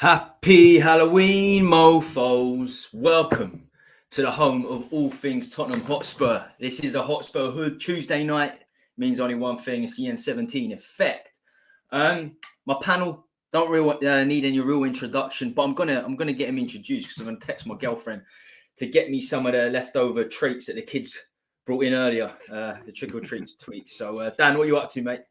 Happy Halloween, mofos. Welcome to the home of all things Tottenham Hotspur. This is the Hotspur Hood. Tuesday night means only one thing. It's the N17 EFFECT. My panel don't really need any real introduction, but I'm gonna get him introduced because I'm gonna text my girlfriend to get me some of the leftover treats that the kids brought in earlier, the trick or treats tweets. So, Dan, what are you up to, mate?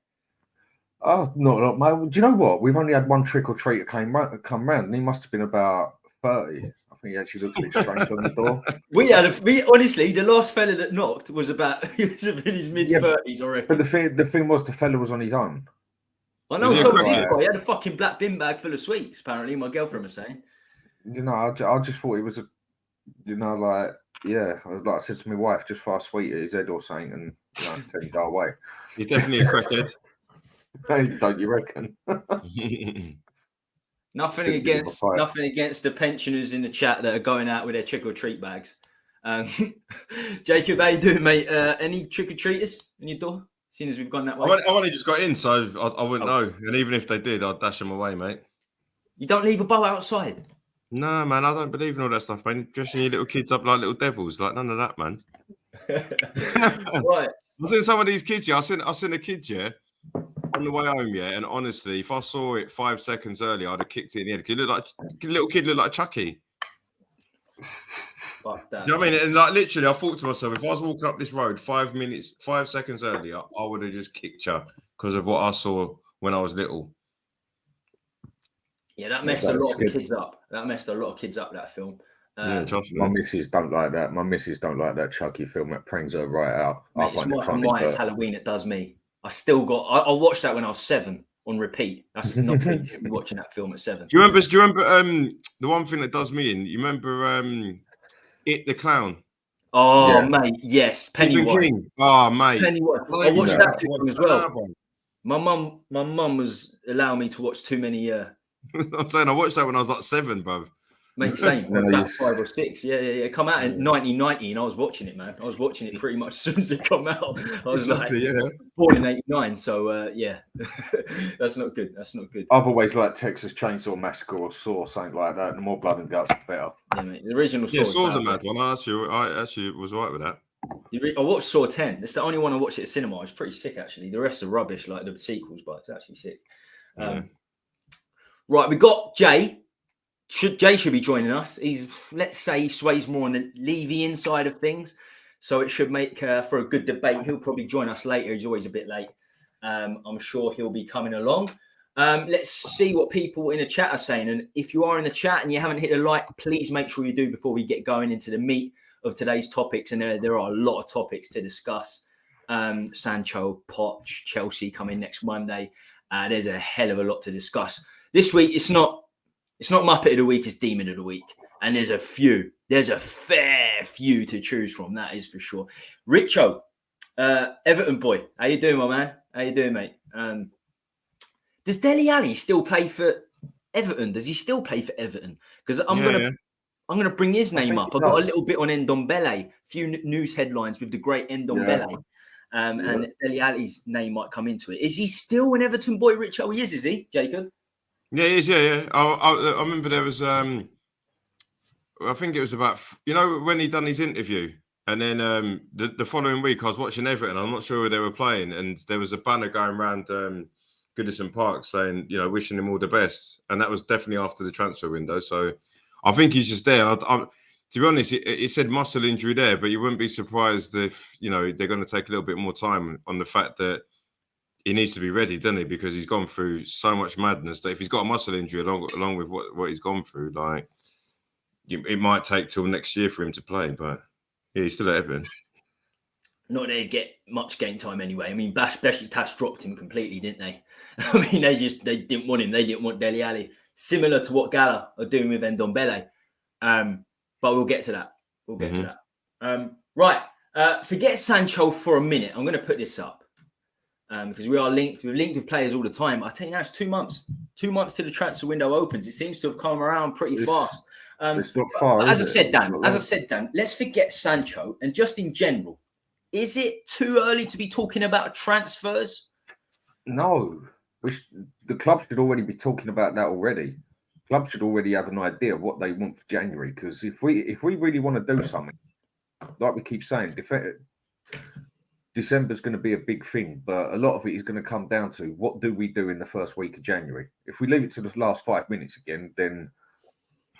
Oh, not mate. Do you know what? We've only had one trick or treat that come round, and he must have been about 30. I think he actually looked a bit strange on the door. We honestly, the last fella that knocked was he was in his mid-30s already. But the thing was, the fella was on his own. I know, so was this guy. He had a fucking black bin bag full of sweets, apparently, my girlfriend was saying. You know, I just thought it was like I said to my wife, just far sweet at his head or something, and tell him go away. He's definitely a crackhead. Don't you reckon? Nothing against the pensioners in the chat that are going out with their trick or treat bags. Jacob, how you doing, mate? Any trick or treaters in your door? Seeing as we've gone that way. I only just got in, so I wouldn't know. And even if they did, I'd dash them away, mate. You don't leave a bow outside? No, man, I don't believe in all that stuff, man. Dressing your little kids up like little devils, like none of that, man. Right. I've seen some of these kids, yeah. I've seen a kid, yeah, on the way home, yeah. And honestly, if I saw it 5 seconds earlier, I'd have kicked it in the head. The little kid looked like Chucky. Fuck that. Do you know what I mean? And like literally, I thought to myself, if I was walking up this road 5 seconds earlier, I would have just kicked you because of what I saw when I was little. Yeah, that messed a lot of kids up. That messed a lot of kids up, that film. Yeah, trust me. My missus don't like that. My missus don't like that Chucky film. That prangs her right out. Mate, it's Michael Myers Halloween. It does me. I watched that when I was 7 on repeat. That's not me watching that film at 7. Do you remember the one thing that does me in? You remember It the Clown? Oh, yeah. Mate, yes. Pennywise. Oh, mate. Pennywise. I watched that film as well. My mum was allowing me to watch too many. I'm saying I watched that when I was like 7, bruv. Mate, same. About 5 or 6. Yeah. It come out in 1990, and I was watching it, man. I was watching it pretty much as soon as it come out. I was born in '89, so yeah, that's not good. That's not good. I've always liked Texas Chainsaw Massacre or Saw, something like that. The more blood and guts, the better. Yeah, mate. The original Saw. Yeah, Saw's a mad one. I actually was right with that. I watched Saw 10. It's the only one I watched at the cinema. It's pretty sick, actually. The rest are rubbish, like the sequels, but it's actually sick. Right, we got Jay. Jay should be joining us. Let's say he sways more on the Levian side of things, so it should make for a good debate. He'll probably join us later. He's always a bit late. I'm sure he'll be coming along. Let's see what people in the chat are saying. And if you are in the chat and you haven't hit a like, please make sure you do before we get going into the meat of today's topics. And there are a lot of topics to discuss. Sancho, Poch, Chelsea coming next Monday. There's a hell of a lot to discuss. This week, it's not Muppet of the Week, it's Demon of the Week. And there's a fair few to choose from, that is for sure. Richo, Everton boy, how you doing, my man? How you doing, mate? Does Dele Alli still play for Everton? Does he still play for Everton? Because I'm gonna bring his name up. I got a little bit on Ndombele, a few news headlines with the great Ndombele. And Dele Alli's name might come into it. Is he still an Everton boy, Richo? He is he, Jacob? Yeah, he is, yeah. I remember there was, I think it was about, when he done his interview, and then the following week I was watching Everton. I'm not sure who they were playing, and there was a banner going around Goodison Park saying, wishing him all the best, and that was definitely after the transfer window. So I think he's just there. To be honest, it said muscle injury there, but you wouldn't be surprised if they're going to take a little bit more time on the fact that he needs to be ready, doesn't he? Because he's gone through so much madness that if he's got a muscle injury along with what he's gone through, like it might take till next year for him to play. But yeah, he's still at Everton. Not that he'd get much game time anyway. I mean, Besiktas dropped him completely, didn't they? I mean, they didn't want him. They didn't want Dele Alli. Similar to what Gala are doing with Ndombele. But we'll get to that. To that. Right. Forget Sancho for a minute. I'm going to put this up. Because we are linked. We're linked with players all the time. I tell you now, it's 2 months. 2 months till the transfer window opens. It seems to have come around pretty fast. It's not far. As I said, Dan, let's forget Sancho. And just in general, is it too early to be talking about transfers? No. The club should already be talking about that already. Clubs should already have an idea of what they want for January. Because if we really want to do something, like we keep saying, December's going to be a big thing, but a lot of it is going to come down to what do we do in the first week of January. If we leave it to the last 5 minutes again, then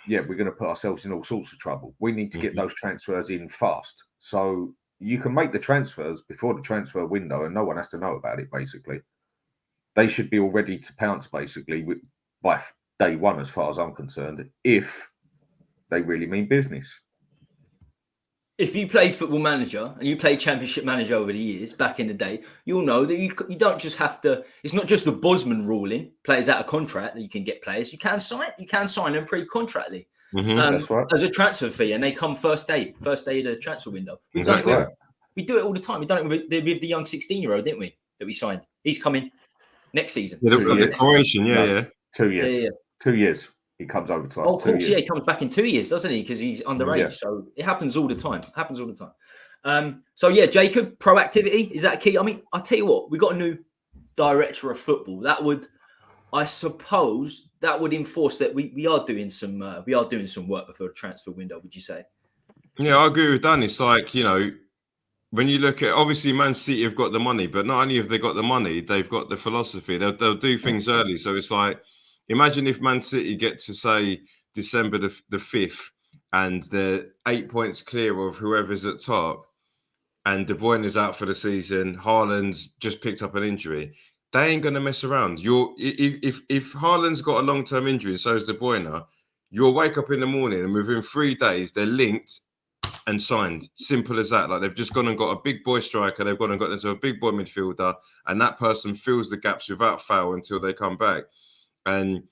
yeah, we're going to put ourselves in all sorts of trouble. We need to get those transfers in fast. So you can make the transfers before the transfer window and no one has to know about it, basically. They should be all ready to pounce, basically, by day one, as far as I'm concerned, if they really mean business. If you play Football Manager and you play Championship Manager over the years, back in the day, you'll know that you don't just have to. It's not just the Bosman ruling, players out of contract that you can get players. You can sign them pre-contractly That's right. as a transfer fee, and they come first day of the transfer window. We do it all the time. We done it with the young 16-year-old, didn't we? That we signed. He's coming next season. Yeah, the Croatian, yeah. 2 years. Yeah. 2 years. He comes over to us. Oh, of course, he comes back in 2 years, doesn't he? Because he's underage. Yeah. So it happens all the time. So yeah, Jacob, proactivity, is that key? I mean, I'll tell you what, we got a new director of football. That would, I suppose, enforce that we are doing some work before the transfer window, would you say? Yeah, I agree with Dan. It's like, you know, when you look at, obviously Man City have got the money, but not only have they got the money, they've got the philosophy. They'll do things early. So it's like, imagine if Man City get to, say, December the 5th and they're 8 points clear of whoever's at top and De Bruyne is out for the season, Haaland's just picked up an injury. They ain't going to mess around. If Haaland's got a long-term injury and so is De Bruyne, you'll wake up in the morning and within 3 days, they're linked and signed. Simple as that. Like, they've just gone and got a big boy striker. They've gone and got into a big boy midfielder, and that person fills the gaps without foul until they come back. And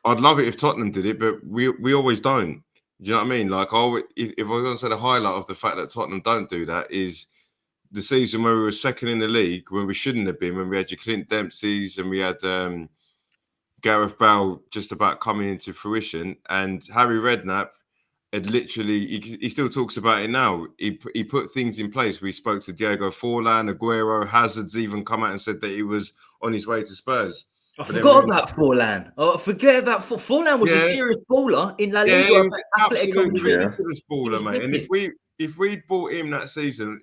I'd love it if Tottenham did it, but we always don't. Do you know what I mean? Like, if I was going to say the highlight of the fact that Tottenham don't do that is the season where we were second in the league, when we shouldn't have been, when we had your Clint Dempsey's and we had Gareth Bale just about coming into fruition, and Harry Redknapp had literally, he still talks about it now. He put things in place. We spoke to Diego Forlan, Aguero, Hazard's even come out and said that he was on his way to Spurs. I forgot about Forlan. I forget about Forlan was a serious baller in La Liga. Yeah, he was absolutely ridiculous baller, mate. And if we'd bought him that season,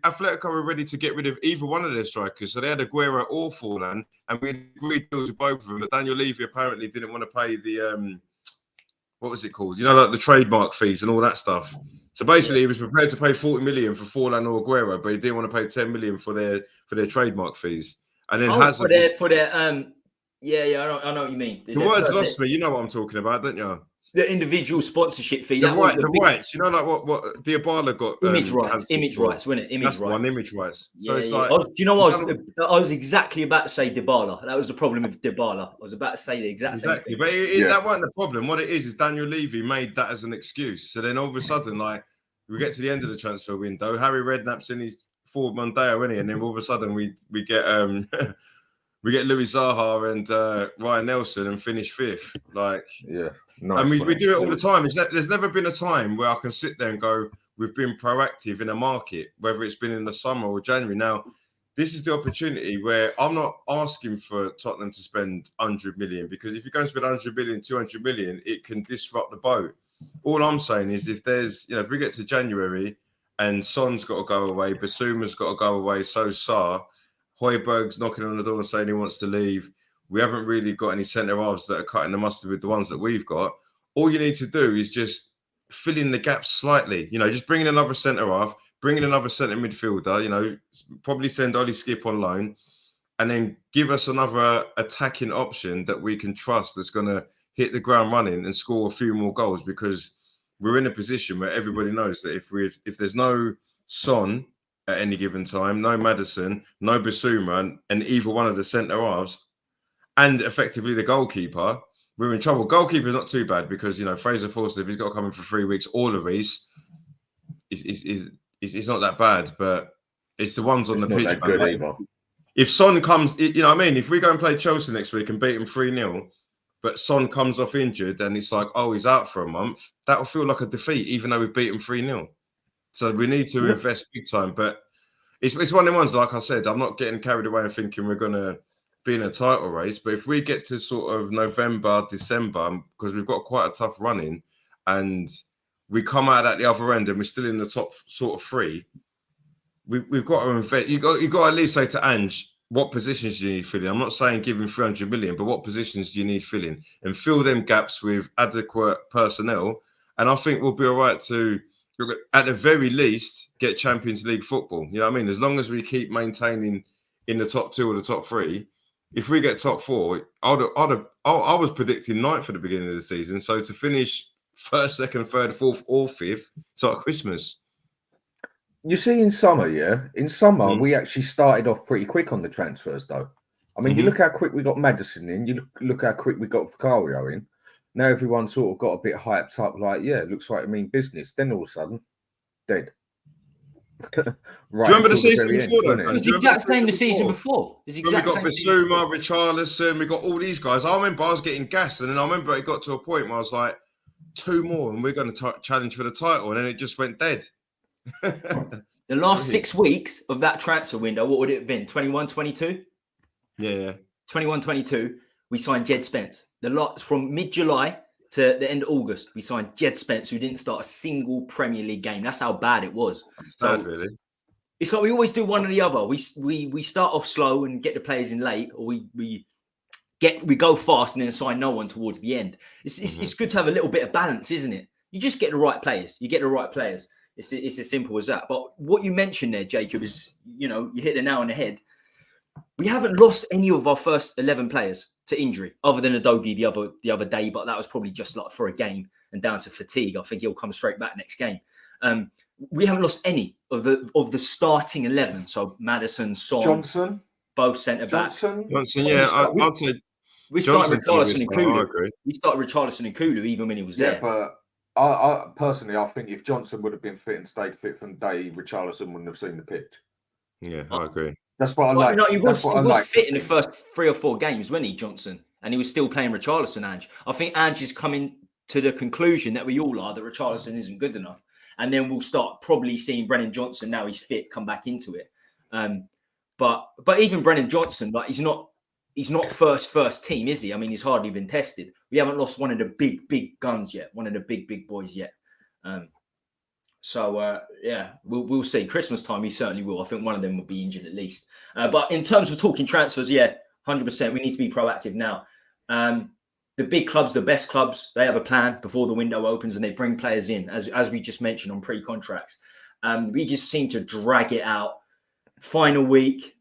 Atletico were ready to get rid of either one of their strikers. So they had Aguero or Forlan, and we agreed to both of them. But Daniel Levy apparently didn't want to pay the what was it called? You know, like the trademark fees and all that stuff. So basically, he was prepared to pay 40 million for Forlan or Aguero, but he didn't want to pay 10 million for their trademark fees. And then Hazard I know what you mean. The words lost me. You know what I'm talking about, don't you? The individual sponsorship fee. The rights. You know, like what Diabala got. Image rights, wasn't it? Image rights. So it's like. Do you know what? I was exactly about to say Dybala. That was the problem with Dybala. I was about to say the exact same thing. But that wasn't the problem. What it is Daniel Levy made that as an excuse. So then all of a sudden, like, we get to the end of the transfer window. Harry Redknapp's in his forward Mondeo, isn't he? And then all of a sudden we get we get Louis Zaha and Ryan Nelson and finish 5th. Like, yeah, nice. I mean, we do it all the time. There's never been a time where I can sit there and go, we've been proactive in a market, whether it's been in the summer or January. Now, this is the opportunity where I'm not asking for Tottenham to spend 100 million, because if you're going to spend 100 million, 200 million, it can disrupt the boat. All I'm saying is if we get to January and Son's got to go away, Basuma's got to go away, so's Sarr, Højbjerg's knocking on the door and saying he wants to leave. We haven't really got any centre-halves that are cutting the mustard with the ones that we've got. All you need to do is just fill in the gaps slightly. You know, just bring in another centre-half, bring in another centre midfielder, you know, probably send Ollie Skip on loan, and then give us another attacking option that we can trust that's going to hit the ground running and score a few more goals, because we're in a position where everybody knows that if there's no Son at any given time, no Maddison, no Basuma, and either one of the centre-halves, and effectively the goalkeeper, we're in trouble. Goalkeeper's not too bad because, you know, Fraser Forster, if he's got to come in for 3 weeks, all of these, it's not that bad, but it's the ones on the pitch. If Son comes, you know what I mean? If we go and play Chelsea next week and beat him 3-0, but Son comes off injured and it's like, oh, he's out for a month, that'll feel like a defeat, even though we've beat him 3-0. So we need to invest big time. But it's one of the ones, like I said, I'm not getting carried away and thinking we're going to being a title race. But if we get to sort of November, December, because we've got quite a tough run in, and we come out at the other end and we're still in the top sort of 3, we've got to invest. You got to at least say to Ange, what positions do you need filling? I'm not saying give him 300 million, but what positions do you need filling? And fill them gaps with adequate personnel. And I think we'll be all right to, at the very least, get Champions League football. You know what I mean? As long as we keep maintaining in the top 2 or the top 3, if we get top 4, I was predicting 9th at the beginning of the season. So to finish 1st, 2nd, 3rd, 4th, or 5th, it's like Christmas. You see, in summer, we actually started off pretty quick on the transfers, though. I mean, you look how quick we got Maddison in. You look how quick we got Vicario in. Now everyone sort of got a bit hyped up, like, yeah, it looks like business. Then all of a sudden, dead. Right. Do you remember the season before that? It was the exact same the season before. It's exact we got Bissouma, Richarlison, we got all these guys. I remember I was getting gassed, and then I remember it got to a point where I was like, 2 more, and we're going to challenge for the title, and then it just went dead. The last 6 weeks of that transfer window, what would it have been? 21, 22? Yeah. 21, 22, we signed Jed Spence. The lot from mid-July to the end of August, we signed Jed Spence, who didn't start a single Premier League game. That's how bad it was. It's sad, really. It's like we always do one or the other. We start off slow and get the players in late, or we go fast and then sign no one towards the end. It's good to have a little bit of balance, isn't it? You just get the right players. It's as simple as that. But what you mentioned there, Jacob, is, you hit the nail on the head. We haven't lost any of our first 11 players to injury, other than Udogie the other day, but that was probably just like for a game and down to fatigue. I think he'll come straight back next game. We haven't lost any of the starting 11. So Maddison, Son, Johnson, both centre backs. Johnson, yeah, I'd say we started Richarlison and Kulu. We started Richarlison and Kulu even when he was there. But I personally, I think if Johnson would have been fit and stayed fit from day, Richarlison wouldn't have seen the pitch. Yeah, I agree. That's what I like. No, he was fit in the first 3 or 4 games, wasn't he, Johnson? And he was still playing Richarlison, Ange. I think Ange is coming to the conclusion that we all are, that Richarlison isn't good enough. And then we'll start probably seeing Brennan Johnson, now he's fit, come back into it. But even Brennan Johnson, like he's not first team, is he? I mean, he's hardly been tested. We haven't lost one of the big guns yet, one of the big boys yet. We'll see. Christmas time, he certainly will. I think one of them will be injured at least. But in terms of talking transfers, 100%, we need to be proactive now. The big clubs, the best clubs, they have a plan before the window opens and they bring players in, as we just mentioned, on pre-contracts. We just seem to drag it out. Final week.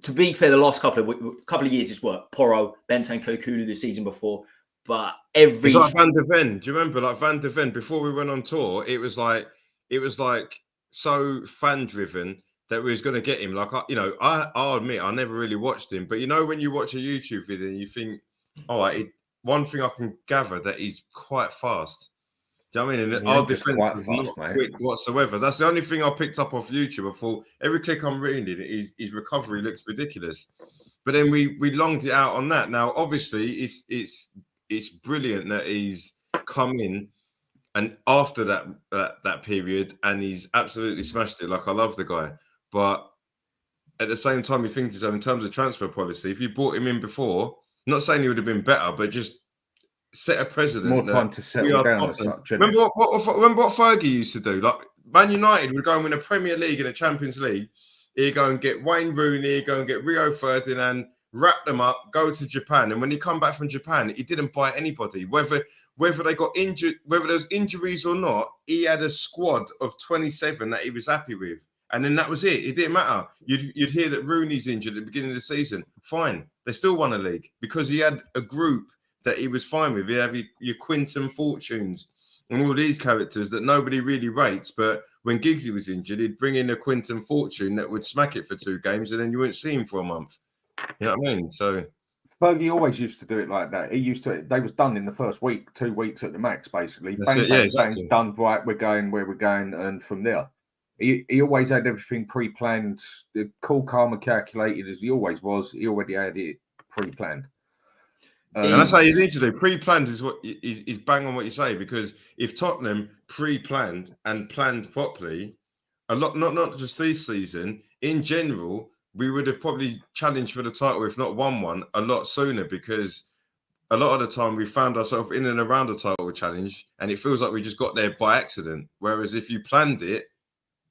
To be fair, the last couple of years it's worked. Porro, Bentancur, Kulu the season before. But it's like Van de Ven. Do you remember, like Van de Ven, before we went on tour, it was like so fan driven that we was going to get him. Like, I'll admit, I never really watched him, but when you watch a YouTube video and you think, all right, one thing I can gather that he's quite fast. Do you know what I mean? And our defense is not quick whatsoever. That's the only thing I picked up off YouTube. I thought every click I'm reading, his recovery looks ridiculous. But then we longed it out on that. Now, obviously, it's brilliant that he's come in and after that period and he's absolutely smashed it. Like, I love the guy. But at the same time, you think in terms of transfer policy, if you brought him in before, not saying he would have been better, but just set a precedent. More time to settle down as such. Remember what Fergie used to do? Like, Man United would go and win a Premier League and a Champions League. He'd go and get Wayne Rooney, go and get Rio Ferdinand, wrap them up, go to Japan. And when he come back from Japan, he didn't buy anybody. Whether they got injured, whether there's injuries or not, he had a squad of 27 that he was happy with. And then that was it. It didn't matter. You'd hear that Rooney's injured at the beginning of the season. Fine. They still won a league because he had a group that he was fine with. You have your Quinton Fortunes and all these characters that nobody really rates. But when Giggsy was injured, he'd bring in a Quinton Fortune that would smack it for 2 games and then you wouldn't see him for a month. You know what I mean? So Fergie always used to do it like that. They was done in the first week, 2 weeks at the max, basically. Exactly. Done, right, we're going where we're going, and from there. He always had everything pre-planned, cool, calm, and calculated as he always was. He already had it pre-planned. And that's how you need to do. Pre-planned is what is bang on what you say, because if Tottenham pre-planned and planned properly, a lot, not just this season, in general, we would have probably challenged for the title, if not won one, a lot sooner, because a lot of the time we found ourselves in and around the title challenge, and it feels like we just got there by accident. Whereas if you planned it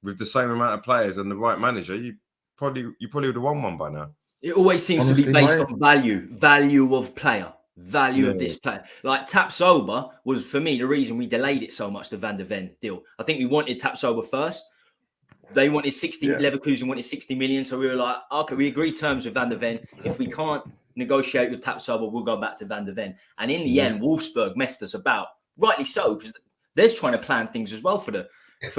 with the same amount of players and the right manager, you probably would have won one by now. It always seems to be based on value of player, value of this player. Like Tapsoba was, for me, the reason we delayed it so much, the Van de Ven deal. I think we wanted Tapsoba first. They wanted 60, Leverkusen wanted 60 million. So we were like, okay, we agreed terms with Van de Ven. If we can't negotiate with Tapsoba, we'll go back to Van de Ven. And in the end, Wolfsburg messed us about, rightly so, because they're trying to plan things as well for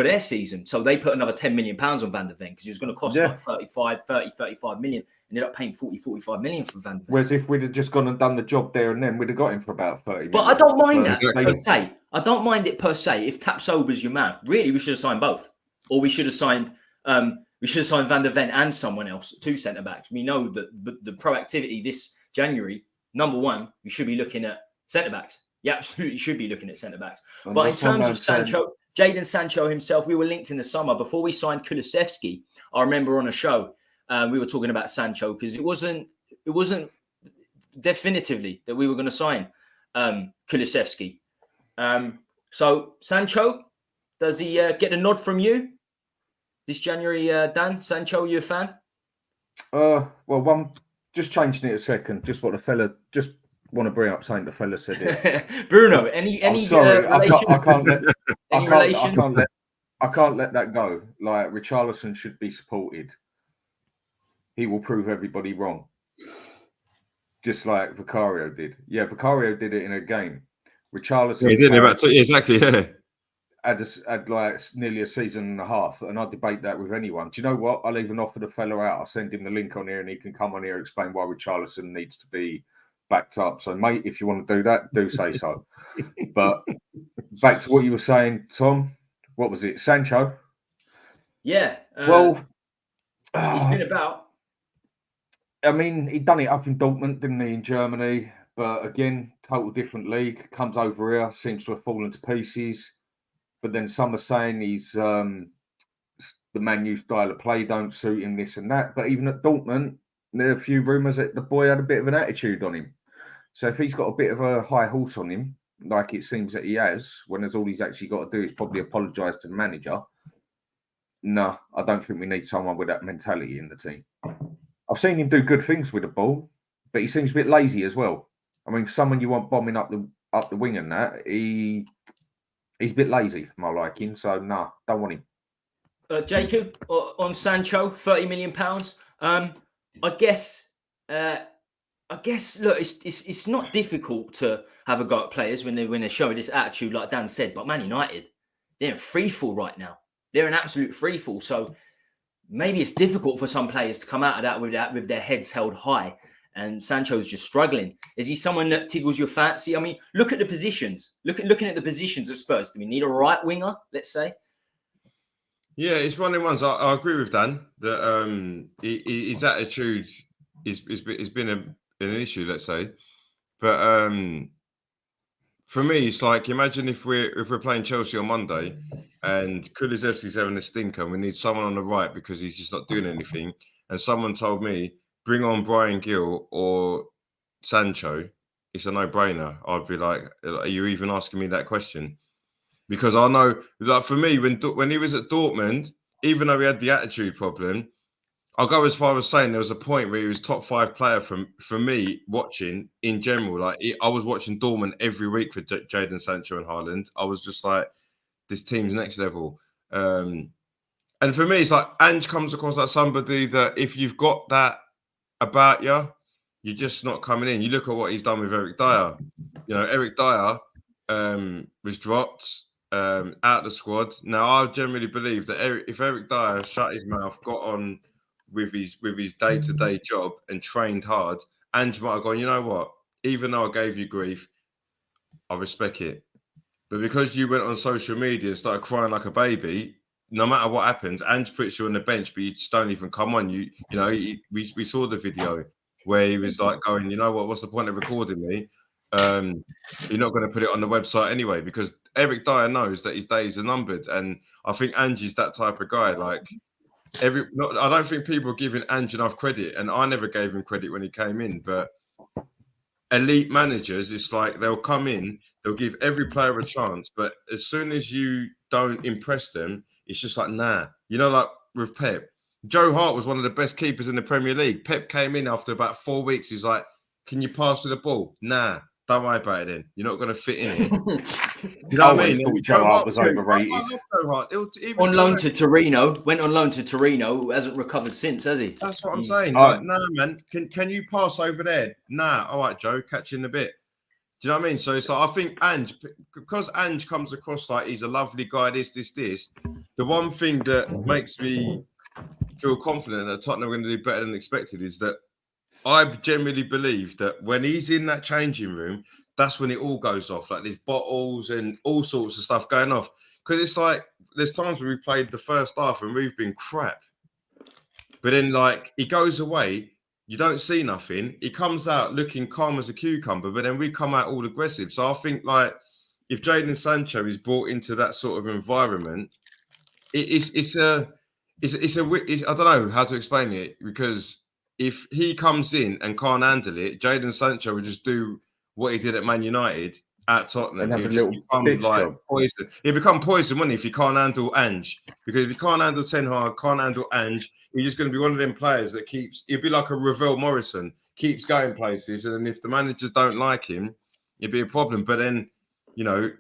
their season. So they put another 10 million pounds on Van de Ven because it was going to cost like 35 million. Ended up paying 45 million for Van de Ven. Whereas if we'd have just gone and done the job there and then, we'd have got him for about 30 But million. I don't mind that per se. I don't mind it per se. If Tapsoba's your man, really, we should have signed both. Or we should have signed Van de Ven and someone else, 2 centre-backs. We know that the proactivity this January, number one, we should be looking at centre-backs. Yeah, absolutely should be looking at centre-backs. But in terms of Sancho, Jadon Sancho himself, we were linked in the summer. Before we signed Kulusevski, I remember on a show, we were talking about Sancho because it wasn't definitively that we were going to sign Kulusevski. So Sancho, does he get a nod from you this January, Dan? Sancho, you a fan? Well, just changing it a second. Just what the fella, just want to bring up something the fella said here. Bruno, any sorry, relation? I can't let relation? I can't let that go. Like, Richarlison should be supported. He will prove everybody wrong. Just like Vicario did. Yeah, Vicario did it in a game. Richarlison he did about 2 years, exactly, yeah. Had like nearly a season and a half, and I debate that with anyone. Do you know what? I'll even offer the fellow out. I'll send him the link on here, and he can come on here and explain why Richarlison needs to be backed up. So, mate, if you want to do that, do say so. But back to what you were saying, Tom. What was it? Sancho? Yeah. Well, he's been about. I mean, he'd done it up in Dortmund, didn't he, in Germany? But again, total different league. Comes over here, seems to have fallen to pieces. But then some are saying he's the Man U style of play don't suit him, this and that. But even at Dortmund, there are a few rumours that the boy had a bit of an attitude on him. So if he's got a bit of a high horse on him, like it seems that he has, when there's all he's actually got to do is probably apologise to the manager. No, I don't think we need someone with that mentality in the team. I've seen him do good things with the ball, but he seems a bit lazy as well. I mean, someone you want bombing up the wing and that, he's a bit lazy for my liking. So no, don't want him. Jacob, on Sancho, £30 million. I guess. Look, it's not difficult to have a go at players when they're showing this attitude, like Dan said. But Man United, they're in free fall right now. They're in absolute free fall. So maybe it's difficult for some players to come out of that with their heads held high. And Sancho's just struggling. Is he someone that tickles your fancy? I mean, look at the positions. Looking at the positions at Spurs. Do we need a right winger, let's say? Yeah, it's one of the ones. I agree with Dan that his attitude has been an issue, let's say. But for me, it's like, imagine if we're playing Chelsea on Monday and Kulusevski's having a stinker and we need someone on the right because he's just not doing anything. And someone told me, bring on Brian Gill or Sancho. It's a no-brainer. I'd be like, are you even asking me that question? Because I know, like, for me, when he was at Dortmund, even though he had the attitude problem, I'll go as far as saying there was a point where he was top 5 player for me watching in general. Like, I was watching Dortmund every week for Jadon Sancho and Haaland. I was just like, this team's next level. And for me, it's like Ange comes across like somebody that if you've got that about you, you're just not coming in. You look at what he's done with Eric Dyer. You know, Eric Dyer was dropped out the squad. Now, I generally believe that if Eric Dyer shut his mouth, got on with his day-to-day job and trained hard, Ange might have gone, you know what? Even though I gave you grief, I respect it. But because you went on social media and started crying like a baby, no matter what happens, Ange puts you on the bench, but you just don't even come on. We saw the video where he was like going, you know what? What's the point of recording me? You're not going to put it on the website anyway, because Eric Dyer knows that his days are numbered. And I think Ange's that type of guy. Like, I don't think people are giving Ange enough credit, and I never gave him credit when he came in. But elite managers, it's like they'll come in, they'll give every player a chance, but as soon as you don't impress them, it's just like, nah. You know, like with Pep, Joe Hart was one of the best keepers in the Premier League. Pep came in after about 4 weeks. He's like, "Can you pass me the ball?" Nah, don't worry about it. Then you're not going to fit in here. You know what I mean? Thought Joe Hart was overrated. I love Joe Hart. On loan to Torino, went on loan to Torino, hasn't recovered since, has he? That's what I'm saying. Like, nah, man, can you pass over there? Nah, all right, Joe, catch you in a bit. Do you know what I mean? So it's like, I think Ange, because Ange comes across like he's a lovely guy, this. The one thing that makes me feel confident that Tottenham are going to do better than expected is that I generally believe that when he's in that changing room, that's when it all goes off. Like there's bottles and all sorts of stuff going off. Because it's like there's times where we played the first half and we've been crap. But then like he goes away, you don't see nothing. He comes out looking calm as a cucumber, but then we come out all aggressive. So I think like if Jadon Sancho is brought into that sort of environment, it's I don't know how to explain it, because if he comes in and can't handle it, Jadon Sancho would just do what he did at Man United at Tottenham. He'll just become like poison. He'll become poison, wouldn't he, if he can't handle Ange? Because if he can't handle Ten Hag, can't handle Ange, he's just going to be one of them players that he'll be like a Ravel Morrison, keeps going places. And then if the managers don't like him, it'd be a problem. But then, you know,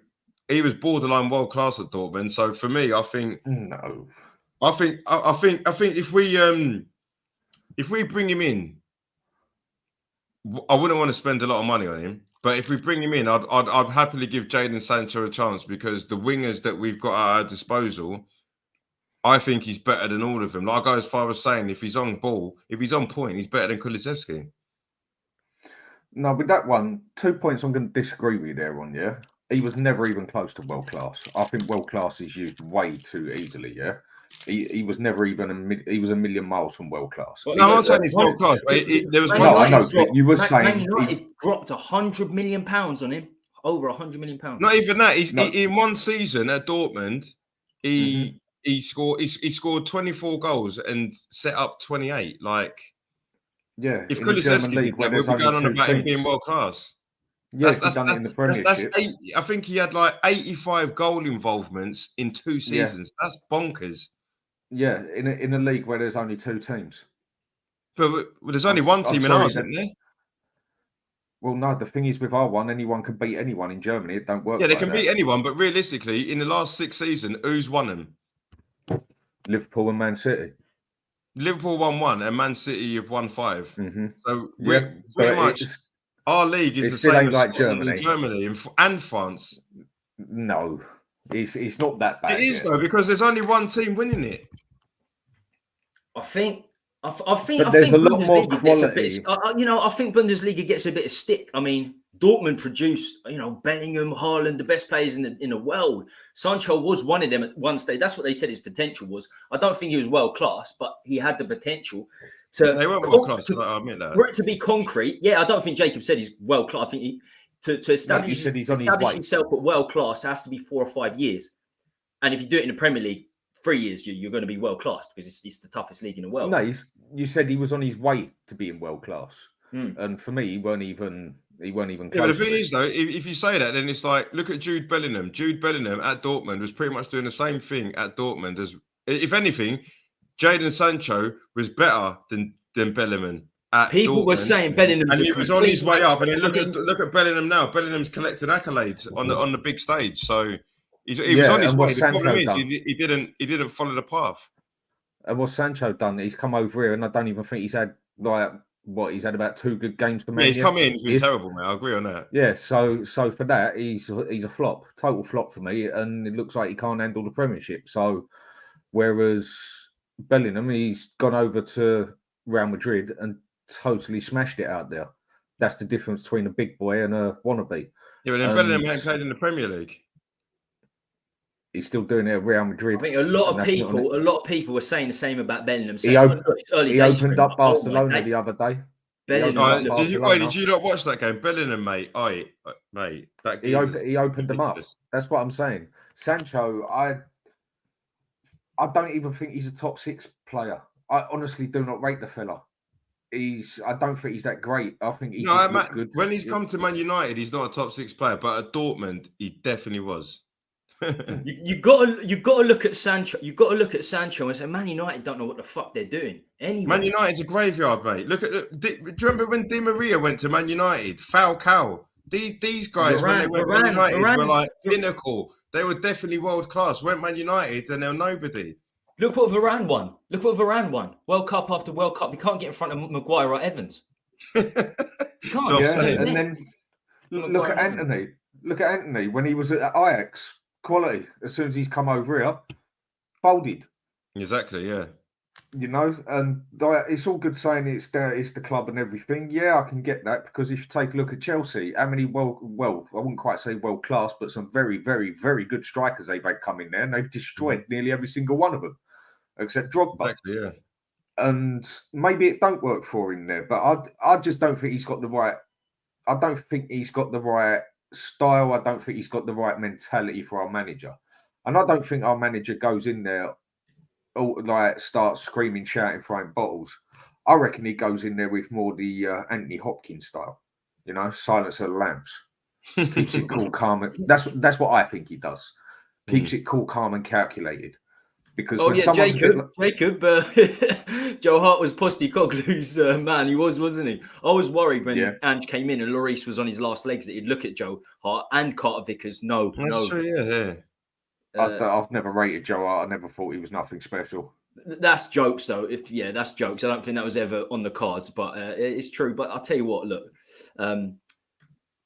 he was borderline world class at Dortmund. So for me, I think no. I think if we bring him in, I wouldn't want to spend a lot of money on him. But if we bring him in, I'd happily give Jadon Sancho a chance, because the wingers that we've got at our disposal, I think he's better than all of them. Like I go as far as saying, if he's on ball, if he's on point, he's better than Kulusevski. No, with that one, 2 points I'm going to disagree with you there on, yeah? He was never even close to world class. I think world class is used way too easily, yeah? He was never even he was a million miles from world class. Well, no, I'm not saying he's world class. There was one. I know. You were saying Man United dropped £100 million on him, over £100 million. Not even that. In one season at Dortmund, he scored 24 goals and set up 28. Like, yeah, if Kulusevski did that, we'll be going on about him being world class. Yeah, that's done it in the Premiership. I think he had like 85 goal involvements in 2 seasons. Yeah. That's bonkers. Yeah, in a league where there's only 2 teams. But there's only one team in ours, isn't there? Well, no, the thing is with our one, anyone can beat anyone in Germany. It don't work. Yeah, they can beat anyone, but realistically, in the last 6 seasons, who's won them? Liverpool and Man City. Liverpool won 1 and Man City have won 5. Mm-hmm. So pretty much our league is the same as like Germany and France. No, it's not that bad. It is though, because there's only one team winning it. I think there's a lot more quality. I think Bundesliga gets a bit of stick. I mean, Dortmund produced, Bellingham, Haaland, the best players in the world. Sancho was one of them at one stage. That's what they said his potential was. I don't think he was world class, but he had the potential to. They weren't world class. I admit that. For it to be concrete, yeah, I don't think Jacob said he's world class. I think to establish himself at world class has to be 4 or 5 years, and if you do it in the Premier League, 3 years, you're going to be world class, because it's the toughest league in the world. No, you said he was on his way to being world class, and for me, he weren't even close. Yeah, but the thing is, though, if you say that, then it's like, look at Jude Bellingham. Jude Bellingham at Dortmund was pretty much doing the same thing at Dortmund as, if anything, Jadon Sancho was better than Bellingham. People Dortmund. Were saying Bellingham, and he was on his way up. And then look at Bellingham now. Bellingham's collected accolades on the big stage. So he was on his way. The problem is he didn't follow the path. And what Sancho done? He's come over here, and I don't even think he's had he's had about 2 good games for me. Yeah, he's come in. He's been terrible, man. I agree on that. Yeah, so for that, he's a flop, total flop for me, and it looks like he can't handle the Premiership. So whereas Bellingham, he's gone over to Real Madrid and totally smashed it out there. That's the difference between a big boy and a wannabe. Yeah, but then Bellingham hasn't played in the Premier League. He's still doing it at Real Madrid. I think a lot of people were saying the same about Bellingham. He opened up Barcelona the other day. Did you not watch that game? Bellingham, mate. Mate. He opened them up. That's what I'm saying. Sancho, I don't even think he's a top 6 player. I honestly do not rate the fella. I don't think he's that great. I think he No, looks good. when he's come to Man United, he's not a top 6 player, but at Dortmund, he definitely was. You gotta look at Sancho. You gotta look at Sancho and say, Man United don't know what the fuck they're doing. Anyway, Man United's a graveyard, mate. Look at do you remember when Di Maria went to Man United? Falcao. These guys, when they went to Man United, were like pinnacle. They were definitely world class. Went Man United, and they're nobody. Look what Varane won. Look what Varane won. World Cup after World Cup. He can't get in front of Maguire or Evans. He can't. So and then look at Anthony. Look at Anthony when he was at Ajax. Quality. As soon as he's come over here, folded. Exactly. Yeah. You know, and it's all good saying it's the club and everything. Yeah, I can get that, because if you take a look at Chelsea, how many well, I wouldn't quite say world class, but some very, very, very good strikers they've had come in there, and they've destroyed nearly every single one of them, except Drogba. Exactly. Yeah. And maybe it don't work for him there, but I just don't think he's got the right. I don't think he's got the right style. I don't think he's got the right mentality for our manager, and I don't think our manager goes in there like starts screaming, shouting, throwing bottles. I reckon he goes in there with more the Anthony Hopkins style, you know, silence of the lambs, keeps it cool, calm. That's what I think he does. Keeps it cool, calm, and calculated. Because Jacob, Joe Hart was Postecoglou's man. He was, wasn't he? I was worried when Ange came in and Lloris was on his last legs that he'd look at Joe Hart and Carter Vickers. That's true, yeah. I've never rated Joe Hart. I never thought he was nothing special. That's jokes, though. That's jokes. I don't think that was ever on the cards, but it's true. But I'll tell you what, look,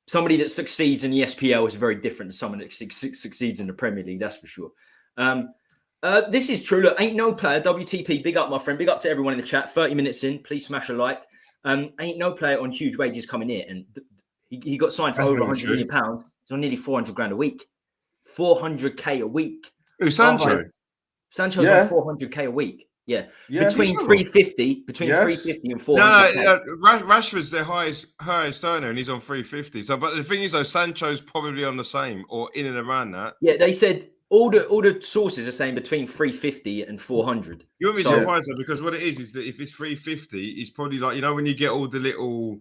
somebody that succeeds in the SPL is very different to someone that succeeds in the Premier League. That's for sure. This is true. Look, ain't no player. WTP, big up, my friend. Big up to everyone in the chat. 30 minutes in, please smash a like. Ain't no player on huge wages coming here, and he got signed for over £100 million. He's on nearly 400 grand a week. 400k a week. Who, Sancho? Sancho's on 400k a week. Yeah. Between 350 and 400. No, Rashford's their highest earner, and he's on 350. So, but the thing is, though, Sancho's probably on the same or in and around that. Yeah, they said all the sources are saying between 350 and 400. You won't be surprised, though, because what it is that if it's 350, it's probably like, you know, when you get all the little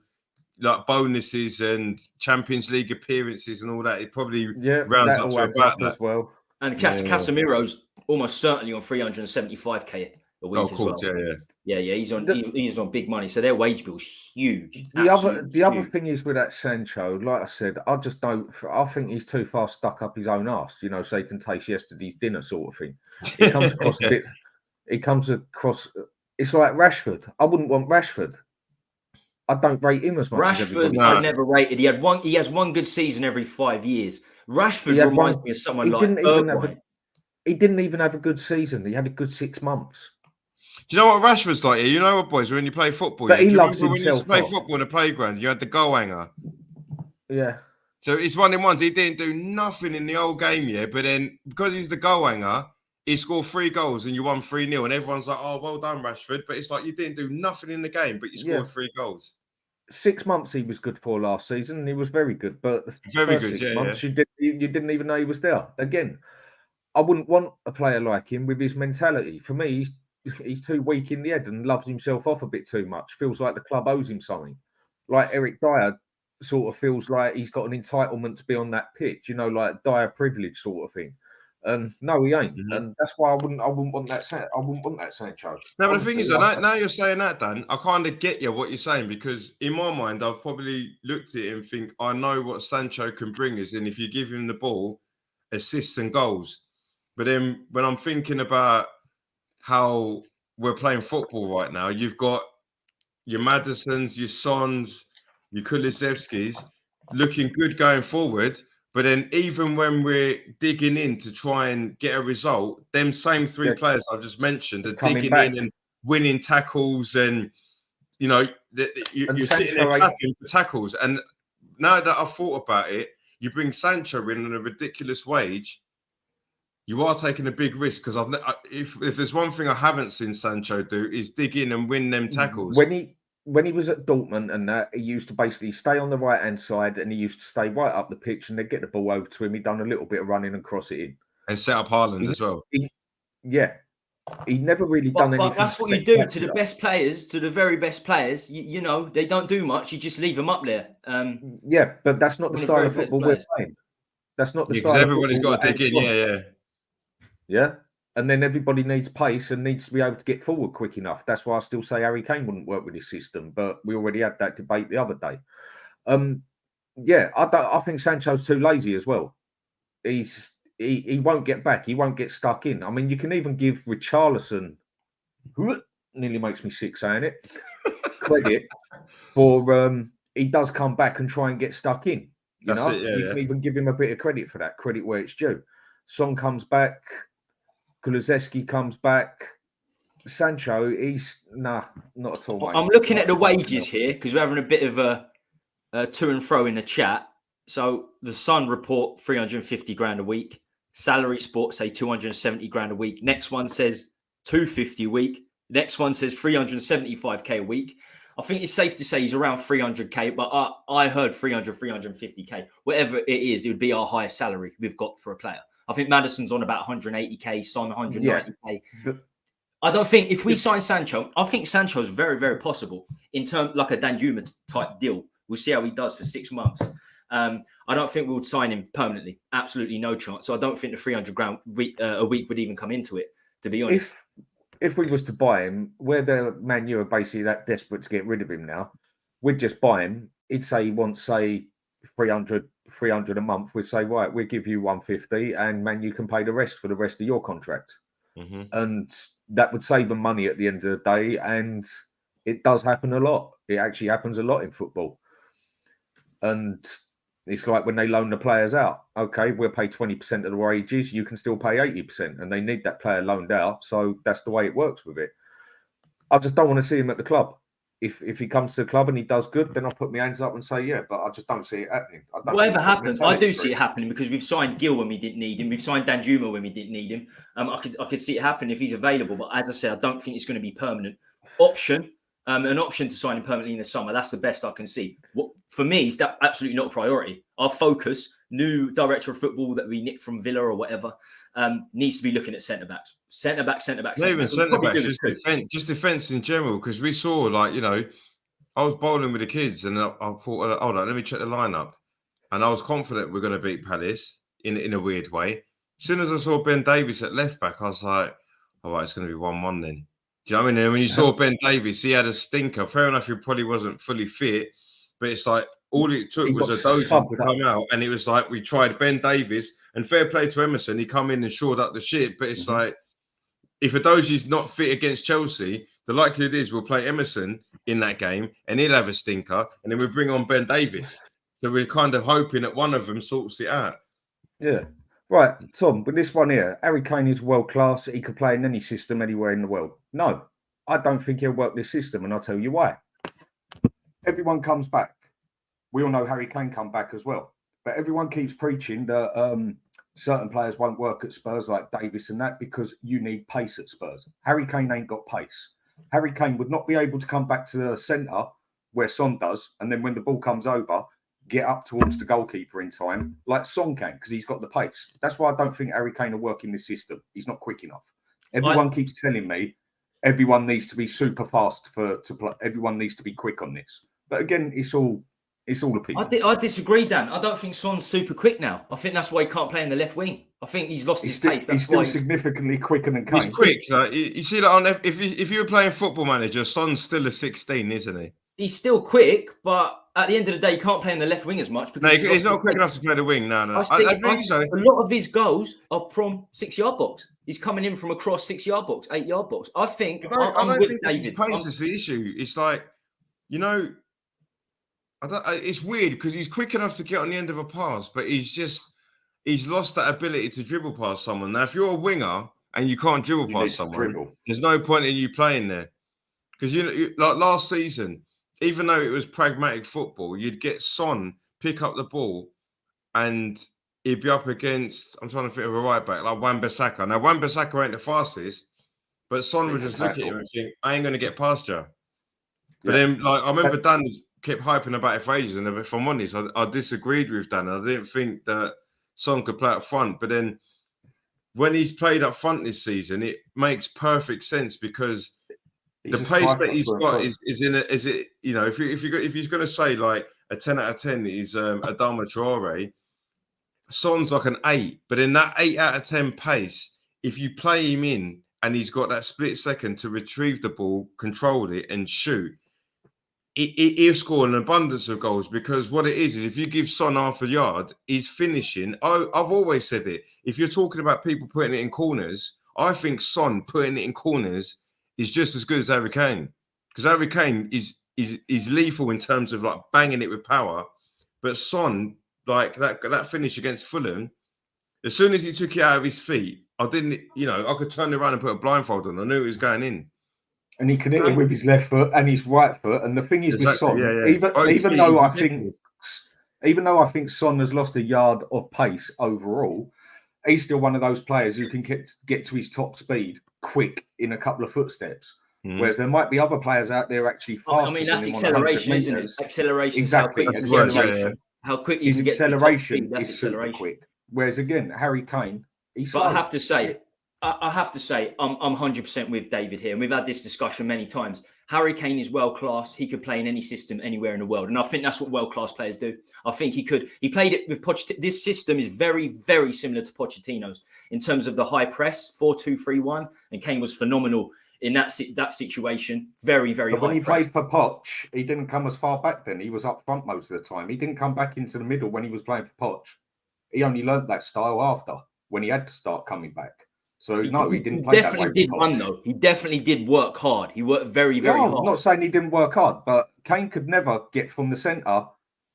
like bonuses and Champions League appearances and all that, it probably rounds up to about that as well. And Casemiro's almost certainly on 375k a week. Of course, as well. Yeah. He's on big money, so their wage bill's huge. The other thing is with that Sancho, like I said, I just don't. I think he's too far stuck up his own arse, you know, so he can taste yesterday's dinner, sort of thing. He comes across a bit. He comes across. It's like Rashford. I wouldn't want Rashford. I don't rate him as much. Rashford, I never rated. He has one good season every 5 years. Rashford reminds me of someone like he didn't even have a good season. He had a good 6 months. Do you know what Rashford's like? You know what, boys? When you play football, but he loves himself. When you used to play football in the playground, you had the goal hanger. Yeah. So it's one of the ones he didn't do nothing in the whole game, but then because he's the goal hanger, he scored 3 goals and you won 3-0, and everyone's like, "Oh, well done, Rashford." But it's like you didn't do nothing in the game, but you scored 3 goals. 6 months he was good for last season, and he was very good. But very good, 6 months, you didn't even know he was there. Again, I wouldn't want a player like him with his mentality. For me, he's too weak in the head and loves himself off a bit too much. Feels like the club owes him something. Like Eric Dyer sort of feels like he's got an entitlement to be on that pitch, you know, like Dyer privilege sort of thing. And no, he ain't, and that's why I wouldn't want that. I wouldn't want that Sancho. No, but the thing is, now you're saying that, Dan, I kind of get you what you're saying, because in my mind, I've probably looked at it and think I know what Sancho can bring us, and if you give him the ball, assists and goals. But then when I'm thinking about how we're playing football right now, you've got your Maddisons, your Sons, your Kulusevskis looking good going forward. But then even when we're digging in to try and get a result, them same 3 players I've just mentioned are digging in and winning tackles, and, you know, you're sitting there tackling for tackles. And now that I've thought about it, you bring Sancho in on a ridiculous wage, you are taking a big risk, because if there's one thing I haven't seen Sancho do is dig in and win them tackles. When he was at Dortmund and that, he used to basically stay on the right-hand side, and he used to stay right up the pitch, and they'd get the ball over to him. He'd done a little bit of running and cross it in. And set up Haaland as well. He never really done anything. But that's what you do to the best players, to the very best players. You know, they don't do much. You just leave them up there. Yeah, but that's not the style of football we're playing. That's not the style. Because everybody's got to dig in. Yeah. And then everybody needs pace and needs to be able to get forward quick enough. That's why I still say Harry Kane wouldn't work with his system, but we already had that debate the other day. Yeah, I think Sancho's too lazy as well. He won't get back. He won't get stuck in. I mean, you can even give Richarlison, nearly makes me sick saying it, credit for he does come back and try and get stuck in. You can even give him a bit of credit for that. Credit where it's due. Son comes back. Kulusevski comes back. Sancho, he's not at all. Mate. I'm looking at the wages here because we're having a bit of a to and fro in the chat. So the Sun report 350 grand a week. Salary Sport say 270 grand a week. Next one says 250 a week. Next one says 375k a week. I think it's safe to say he's around 300k, but I heard 350k. Whatever it is, it would be our highest salary we've got for a player. I think Maddison's on about 180k, Son 190k. Yeah. I don't think if we sign Sancho, I think Sancho's very, very possible in terms like a Danjuma type deal. We'll see how he does for 6 months. I don't think we would sign him permanently. Absolutely no chance. So I don't think the 300 grand a week would even come into it, to be honest. If we was to buy him, where the Man U are basically that desperate to get rid of him now, we'd just buy him. He'd say he wants, say, 300 a month. We'd say, right, we'll give you 150 and Man U can pay the rest for the rest of your contract. Mm-hmm. And that would save them money at the end of the day. And it does happen a lot. It actually happens a lot in football. And it's like when they loan the players out. Okay, we'll pay 20% of the wages. You can still pay 80%. And they need that player loaned out. So that's the way it works with it. I just don't want to see him at the club. If he comes to the club and he does good, then I'll put my hands up and say, yeah, but I just don't see it happening. Whatever happens, I do see it happening because we've signed Gil when we didn't need him. We've signed Danjuma when we didn't need him. I could see it happen if he's available. But as I said, I don't think it's going to be permanent. An option to sign him permanently in the summer. That's the best I can see. For me, it's absolutely not a priority. Our focus, new director of football that we nicked from Villa or whatever, needs to be looking at centre-backs. Centre-backs. Not even centre-backs, just defence in general. Because we saw, like, you know, I was bowling with the kids and I thought, hold on, let me check the lineup. And I was confident we're going to beat Palace in a weird way. As soon as I saw Ben Davies at left-back, I was like, all right, it's going to be 1-1 then. Do you know what I mean? And when you saw Ben Davies, he had a stinker. Fair enough, he probably wasn't fully fit, but it's like all it took was a dozen to come out. And it was like we tried Ben Davies, and fair play to Emerson. He come in and shored up the shit. But it's like if Adoji's not fit against Chelsea, the likelihood is we'll play Emerson in that game, and he'll have a stinker, and then we bring on Ben Davies. So we're kind of hoping that one of them sorts it out. Yeah. Right, Tom, but this one here, Harry Kane is world class. He could play in any system anywhere in the world. No, I don't think he'll work this system, and I'll tell you why. Everyone comes back. We all know Harry Kane come back as well. But everyone keeps preaching that certain players won't work at Spurs, like Davis and that, because you need pace at Spurs. Harry Kane ain't got pace. Harry Kane would not be able to come back to the centre where Son does, and then when the ball comes over, get up towards the goalkeeper in time, like Son can, because he's got the pace. That's why I don't think Harry Kane will work in this system. He's not quick enough. Everyone keeps telling me everyone needs to be super fast to play. Everyone needs to be quick on this. But again, it's all opinion. I disagree, Dan. I don't think Son's super quick now. I think that's why he can't play in the left wing. I think he's lost his pace. He's still significantly quicker than Kane. He's quick. Like, you see that on if you were playing Football Manager, Son's still a 16, isn't he? He's still quick, but at the end of the day, he can't play in the left wing as much. Because he's not quick enough to play the wing. No. I think so. A lot of his goals are from 6-yard box. He's coming in from across 6-yard box, 8-yard box. I think. I don't think his pace is the issue. It's like, you know, it's weird because he's quick enough to get on the end of a pass, but he's lost that ability to dribble past someone. Now, if you're a winger and you can't dribble past someone, there's no point in you playing there. Because like last season, even though it was pragmatic football, you'd get Son pick up the ball and he'd be up against, I'm trying to think of a right back, like Wan-Bissaka. Now, Wan-Bissaka ain't the fastest, but Son would just look at him and think, I ain't going to get past you. But then, like, I remember Dan kept hyping about it for ages, and if I'm honest, I disagreed with Dan. I didn't think that Son could play up front. But then when he's played up front this season, it makes perfect sense because the pace that he's got is it, you know, if he's going to say like a 10 out of 10 is Adama Traore, Son's like an 8, but in that 8 out of 10 pace, if you play him in and he's got that split second to retrieve the ball, control it, and shoot, he'll score an abundance of goals, because what it is if you give Son half a yard, he's finishing. I've always said it. If you're talking about people putting it in corners, I think Son putting it in corners is just as good as Harry Kane, because Harry Kane is lethal in terms of like banging it with power, but Son, like that finish against Fulham, as soon as he took it out of his feet, I could turn around and put a blindfold on. I knew it was going in. And he can hit it with his left foot and his right foot. And the thing is with Son, even though I think Son has lost a yard of pace overall, he's still one of those players who can get to his top speed quick in a couple of footsteps. Whereas there might be other players out there actually faster. I mean, that's acceleration, isn't it? Acceleration. Exactly. Acceleration. How quick you can get to the top speed, that's acceleration. Super quick. Whereas again, Harry Kane, he's slow. But I have to say, I'm 100% with David here, and we've had this discussion many times. Harry Kane is world class. He could play in any system anywhere in the world, and I think that's what world class players do. I think he could. He played it with Pochettino. This system is very, very similar to Pochettino's in terms of the high press, 4-2-3-1, and Kane was phenomenal in that situation. Very, very high. When he played for Poch, he didn't come as far back then. He was up front most of the time. He didn't come back into the middle when he was playing for Poch. He only learnt that style after, when he had to start coming back. So he didn't play that way. Definitely did run though. He definitely did work hard. He worked very, very hard. I'm not saying he didn't work hard, but Kane could never get from the centre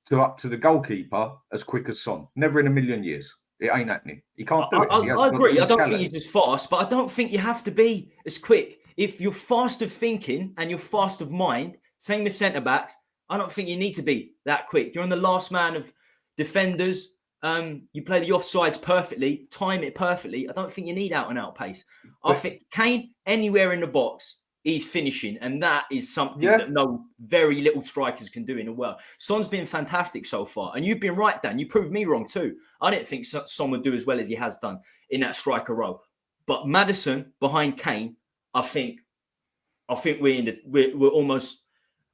to up to the goalkeeper as quick as Son. Never in a million years. It ain't happening. He can't do it. I agree. I don't think he's as fast, but I don't think you have to be as quick. If you're fast of thinking and you're fast of mind, same with centre backs, I don't think you need to be that quick. You're on the last man of defenders. You play the offsides perfectly, time it perfectly. I don't think you need out and out pace. I think Kane, anywhere in the box, he's finishing, and that is something that very little strikers can do in the world. Son's been fantastic so far, and you've been right, Dan. You proved me wrong too. I didn't think Son would do as well as he has done in that striker role. But Maddison behind Kane, I think we're almost.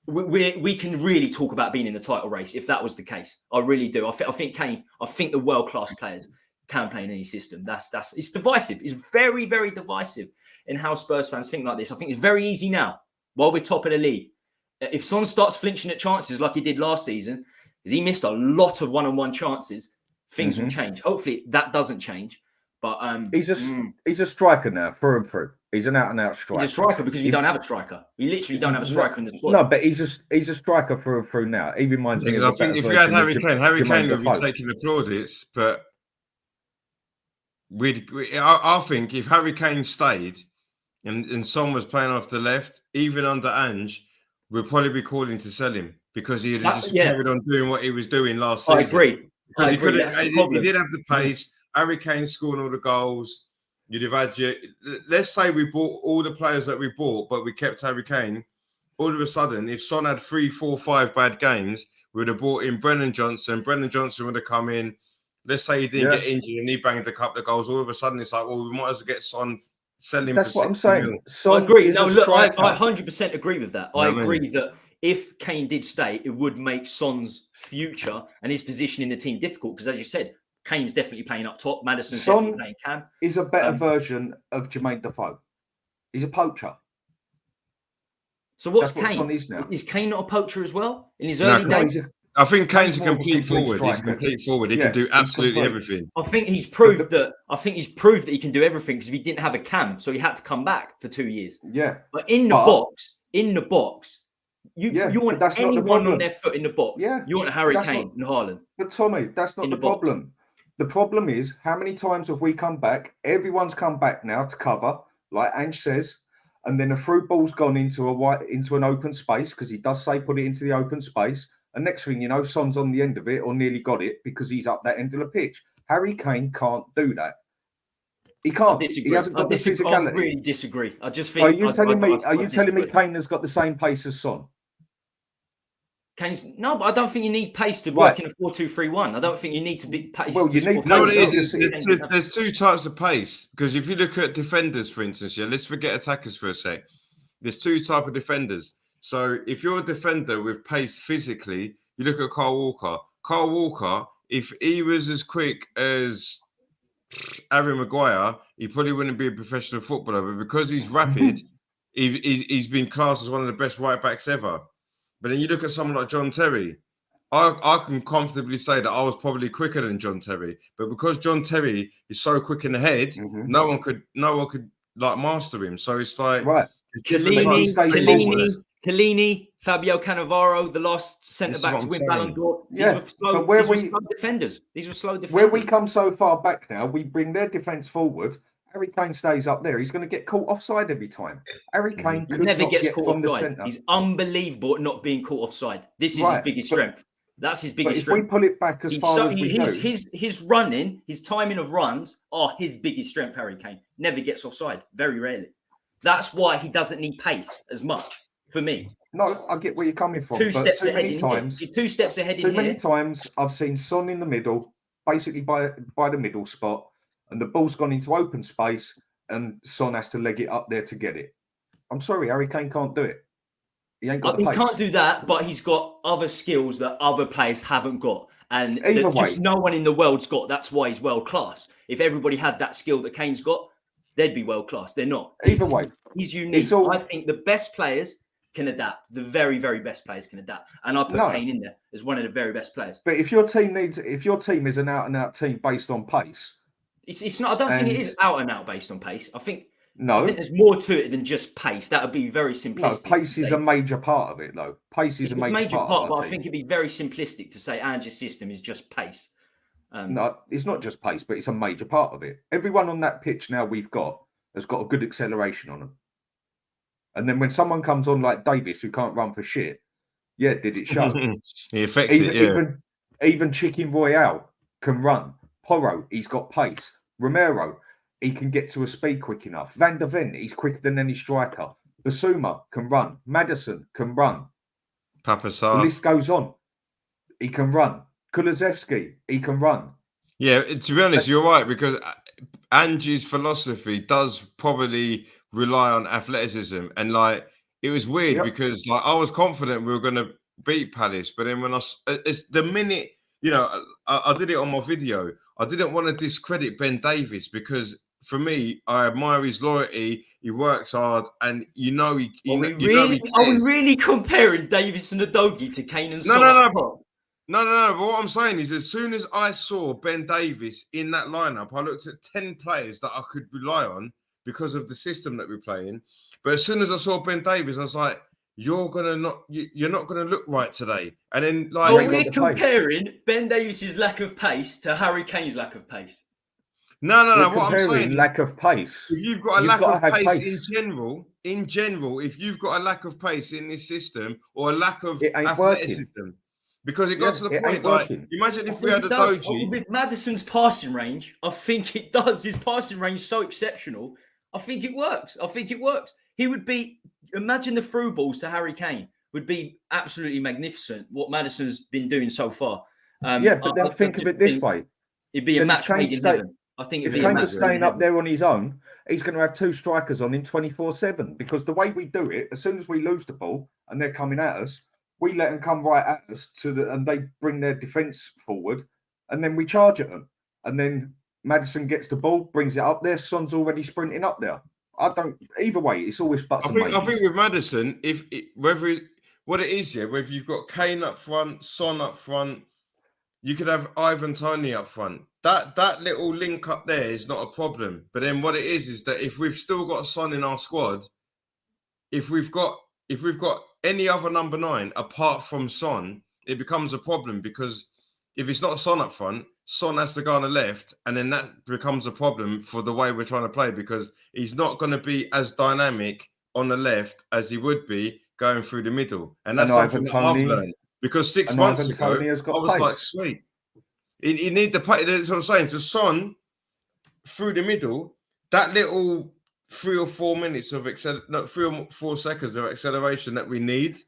We can really talk about being in the title race if that was the case. I really do. I think Kane. I think the world class players can play in any system. It's divisive. It's very, very divisive in how Spurs fans think like this. I think it's very easy now while we're top of the league. If Son starts flinching at chances like he did last season, because he missed a lot of one-on-one chances, things will change. Hopefully that doesn't change. But he's a striker now, through and through. He's an out-and-out striker. He's a striker because we don't have a striker. We literally don't have a striker in the squad. No, but he's a striker through and through now. He reminds me. I think if we had Harry Kane would be taking the plaudits. But I think if Harry Kane stayed and Son was playing off the left, even under Ange, we'd probably be calling to sell him because he had just carried on doing what he was doing last season. I agree. Because he did have the pace. Harry Kane scoring all the goals. You'd have had let's say we bought all the players that we bought, but we kept Harry Kane. All of a sudden, if Son had 3, 4, 5 bad games, we would have bought in Brennan Johnson. Brennan Johnson would have come in. Let's say he didn't get injured and he banged a couple of goals. All of a sudden, it's like, well, we might as well get Son, sell him. That's for what I'm saying. I agree. No, look, I 100% agree with that. I agree that if Kane did stay, it would make Son's future and his position in the team difficult because, as you said, Kane's definitely playing up top. Maddison's definitely playing cam. He's a better version of Jermaine Defoe. He's a poacher. So what's That's Kane? What Son is now. Is Kane not a poacher as well in his early days? I think Kane's a complete forward. He's a complete forward. He can do absolutely everything. I think he's proved that. He can do everything because he didn't have a cam, so he had to come back for 2 years. Yeah. But in the box, you want anyone on their foot in the box. Yeah. You want Harry Kane and Haaland. But Tommy, that's not the problem. The problem is, how many times have we come back? Everyone's come back now to cover, like Ange says, and then a through ball's gone into an open space because he does say put it into the open space. And next thing you know, Son's on the end of it or nearly got it because he's up that end of the pitch. Harry Kane can't do that. He can't. He hasn't got the physicality. I really disagree. I just think. Are you telling me Kane has got the same pace as Son? Kane's no, but I don't think you need pace to work in a 4-2-3-1. I don't think you need to be pace. Well, you need. You know what it is? There's two types of pace. Because if you look at defenders, for instance, let's forget attackers for a sec. There's two types of defenders. So if you're a defender with pace physically, you look at Kyle Walker. Kyle Walker, if he was as quick as Harry Maguire, he probably wouldn't be a professional footballer. But because he's rapid, he's been classed as one of the best right backs ever. But then you look at someone like John Terry. I can comfortably say that I was probably quicker than John Terry. But because John Terry is so quick in the head, no one could like master him. So it's like Chiellini, Fabio Cannavaro, the last centre back to win Ballon d'Or. These were slow defenders. Where we come so far back now, we bring their defence forward. Harry Kane stays up there. He's going to get caught offside every time. Harry Kane never gets caught offside. He's unbelievable at not being caught offside. This is his biggest strength. That's his biggest strength. If we pull it back as far as his running, his timing of runs are his biggest strength. Harry Kane never gets offside. Very rarely. That's why he doesn't need pace as much. For me, no, I get where you're coming from. Two steps ahead in here. Too many times I've seen Son in the middle, basically by the middle spot, and the ball's gone into open space, and Son has to leg it up there to get it. I'm sorry, Harry Kane can't do it. He ain't got. He can't do that, but he's got other skills that other players haven't got, and just no one in the world's got. That's why he's world class. If everybody had that skill that Kane's got, they'd be world class. They're not. He's unique. I think the best players can adapt. The very, very best players can adapt, and I put Kane in there as one of the very best players. But if your team is an out-and-out team based on pace, it's not. I don't think it is out-and-out based on pace. I think there's more to it than just pace. That would be very simplistic. No, pace is a major part of it, though. Pace is a major part. But I think it'd be very simplistic to say Ange's system is just pace. No, it's not just pace, but it's a major part of it. Everyone on that pitch now we've got has got a good acceleration on them. And then when someone comes on like Davis, who can't run for shit, did it show? He affects Even Chicken Royale can run. Porro, he's got pace. Romero, he can get to a speed quick enough. Van der Ven, he's quicker than any striker. Basuma can run. Maddison can run. Papasar. The list goes on. He can run. Kulusevski, he can run. Yeah, to be honest, you're right, because Ange's philosophy does probably rely on athleticism, and like it was weird because like I was confident we were going to beat Palace, but then when it's the minute I did it on my video, I didn't want to discredit Ben Davies because for me I admire his loyalty. He works hard, and Are we really comparing Davies and Udogie to Kane and Son? No. But what I'm saying is, as soon as I saw Ben Davies in that lineup, I looked at 10 players that I could rely on because of the system that we're playing. But as soon as I saw Ben Davies, I was like, you're not gonna look right today. And then like, so we're comparing Ben Davies's lack of pace to Harry Kane's lack of pace. No. What I'm saying, lack of pace. If you've got a lack of pace in general, if you've got a lack of pace in this system or a lack of athleticism. Because it got to the point, like, imagine if we had a Doji. With Maddison's passing range, I think it does. His passing range is so exceptional. I think it works. He would be, imagine the through balls to Harry Kane would be absolutely magnificent, what Maddison's been doing so far. But then think of it this way. It'd be a match made in heaven. I think it'd be a match. If Kane was staying up there on his own, he's going to have 2 strikers on him 24/7. Because the way we do it, as soon as we lose the ball and they're coming at us, we let them come right at us and they bring their defence forward, and then we charge at them. And then Maddison gets the ball, brings it up there. Son's already sprinting up there. Either way, it's always buts and maybes. I think with Maddison, whether you've got Kane up front, Son up front, you could have Ivan Toney up front. That little link up there is not a problem. But then what it is that if we've still got Son in our squad, if we've got any other number 9 apart from Son, it becomes a problem, because if it's not Son up front, Son has to go on the left, and then that becomes a problem for the way we're trying to play, because he's not going to be as dynamic on the left as he would be going through the middle. And that's something that I've learned, because 6 months ago, I was like, sweet. You need the play. That's what I'm saying. To Son through the middle, that little 3 or 4 minutes of 3 or 4 seconds of acceleration that we need,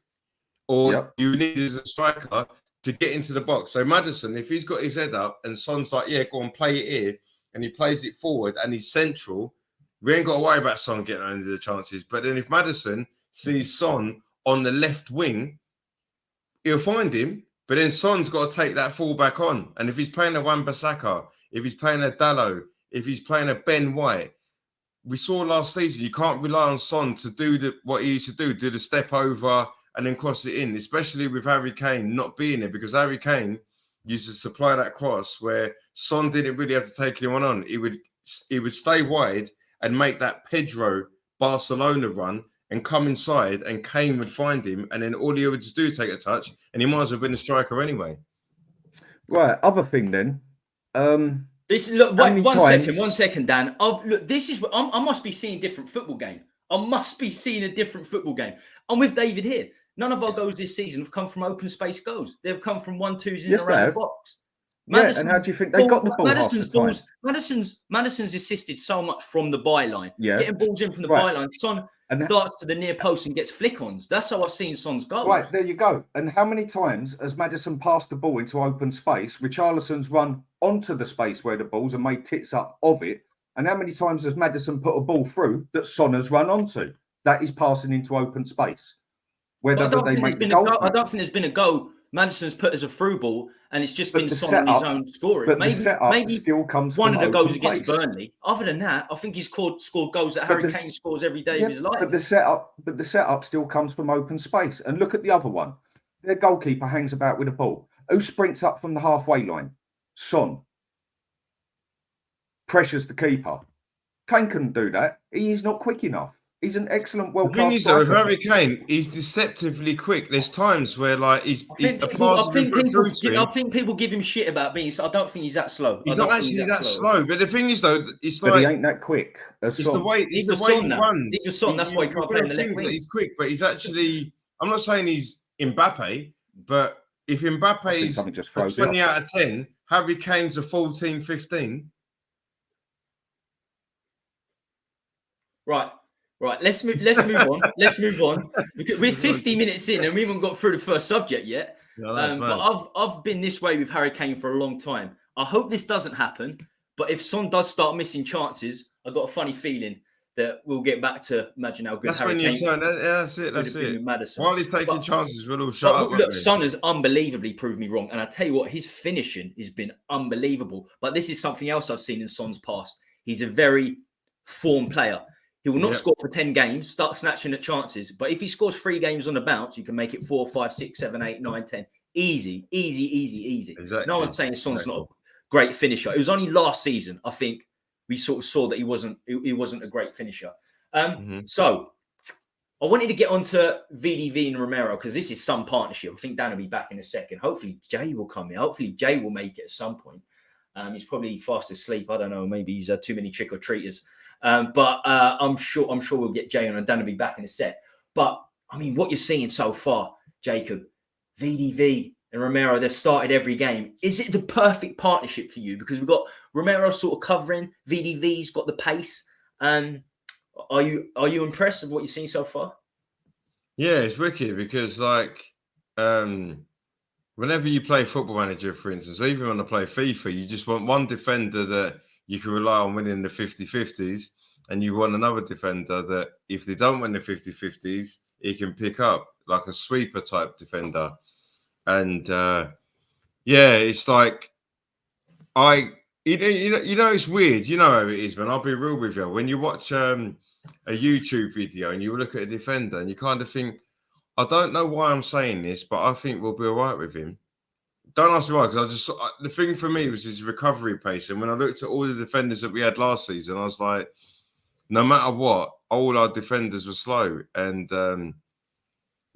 or you need as a striker to get into the box. So Maddison, if he's got his head up and Son's like, yeah, go on, play it here, and he plays it forward and he's central, we ain't got to worry about Son getting any of the chances. But then if Maddison sees Son on the left wing, he'll find him, but then Son's got to take that full back on. And if he's playing a Wan-Bissaka, if he's playing a Dalot, if he's playing a Ben White, we saw last season, you can't rely on Son to do what he used to do the step over and then cross it in, especially with Harry Kane not being there, because Harry Kane used to supply that cross where Son didn't really have to take anyone on. He would stay wide and make that Pedro Barcelona run and come inside, and Kane would find him, and then all he would just do is take a touch, and he might as well have been a striker anyway. Right, other thing then. One second, Dan. Look, this is what I must be seeing a different football game. I must be seeing a different football game. I'm with David here. None of our goals this season have come from open space goals. They've come from 1-2s in around the box. And how do you think they got the ball? Maddison's assisted so much from the byline. Yeah. Getting balls in from the byline. Son darts to the near post and gets flick-ons. That's how I've seen Son's goals. Right, there you go. And how many times has Maddison passed the ball into open space? Richarlison's run onto the space where the ball's and made tits up of it. And how many times has Maddison put a ball through that Son has run onto? That is passing into open space. I don't think there's been a goal Maddison's put as a through ball, and it's just been Son on his own scoring. But maybe still comes one of the goals space. Against Burnley. Other than that, I think he's scored goals that Harry Kane scores every day of his life. But the setup still comes from open space. And look at the other one. Their goalkeeper hangs about with a ball. Who sprints up from the halfway line? Son. Pressures the keeper. Kane couldn't do that. He is not quick enough. He's an excellent world-class striker. The thing is, though, with Harry Kane, he's deceptively quick. There's times where, like, I think people give him shit about being. I don't think he's that slow. He's not actually that slow. But the thing is, though, it's like he ain't that quick. It's the way he runs. He's Son. That's why he can't play in the left wing. He's quick, but he's actually. I'm not saying he's Mbappe, but if Mbappe's a 20 out of 10, Harry Kane's a 14, 15. Right, let's move on. Let's move on. Because we're 50 minutes in and we haven't got through the first subject yet. Yeah, but I've been this way with Harry Kane for a long time. I hope this doesn't happen. But if Son does start missing chances, I've got a funny feeling that we'll get back to imagine how good that's Harry when Kane. You turn. That's it. While he's taking chances, we'll all shut up. Look, Son has unbelievably proved me wrong. And I tell you what, his finishing has been unbelievable. But this is something else I've seen in Son's past. He's a very formed player. He will not score for 10 games, start snatching at chances. But if he scores 3 games on the bounce, you can make it 4, 5, 6, 7, 8, 9, 10. Easy. Exactly. No one's saying Son's not a great finisher. It was only last season, I think, we sort of saw that he wasn't a great finisher. So I wanted to get onto VDV and Romero because this is some partnership. I think Dan will be back in a second. Hopefully Jay will come in. Hopefully Jay will make it at some point. He's probably fast asleep. I don't know. Maybe he's too many trick-or-treaters. But I'm sure we'll get Jay on and Dan will be back in a sec. But I mean, what you're seeing so far, Jacob, VDV and Romero, they've started every game. Is it the perfect partnership for you? Because we've got Romero sort of covering, VDV's got the pace. Are you impressed with what you've seen so far? Yeah, it's wicked because whenever you play Football Manager, for instance, or even when I play FIFA, you just want one defender that you can rely on winning the 50-50s, and you want another defender that if they don't win the 50-50s, he can pick up like a sweeper type defender. And it's like it's weird. You know how it is, man. I'll be real with you. When you watch a YouTube video and you look at a defender and you kind of think, I don't know why I'm saying this, but I think we'll be all right with him. Don't ask me why, because the thing for me was his recovery pace. And when I looked at all the defenders that we had last season, I was like, no matter what, all our defenders were slow. And I'll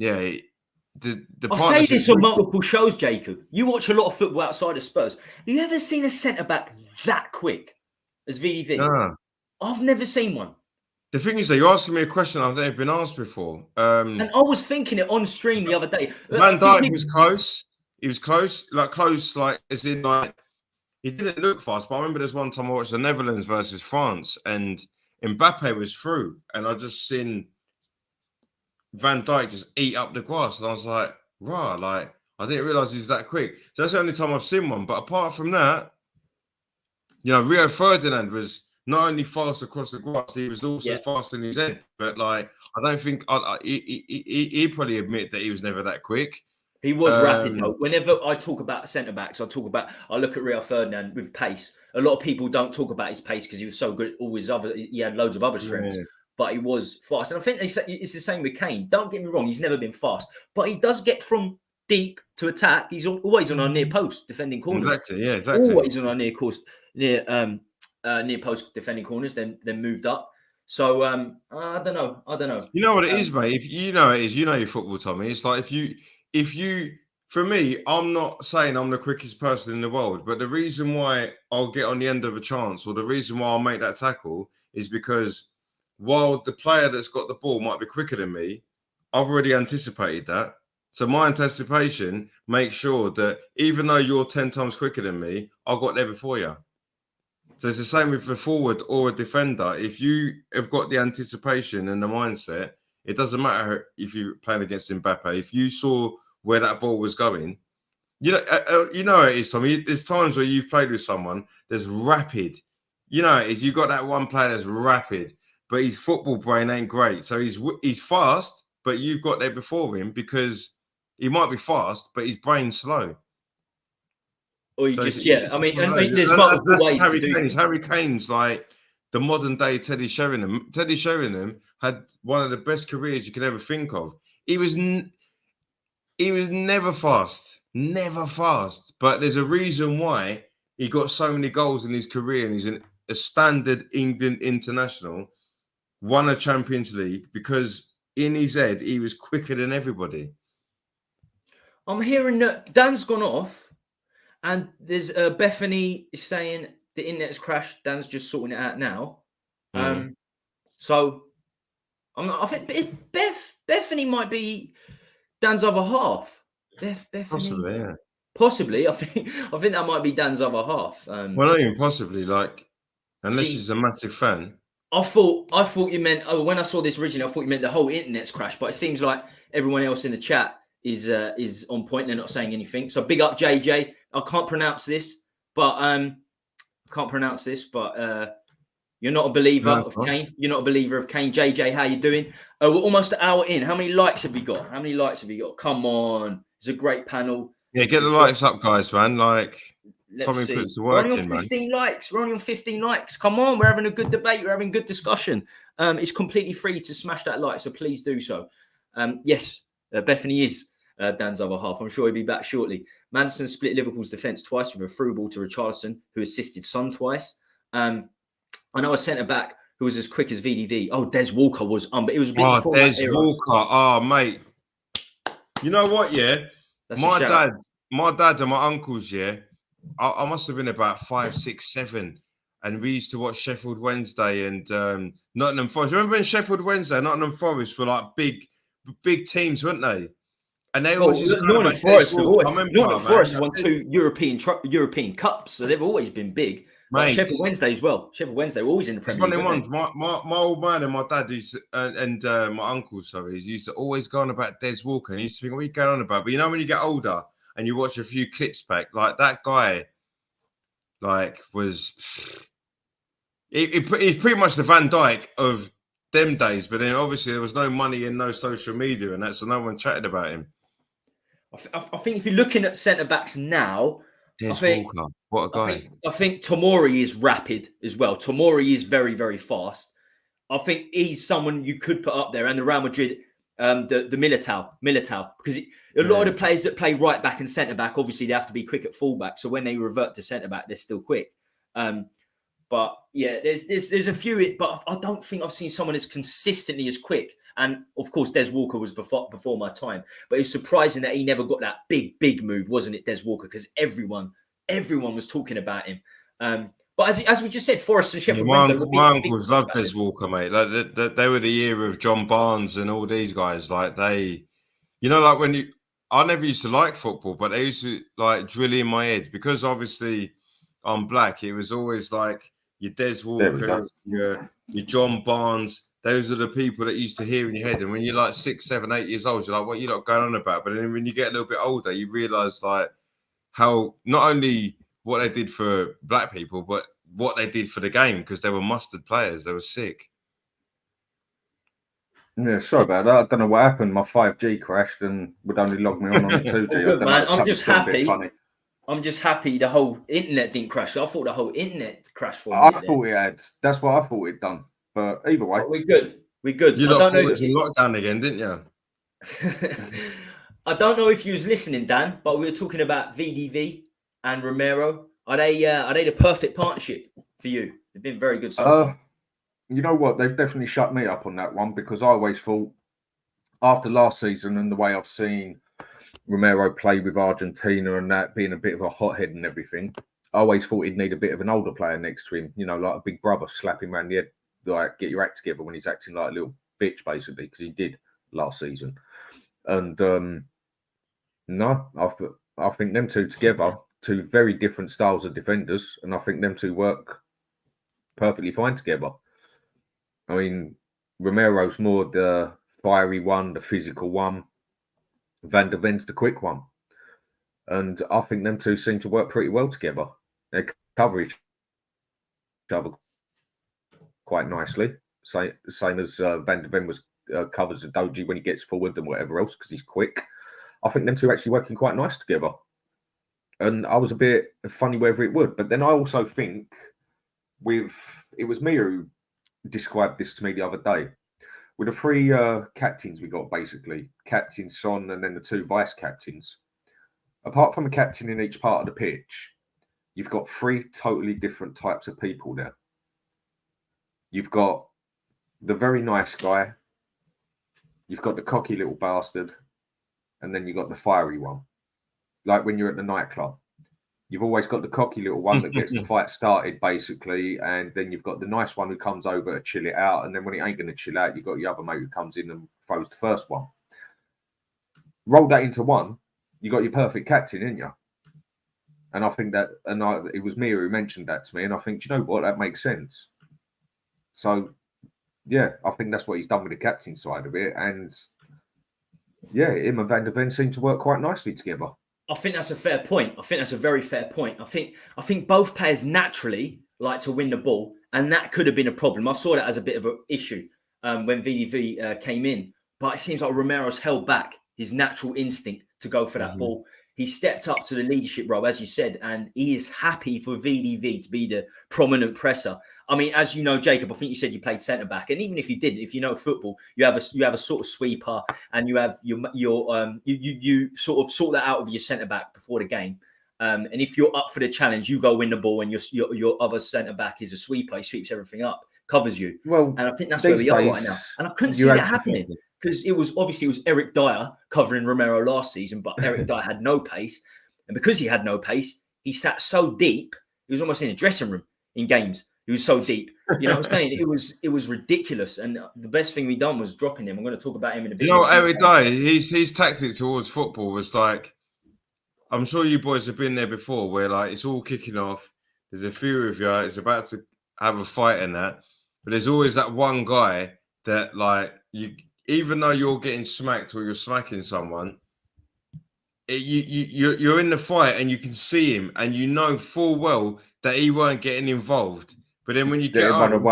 say this on multiple shows, Jacob. You watch a lot of football outside of Spurs. Have you ever seen a centre-back that quick as VDV? Nah. I've never seen one. The thing is that you're asking me a question I've never been asked before. And I was thinking it on stream the other day. Van Dijk was close. He was close, as in, he didn't look fast. But I remember there's one time I watched the Netherlands versus France, and Mbappe was through, and I just seen Van Dijk just eat up the grass, and I was like, right, like I didn't realise he's that quick. So that's the only time I've seen one. But apart from that, you know, Rio Ferdinand was not only fast across the grass, he was also fast in his head. But like, I don't think he probably admit that he was never that quick. He was rapid though. Whenever I talk about centre backs, I look at Rio Ferdinand with pace. A lot of people don't talk about his pace because he was so good at all his other. He had loads of other strengths, but he was fast. And I think it's the same with Kane. Don't get me wrong; he's never been fast, but he does get from deep to attack. He's always on our near post defending corners. Exactly, yeah, exactly. Always on our near post defending corners. Then moved up. So I don't know. You know what it is, mate. If you know it is, you know your football, Tommy. It's like if you, for me, I'm not saying I'm the quickest person in the world, but the reason why I'll get on the end of a chance, or the reason why I'll make that tackle, is because while the player that's got the ball might be quicker than me, I've already anticipated that. So my anticipation makes sure that even though you're 10 times quicker than me, I got there before you. So it's the same with a forward or a defender. If you have got the anticipation and the mindset, it doesn't matter if you're playing against Mbappe. If you saw where that ball was going, you know it is, Tommy. There's times where you've played with someone that's rapid. You know it is. You got that one player that's rapid, but his football brain ain't great. So he's fast, but you've got there before him because he might be fast, but his brain's slow. Or you I mean, there's multiple ways to do things. Harry Kane's like the modern day Teddy Sheringham. Teddy Sheringham had one of the best careers you could ever think of. He was never fast, but there's a reason why he got so many goals in his career, and he's a standard England international, won a Champions League, because in his head, he was quicker than everybody. I'm hearing that Dan's gone off. And there's Bethany is saying the internet's crashed. Dan's just sorting it out now. So I think Bethany might be Dan's other half. Bethany, possibly, yeah. Possibly, I think that might be Dan's other half. Well, not even possibly. Like, unless she's a massive fan. I thought you meant. Oh, when I saw this originally, I thought you meant the whole internet's crashed. But it seems like everyone else in the chat is on point. They're not saying anything. So big up JJ. I can't pronounce this, but you're not a believer of Kane. You're not a believer of Kane. JJ, how you doing? We're almost an hour in. How many likes have we got? Come on. It's a great panel. Yeah, get the likes up, guys, man. Like, Tommy puts the work in, man. We're only on 15 likes. Come on. We're having a good debate. We're having good discussion. It's completely free to smash that like, so please do so. Yes, Bethany is Dan's other half. I'm sure he'll be back shortly. Maddison split Liverpool's defence twice with a through ball to Richarlison, who assisted Son twice. I know a centre-back who was as quick as VDV. Oh, Des Walker was but it was a bit before that era. Walker. Oh, mate. You know what, yeah? My dad and my uncles, yeah, I must have been about 5, 6, 7. And we used to watch Sheffield Wednesday and Nottingham Forest. Remember when Sheffield Wednesday and Nottingham Forest were like big teams, weren't they? And they always just Nottingham Forest won 2 European Cups, so they've always been big. Sheffield Wednesday as well. Sheffield Wednesday were always in the Premier League. Ones. My old man and my dad used to, and my uncle, used to always go on about Des Walker. And he used to think, what are you going on about? But you know, when you get older and you watch a few clips back, like that guy, like he's pretty much the Van Dijk of them days. But then obviously there was no money and no social media and that, so no one chatted about him. I think if you're looking at centre backs now, Walker, what a guy! I think Tomori is rapid as well. Tomori is very, very fast. I think he's someone you could put up there, and the Real Madrid, the Militao, because a lot of the players that play right back and centre back, obviously they have to be quick at full back. So when they revert to centre back, they're still quick. But yeah, there's a few, but I don't think I've seen someone as consistently as quick. And of course, Des Walker was before my time. But it's surprising that he never got that big move, wasn't it, Des Walker? Because everyone was talking about him. But as we just said, Forest and Sheffield Wednesday. My uncles loved Des Walker, mate. Like they were the year of John Barnes and all these guys. Like like I never used to like football, but they used to like drill in my head because obviously I'm black. It was always like your Des Walkers, your John Barnes. those are the people that used to hear in your head. And when you're like 6, 7, 8 years old, you're like, what are you not going on about? But then when you get a little bit older, you realise like how not only what they did for black people, but what they did for the game, because they were mustard players. They were sick. Yeah, sorry about that. I don't know what happened. My 5G crashed and would only log me on the 2G. Good, I don't man. know. I'm just Something's gone a bit happy. funny. I'm just happy the whole internet didn't crash. I thought the whole internet crashed for me. I thought it had. That's what I thought it'd done. But either way, but we're good. We're good. You I lot don't thought it know. was in lockdown again, didn't you? I don't know if you was listening, Dan, but we were talking about VDV and Romero. Are they the perfect partnership for you? They've been very good so far. You know what? They've definitely shut me up on that one, because I always thought, after last season and the way I've seen Romero play with Argentina and that being a bit of a hothead and everything, I always thought he'd need a bit of an older player next to him, you know, like a big brother slapping around the head, like get your act together when he's acting like a little bitch, basically, because he did last season. And no, I think them two together, two very different styles of defenders, and I think them two work perfectly fine together. I mean, Romero's more the fiery one, the physical one. Van der Ven's the quick one. And I think them two seem to work pretty well together. They cover each other quite nicely. Same as Van der Ven covers a Doji when he gets forward and whatever else, because he's quick. I think them two are actually working quite nice together. And I was a bit funny whether it would. But then I also think it was me who described this to me the other day. With the three captains we got, basically, Captain Son and then the two vice captains, apart from a captain in each part of the pitch, you've got three totally different types of people there. You've got the very nice guy, you've got the cocky little bastard, and then you've got the fiery one. Like when you're at the nightclub, you've always got the cocky little one that gets the fight started, basically, and then you've got the nice one who comes over to chill it out, and then when it ain't going to chill out, you've got your other mate who comes in and throws the first one. Roll that into one, you got your perfect captain, ain't you? And I think that, it was Mia who mentioned that to me, and I think, do you know what, that makes sense. So, yeah, I think that's what he's done with the captain side of it, and yeah, him and Van der Ven seem to work quite nicely together. I think that's a fair point. I think that's a very fair point. I think both players naturally like to win the ball, and that could have been a problem. I saw that as a bit of an issue when VDV came in, but it seems like Romero's held back his natural instinct to go for that ball. He stepped up to the leadership role, as you said, and he is happy for VDV to be the prominent presser. I mean, as you know, Jacob, I think you said you played centre back, and even if you didn't, if you know football, you have a sort of sweeper, and you have you sort of sort that out with your centre back before the game. And if you're up for the challenge, you go win the ball, and your other centre back is a sweeper. He sweeps everything up, covers you. Well, and I think that's where we are right now. And I couldn't see that happening. Because it was Eric Dyer covering Romero last season, but Eric Dyer had no pace. And because he had no pace, he sat so deep, he was almost in a dressing room in games. He was so deep. You know what I'm saying? It was ridiculous. And the best thing we done was dropping him. I'm going to talk about him in a bit. You know, Eric Dyer, his tactic towards football was like, I'm sure you boys have been there before, where like it's all kicking off. There's a few of you, it's about to have a fight and that. But there's always that one guy that like even though you're getting smacked or you're smacking someone, you're in the fight and you can see him and you know full well that he weren't getting involved. But then when you get home,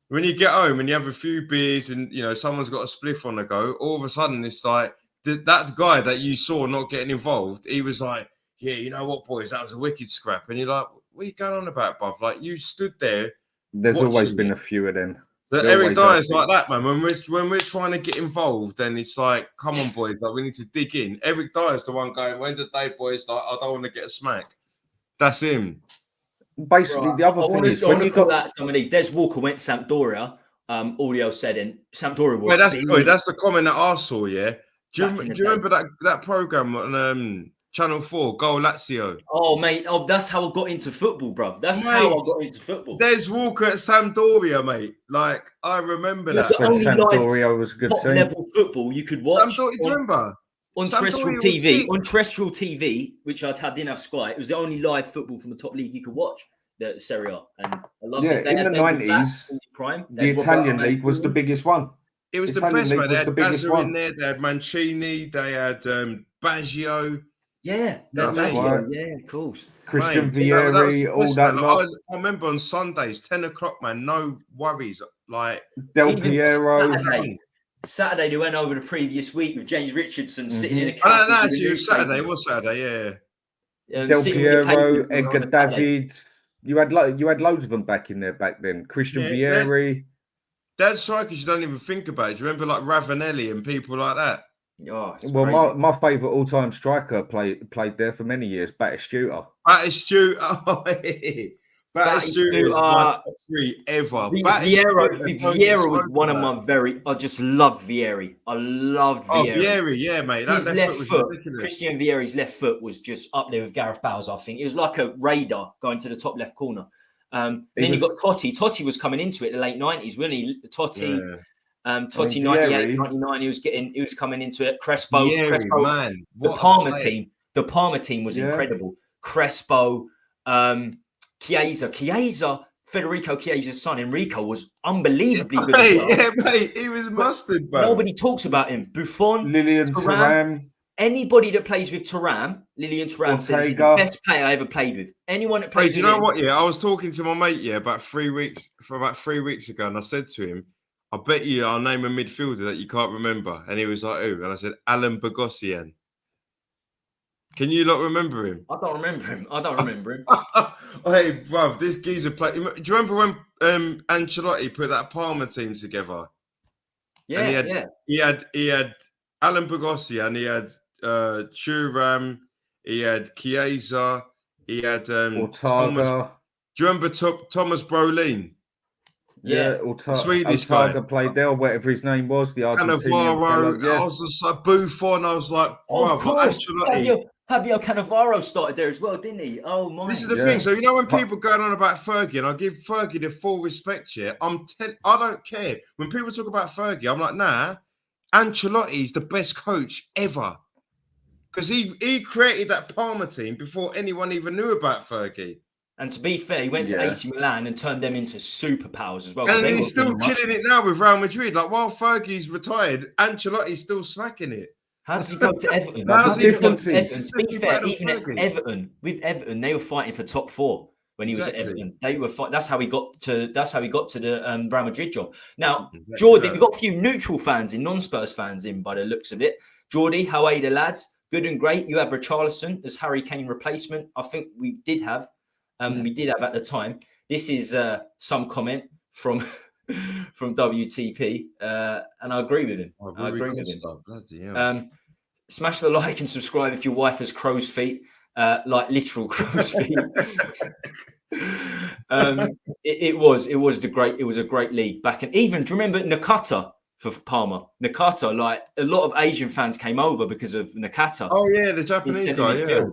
when you get home and you have a few beers and you know someone's got a spliff on the go, all of a sudden it's like that guy that you saw not getting involved, he was like, "Yeah, you know what, boys, that was a wicked scrap." And you're like, "What are you going on about, bruv? Like you stood there." There's always been a few of them. Eric Dyer's like that, man. When we're trying to get involved, then it's like, come on, boys, like we need to dig in. Eric Dyer's the one going, "When the day, boys, like I don't want to get a smack." That's him. Basically, the other thing is when you got that somebody, Des Walker went Sampdoria. Audio said in Sampdoria. Wait, that's the comment that I saw. Yeah, do you remember that program on Channel 4, Go Lazio? Oh, mate. Oh, that's how I got into football, bro. That's how I got into football. Des Walker at Sampdoria, mate. Like, I remember that. Sampdoria was a good team. Top-level football you could watch. Sampdoria, do you remember? On terrestrial TV. On terrestrial TV, which I didn't have Sky, it was the only live football from the top league you could watch. the Serie A, and I love Yeah, it. in the 90s, prime, the Italian league was the biggest one. It was Italian the best, league mate. They was had the biggest Gazza one. in there. They had Mancini. They had Baggio. Yeah, No, that mate. Baggio, yeah, of course. Christian Mate, Vieri, that was the all best, that man. lot. I remember on Sundays, 10 o'clock, man, no worries. Like, Del Even Piero. Saturday, they went over the previous week with James Richardson sitting in a I cafe. don't know, actually, it was Saturday. It was Saturday, yeah. Del sitting with the Piero, papers on Edgar a Saturday. David. You had loads of them back in there back then. Christian Yeah, Vieri. That's strikers you don't even think about it. Do you remember like Ravanelli and people like that? Oh, it's Well, crazy. my favourite all-time striker played there for many years, Batistuta. Batistuta is my top 3 ever. Vieira was one of my I just love Vieri. I loved Vieri. Oh, Vieri, yeah, mate. That His left foot was ridiculous. Christian Vieri's left foot was just up there with Gareth Bale's, I think. It was like a radar going to the top left corner. Then you got Totti. Totti was coming into it in the late 90s, wasn't he? Totti, Totti 98, 99, he was coming into it. Crespo, man. The Parma team was incredible. Crespo, Chiesa, Federico Chiesa's son, Enrico, was unbelievably good as well. Yeah, mate, he was mustard, bro. Nobody talks about him. Buffon, Lilian Thuram. Anybody that plays with Thuram, Lilian Thuram says he's the best player I ever played with. Anyone that plays with him. You know what? Yeah, I was talking to my mate, about 3 weeks ago, and I said to him, I bet you I'll name a midfielder that you can't remember. And he was like, who? And I said, Alan Bogosian. Can you not remember him? I don't remember him. Hey, bruv, this geezer played. Do you remember when Ancelotti put that Parma team together? Yeah, He had Alan Bogosian, he had Thuram, he had Chiesa, he had Thomas. Do you remember Thomas Brolin? Yeah, Swedish guy played there, or whatever his name was. The Argentinian Cannavaro. Yeah. I was just like Buffon. I was like, of course, Fabio Cannavaro started there as well, didn't he? Oh my! This is the thing. So you know when people going on about Fergie, and I give Fergie the full respect here. I don't care when people talk about Fergie. I'm like, nah. Ancelotti's the best coach ever because he created that Parma team before anyone even knew about Fergie. And to be fair, he went to AC Milan and turned them into superpowers as well. And he's still killing it now with Real Madrid. Like while Fergie's retired, Ancelotti's still smacking it. How does he go to Everton? To be fair, even at Everton, they were fighting for top 4 when he was at Everton. They were That's how he got to the Real Madrid job. Now, Jordy, we've got a few neutral fans in, non-Spurs fans in by the looks of it. Jordy, how are you, lads? Good and great. You have Richarlison as Harry Kane replacement. I think we did have at the time. This is some comment from WTP, and I agree with him. I agree with him. Smash the like and subscribe if your wife has crow's feet, like literal crow's feet. It was a great league back, and even do you remember Nakata for Parma? Nakata, like a lot of Asian fans came over because of Nakata. Oh yeah, the Japanese guy. Yeah.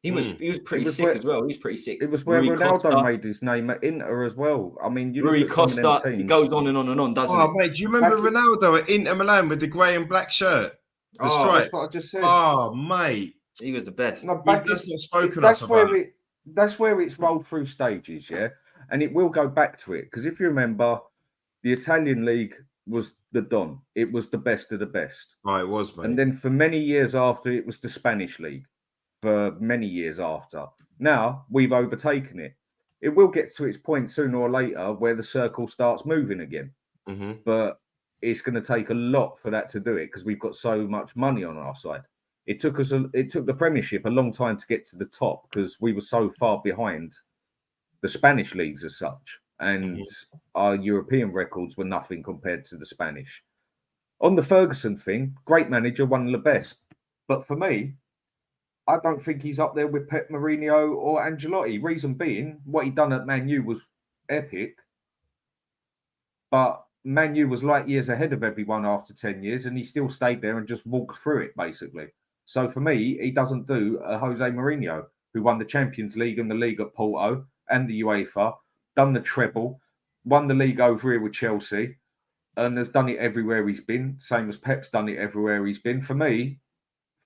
He was pretty sick as well. He was pretty sick. It was where Ronaldo made his name at Inter as well. I mean, you Rui Costa. It goes on and on and on, doesn't it? Oh, mate, do you remember Ronaldo at Inter Milan with the grey and black shirt? The stripes. That's what I just said. Oh, mate. He was the best. No, that's not spoken about. That's where it's rolled through stages, yeah? And it will go back to it. Because if you remember, the Italian league was the Don. It was the best of the best. Oh, it was, mate. And then for many years after, it was the Spanish league. For many years after. Now we've overtaken it. It will get to its point sooner or later where the circle starts moving again. Mm-hmm. But it's going to take a lot for that to do it because we've got so much money on our side. It took the Premiership a long time to get to the top because we were so far behind the Spanish leagues as such. And our European records were nothing compared to the Spanish. On the Ferguson thing, great manager, one of the best. But for me, I don't think he's up there with Pep, Mourinho or Ancelotti. Reason being, what he done at Man U was epic. But Man U was light years ahead of everyone after 10 years, and he still stayed there and just walked through it, basically. So for me, he doesn't do a Jose Mourinho, who won the Champions League and the league at Porto and the UEFA, done the treble, won the league over here with Chelsea, and has done it everywhere he's been, same as Pep's done it everywhere he's been. For me,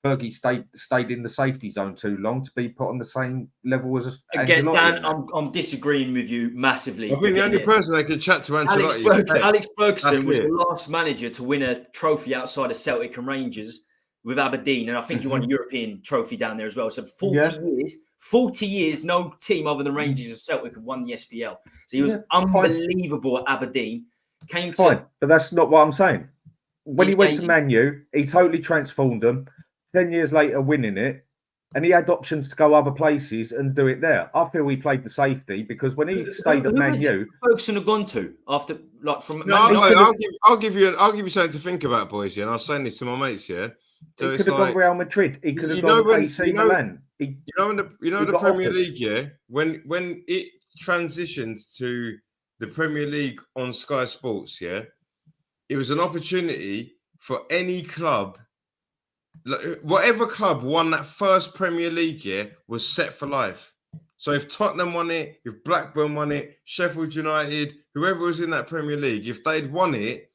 Fergie stayed in the safety zone too long to be put on the same level as Again, Ancelotti. Dan, I'm disagreeing with you massively. I think the only person they could chat to Ancelotti is Pep. Alex Ferguson That's was it. the last manager to win a trophy outside of Celtic and Rangers with Aberdeen, and I think he won a European trophy down there as well. So 40 years, no team other than Rangers and Celtic have won the SPL. So he was unbelievable at Aberdeen. But that's not what I'm saying. When he went to Man U, he totally transformed them. 10 years later, winning it, and he had options to go other places and do it there. I feel he played the safety because when he stayed at Man U, Ferguson have gone to after from. No, I'll give you something to think about, boys. Yeah, and I was saying this to my mates. Yeah, so he could have gone Real Madrid. He could have gone AC Milan. The Premier League. Yeah, when it transitions to the Premier League on Sky Sports, yeah, it was an opportunity for any club. Whatever club won that first Premier League year was set for life. So if Tottenham won it, if Blackburn won it, Sheffield United, whoever was in that Premier League, if they'd won it,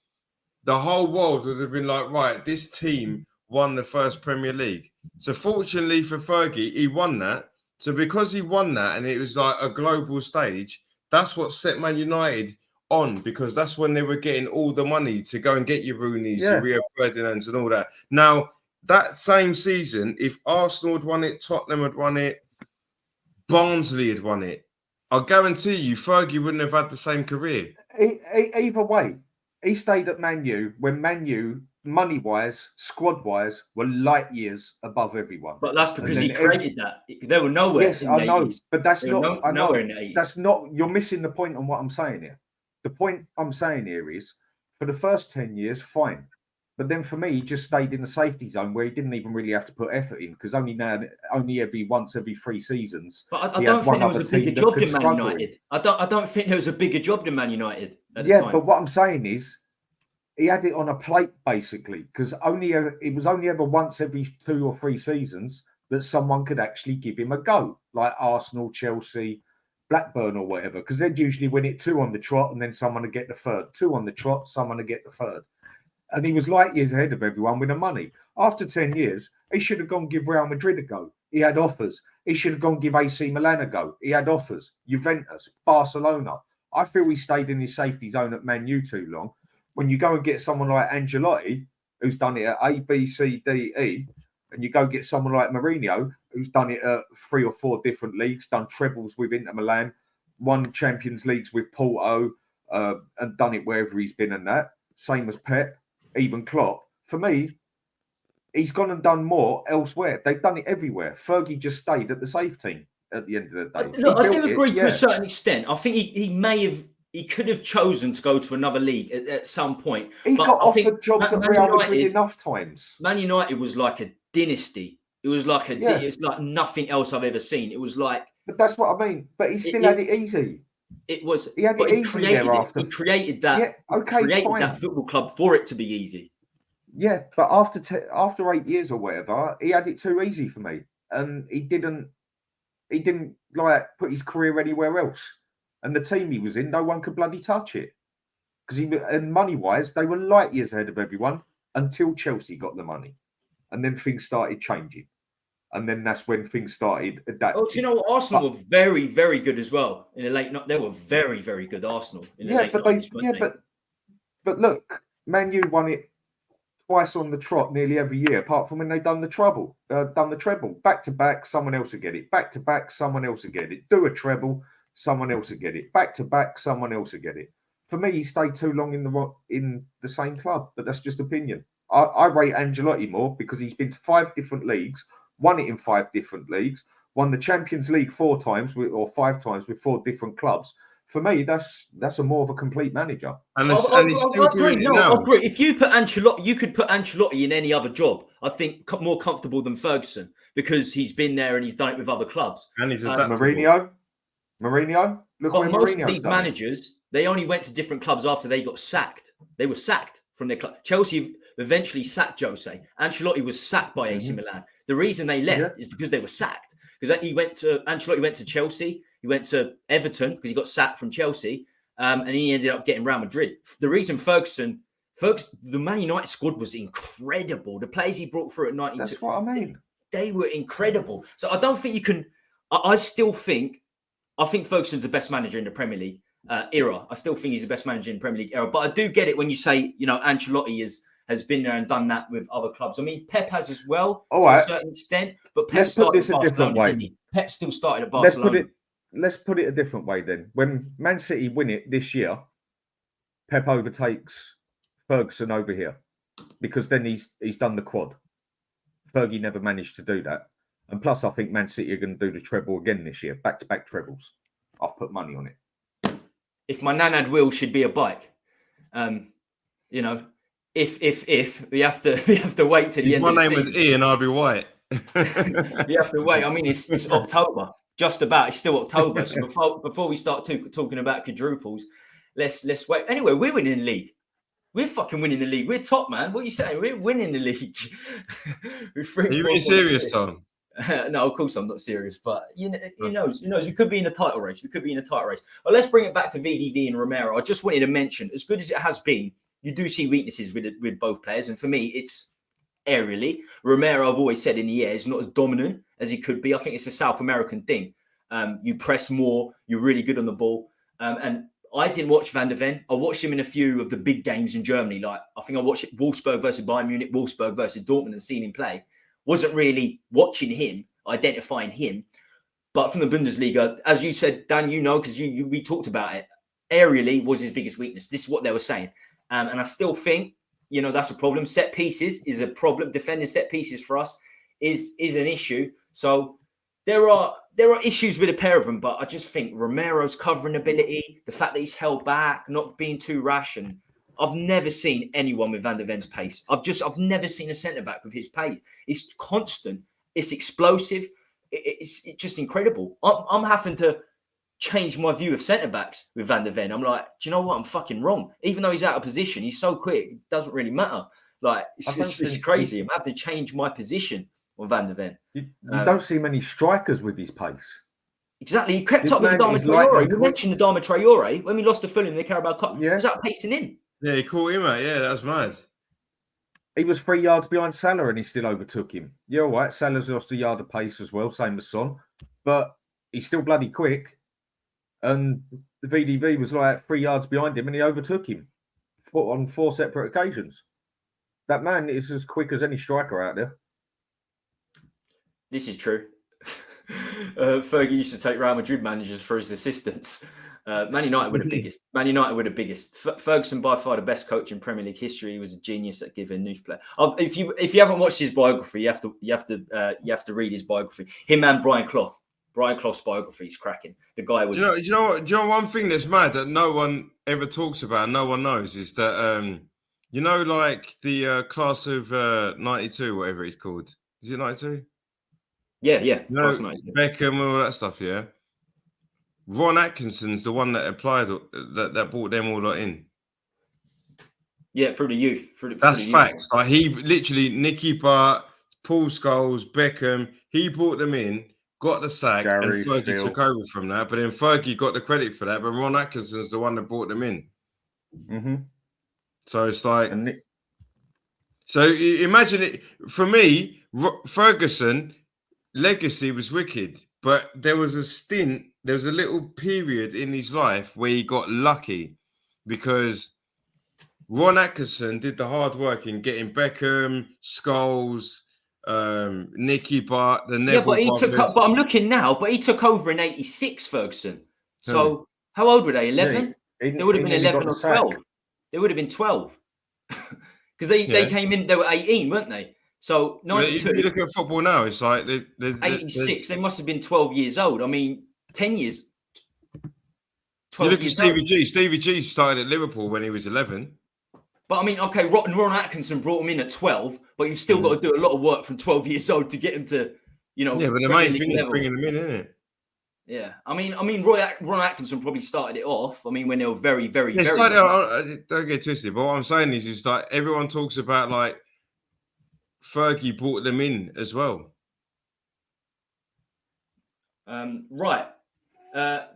the whole world would have been like, right, this team won the first Premier League. So fortunately for Fergie, he won that. So because he won that and it was like a global stage, that's what set Man United on, because that's when they were getting all the money to go and get your Rooney's, your Rio Ferdinands and all that. Now, that same season, if Arsenal had won it, Tottenham had won it, Barnsley had won it, I guarantee you Fergie wouldn't have had the same career. Either way, he stayed at Man U when Man U, money-wise, squad-wise, were light years above everyone. But that's because he created that. They were nowhere. Yes, I know, but that's not. I know nowhere in the 80s. That's not. You're missing the point on what I'm saying here. The point I'm saying here is, for the first 10 years, fine. But then for me, he just stayed in the safety zone where he didn't even really have to put effort in, because only every 3 seasons. But I don't think there was a bigger job than Man United. I don't think there was a bigger job than Man United at the time. But what I'm saying is, he had it on a plate basically, because it was only ever once every 2 or 3 seasons that someone could actually give him a go, like Arsenal, Chelsea, Blackburn or whatever, because they'd usually win it 2 on the trot and then someone would get the third. 2 on the trot, someone would get the third. And he was light years ahead of everyone with the money. After 10 years, he should have gone give Real Madrid a go. He had offers. He should have gone give AC Milan a go. He had offers. Juventus, Barcelona. I feel he stayed in his safety zone at Man U too long. When you go and get someone like Ancelotti, who's done it at A, B, C, D, E, and you go get someone like Mourinho, who's done it at 3 or 4 different leagues, done trebles with Inter Milan, won Champions Leagues with Porto, and done it wherever he's been and that. Same as Pep. Even Klopp, for me, he's gone and done more elsewhere. They've done it everywhere. Fergie just stayed at the safe team at the end of the day. Look, I do agree to a certain extent. I think he could have chosen to go to another league at some point. He got offered jobs at Real Madrid enough times. Man United was like a dynasty. It was like it's like nothing else I've ever seen. It was like. But that's what I mean. But he still had it easy. It was. He had it easy thereafter. He created that. Yeah, okay, created that football club for it to be easy. Yeah, but after 8 years or whatever, he had it too easy for me, and he didn't like put his career anywhere else. And the team he was in, no one could bloody touch it, because and money wise, they were light years ahead of everyone until Chelsea got the money, and then things started changing. And then that's when things started adapting. Oh, do you know what? Arsenal were very, very good as well in the late. They were very, very good. Arsenal in the late 90s, but look, Man U won it twice on the trot nearly every year, apart from when they done the treble. Back to back, someone else would get it. Back to back, someone else would get it. Do a treble, someone else would get it. Back to back, someone else would get it. For me, he stayed too long in the same club, but that's just opinion. I rate Ancelotti more because he's been to 5 different leagues. Won it in 5 different leagues, won the Champions League 4 times or 5 times with 4 different clubs. For me, that's a more of a complete manager. And he's still doing it now. I agree. If you put Ancelotti, you could put Ancelotti in any other job. I think more comfortable than Ferguson, because he's been there and he's done it with other clubs. And he's adaptable. Mourinho. Look, but most of these managers, they only went to different clubs after they got sacked. They were sacked from their club. Chelsea eventually sacked Jose. Ancelotti was sacked by AC Milan. The reason they left is because they were sacked. Because Ancelotti went to Chelsea, he went to Everton because he got sacked from Chelsea, and he ended up getting Real Madrid. The reason Ferguson Folks, the Man United squad was incredible. The players he brought through at 92. That's what I mean. They were incredible. So I don't think you can. I still think. I think Ferguson's the best manager in the Premier League era. I still think he's the best manager in the Premier League era. But I do get it when you say, Ancelotti has been there and done that with other clubs. I mean, Pep has as well to a certain extent. But Pep started at Barcelona. Pep still started at Barcelona. Let's put it a different way then. When Man City win it this year, Pep overtakes Ferguson over here because then he's done the quad. Fergie never managed to do that. And plus, I think Man City are going to do the treble again this year, back-to-back trebles. I've put money on it. If my nan had wheels, she'd be a bike. If we have to wait till the end. My name was Ian, I'd be white. You have to wait. I mean, it's October, just about. It's still October. So before we start talking about quadruples, let's wait. Anyway, we're winning the league. We're fucking winning the league. We're top, man. What are you saying? We're winning the league. Are you being serious, Tom? No, of course I'm not serious. But you know, we could be in a title race. Well, let's bring it back to VDV and Romero. I just wanted to mention, as good as it has been, you do see weaknesses with both players, and for me, it's aerially. Romero, I've always said in the air, is not as dominant as he could be. I think it's a South American thing. You press more. You're really good on the ball, and I didn't watch Van der Ven. I watched him in a few of the big games in Germany. Like, I think I watched Wolfsburg versus Bayern Munich, Wolfsburg versus Dortmund, and seen him play. Wasn't really watching him, identifying him. But from the Bundesliga, as you said, Dan, because we talked about it, aerially was his biggest weakness. This is what they were saying. And I still think, that's a problem. Set pieces is a problem. Defending set pieces for us is an issue. So there are issues with a pair of them, but I just think Romero's covering ability, the fact that he's held back, not being too rash, and I've never seen anyone with Van der Ven's pace. I've never seen a centre back with his pace. It's constant. It's explosive. It's just incredible. I'm having to change my view of centre backs with Van der Ven. I'm like, do you know what? I'm fucking wrong. Even though he's out of position, he's so quick. It doesn't really matter. Like, it's crazy. I'm having to change my position on Van der Ven. You don't see many strikers with his pace. Exactly. He crept up with Adama Traore. We mentioned Adama Traore. When we lost to Fulham in the Carabao Cup, he was out pacing in. Yeah, he caught him out. Yeah, that was mad. He was 3 yards behind Salah and he still overtook him. Yeah, all right. Salah's lost a yard of pace as well, same as Son. But he's still bloody quick. And the VDV was like 3 yards behind him and he overtook him on 4 separate occasions. That man is as quick as any striker out there. This is true. Fergie used to take Real Madrid managers for his assistants. Man United were the biggest. Man United were the biggest. Ferguson, by far the best coach in Premier League history. He was a genius at giving news play. If you haven't watched his biography, you have to read his biography. Him and Brian Clough. Brian Clough's biography is cracking. The guy was. Do you know one thing that's mad that no one ever talks about, and no one knows, is that like the class of 92, whatever it's called. Is it 92? Yeah. Beckham and all that stuff, yeah. Ron Atkinson's the one that applied that brought them all in. Yeah, through the youth. That's facts. Like, he literally, Nicky Butt, Paul Scholes, Beckham, he brought them in, got the sack, and Fergie took over from that. But then Fergie got the credit for that. But Ron Atkinson's the one that brought them in. Mm-hmm. So it's like, so imagine it. For me, Ferguson legacy was wicked, but there was a little period in his life where he got lucky because Ron Atkinson did the hard work in getting Beckham, Scholes, Nicky Butt, the Neville brothers. But I'm looking now, but he took over in 86, Ferguson. So how old were they? 11? Yeah, they would have been 11 or 12. They would have been 12. Because they came in, they were 18, weren't they? So 92. If you look at football now, it's like there's 86. They must have been 12 years old. I mean, 10 years. You look at Stevie G. Stevie G started at Liverpool when he was 11. But I mean, okay, Ron Atkinson brought him in at 12, but you've still got to do a lot of work from 12 years old to get him to, Yeah, but the main thing is bringing them in, isn't it? Yeah, I mean, Ron Atkinson probably started it off. I mean, when they were very, very, very. Don't get twisted. But what I'm saying is like everyone talks about like Fergie brought them in as well. Right.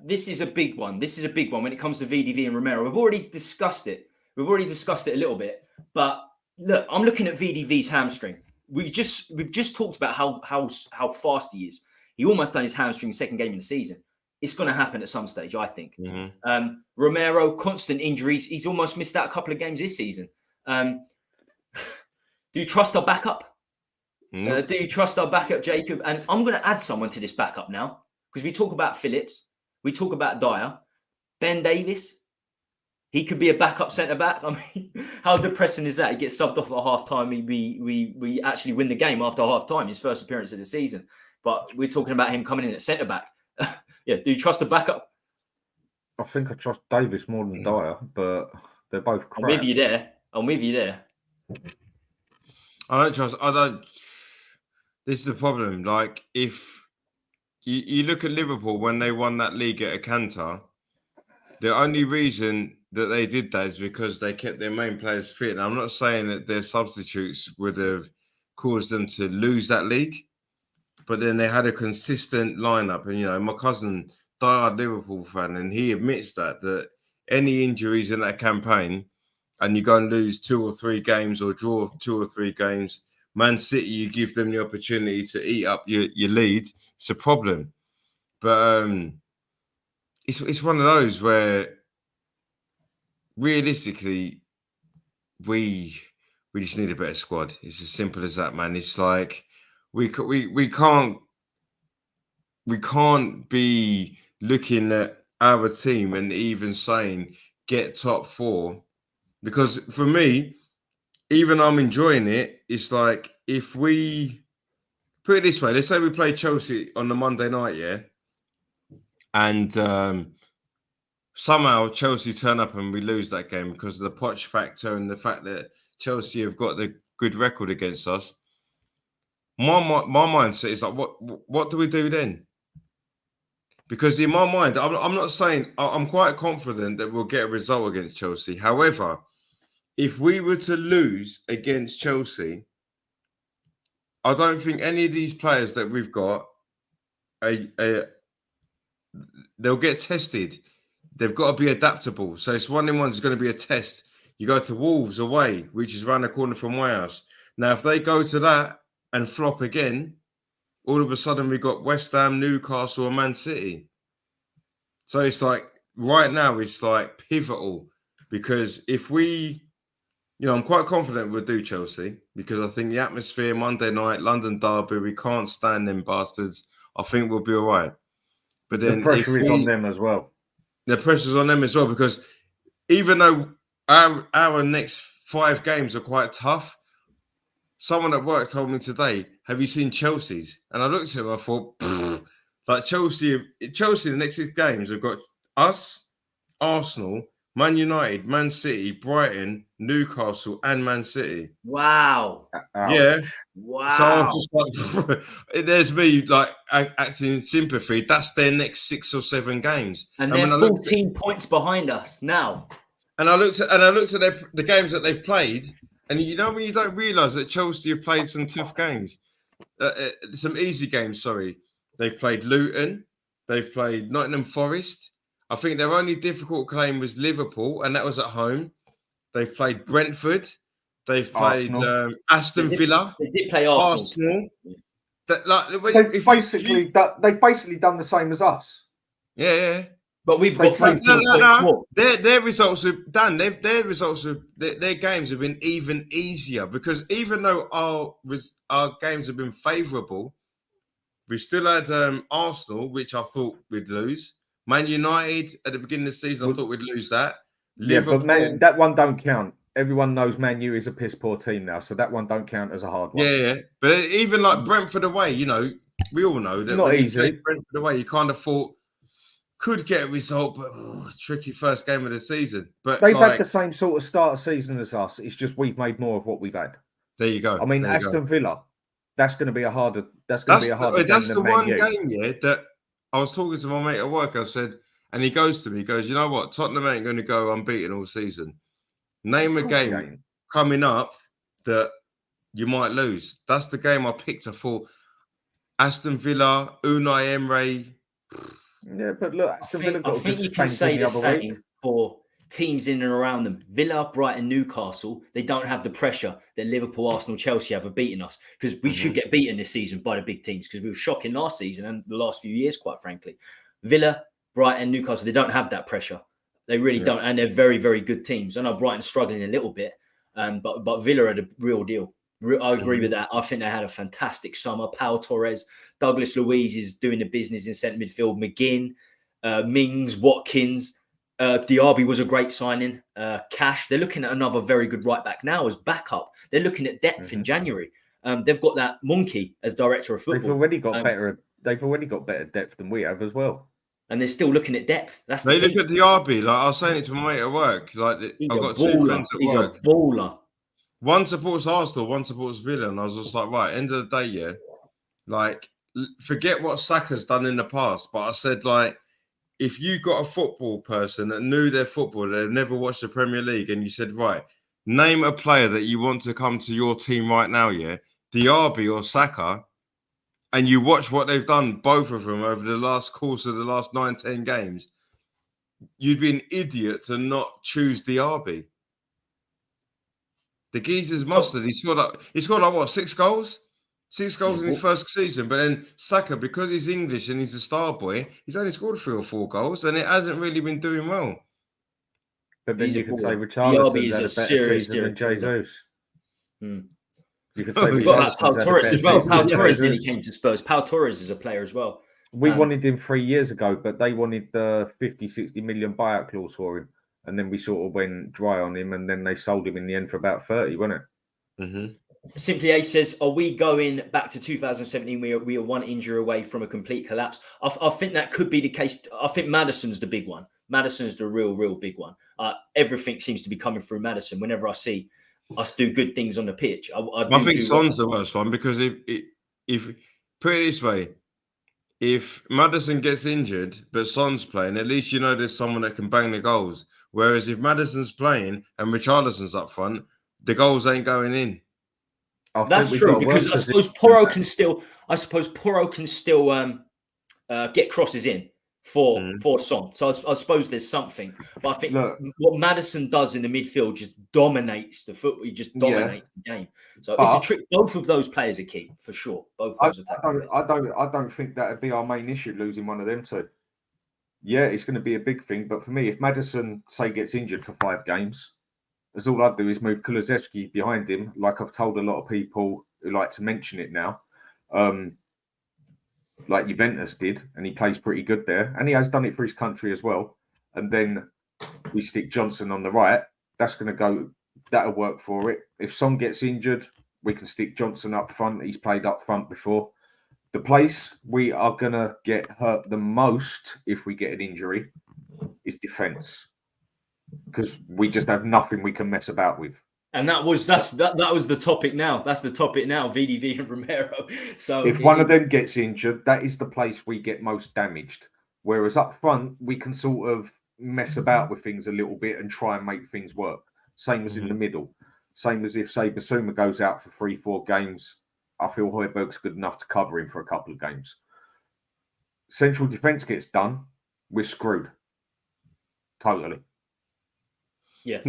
This is a big one. When it comes to VDV and Romero. We've already discussed it. We've already discussed it a little bit, but look, I'm looking at VDV's hamstring. We've just talked about how fast he is. He almost done his hamstring second game in the season. It's going to happen at some stage, I think. Romero, constant injuries. He's almost missed out a couple of games this season. Do you trust our backup? Do you trust our backup, Jacob? And I'm going to add someone to this backup now, because we talk about Phillips, we talk about Dyer, Ben Davies. He could be a backup centre back. I mean, how depressing is that? He gets subbed off at half time. We actually win the game after half time, his first appearance of the season. But we're talking about him coming in at centre back. Yeah, do you trust the backup? I think I trust Davis more than Dyer, but they're both crap. I'm with you there. I don't. This is the problem. Like, if you look at Liverpool when they won that league at a canter, the only reason that they did that is because they kept their main players fit. And I'm not saying that their substitutes would have caused them to lose that league, but then they had a consistent lineup. And, you know, my cousin, diehard Liverpool fan, and he admits that any injuries in that campaign and you go and lose 2 or 3 games or draw 2 or 3 games, Man City, you give them the opportunity to eat up your lead. It's a problem. But it's one of those where realistically we just need a better squad. It's as simple as that, man. It's like we can't be looking at our team and even saying get top 4, because for me, even though I'm enjoying it, it's like if we put it this way, let's say we play Chelsea on the Monday night, yeah, and somehow Chelsea turn up and we lose that game because of the Poch factor and the fact that Chelsea have got the good record against us. My mindset is like, what do we do then? Because in my mind, I'm not saying, I'm quite confident that we'll get a result against Chelsea. However, if we were to lose against Chelsea, I don't think any of these players that we've got, they'll get tested. They've got to be adaptable. So it's one of them ones that's going to be a test. You go to Wolves away, which is around the corner from my house. Now, if they go to that and flop again, all of a sudden we got West Ham, Newcastle, and Man City. So it's like right now it's like pivotal, because if we, you know, I'm quite confident we'll do Chelsea, because I think the atmosphere Monday night, London derby, we can't stand them bastards. I think we'll be all right. But then the pressure is on them as well. The pressure's on them as well, because even though our next 5 games are quite tough, someone at work told me today, have you seen Chelsea's? And I looked at him, I thought, like Chelsea, the next 6 games have got us, Arsenal, Man United, Man City, Brighton, Newcastle, and Man City. Wow. Yeah. Wow. So I was just like, there's me like acting in sympathy. That's their next 6 or 7 games. And they're 14 points behind us now. And I looked at the games that they've played, and you know when you don't realise that Chelsea have played some tough games, some easy games. Sorry, they've played Luton, they've played Nottingham Forest. I think their only difficult game was Liverpool, and that was at home. They've played Brentford, they've played Aston Villa. They did play Arsenal. That, like, they've basically done the same as us. Yeah. But we've got 14 points more. Their results have done. Their results of their games have been even easier, because even though our games have been favourable, we still had Arsenal, which I thought we'd lose. Man United at the beginning of the season, I thought we'd lose that. Liverpool, yeah, but that one don't count. Everyone knows Man U is a piss poor team now, so that one don't count as a hard one. Yeah. But even like Brentford away, you know, we all know that not when easy. you play Brentford away, you kind of thought could get a result, but tricky first game of the season. But they've had the same sort of start of season as us. It's just we've made more of what we've had. There you go. I mean, Aston Villa, that's going to be a harder. That's the one game, yeah, that I was talking to my mate at work. I said, and he goes to me, he goes, you know what? Tottenham ain't going to go unbeaten all season. Name a game coming up that you might lose. That's the game I picked. I thought Aston Villa, Unai Emery. Yeah, but look, Aston Villa got I think you can say the same for teams in and around them. Villa, Brighton, Newcastle, they don't have the pressure that Liverpool, Arsenal, Chelsea have of beating us, because we should get beaten this season by the big teams, because we were shocking last season and the last few years, quite frankly. Villa, Brighton, Newcastle, they don't have that pressure. They really don't. And they're very, very good teams. I know Brighton's struggling a little bit, but Villa are the real deal. I agree with that. I think they had a fantastic summer. Pau Torres, Douglas Luiz is doing the business in centre midfield. McGinn, Mings, Watkins. Diaby was a great signing. Cash. They're looking at another very good right back now as backup. They're looking at depth in January. They've got that monkey as director of football. They've already got better. They've already got better depth than we have as well. And they're still looking at depth. That's they look at Diaby. Like I was saying it to my mate at work. Like I've got two friends at work. He's a baller. One supports Arsenal, one supports Villa, and I was just like, right, end of the day, yeah. Like, forget what Saka's done in the past, but I said, like, if you got a football person that knew their football, they've never watched the Premier League, and you said, right, name a player that you want to come to your team right now, yeah, Diaby or Saka, and you watch what they've done, both of them, over the last course of the last 9-10 games, you'd be an idiot to not choose Diaby. The geezer's mustard. He scored like what, 6 goals? 6 goals in his first season. But then Saka, because he's English and he's a star boy, he's only scored 3 or 4 goals, and it hasn't really been doing well. But then you could say Richarlison's had a better season than Jesus. You could say we've got Pau Torres as well. Pau Torres nearly came to Spurs. Pau Torres is a player as well. We wanted him 3 years ago, but they wanted the 50-60 million buyout clause for him. And then we sort of went dry on him, and then they sold him in the end for about 30, wasn't it? Simply A says, are we going back to 2017? We are one injury away from a complete collapse. I think that could be the case. I think Maddison's the big one. Maddison's the real big one. Everything seems to be coming through Maddison. Whenever I see us do good things on the pitch, I think Son's the worst one, because if put it this way, if Maddison gets injured but Son's playing, at least you know there's someone that can bang the goals. Whereas if Maddison's playing and Richarlison's up front, the goals ain't going in. That's true, because I suppose Porro can still get crosses in for Son. So I suppose there's something. But I think what Maddison does in the midfield just dominates the football. He just dominates the game. So it's a trick. Both of those players are key for sure. Both those I don't think that'd be our main issue, losing one of them two. Yeah, it's going to be a big thing. But for me, if Maddison, say, gets injured for 5 games, as all I'd do is move Kulusevski behind him, like I've told a lot of people who like to mention it now, like Juventus did, and he plays pretty good there. And he has done it for his country as well. And then we stick Johnson on the right. That'll work for it. If Son gets injured, we can stick Johnson up front. He's played up front before. The place we are going to get hurt the most if we get an injury is defence, because we just have nothing we can mess about with. And that was the topic now. That's the topic now, VDV and Romero. So if one of them gets injured, that is the place we get most damaged. Whereas up front, we can sort of mess about with things a little bit and try and make things work. Same as in the middle. Same as if, say, Basuma goes out for 3-4 games. I feel Højbjerg's good enough to cover him for a couple of games. Central defence gets done, we're screwed. Totally. Yeah.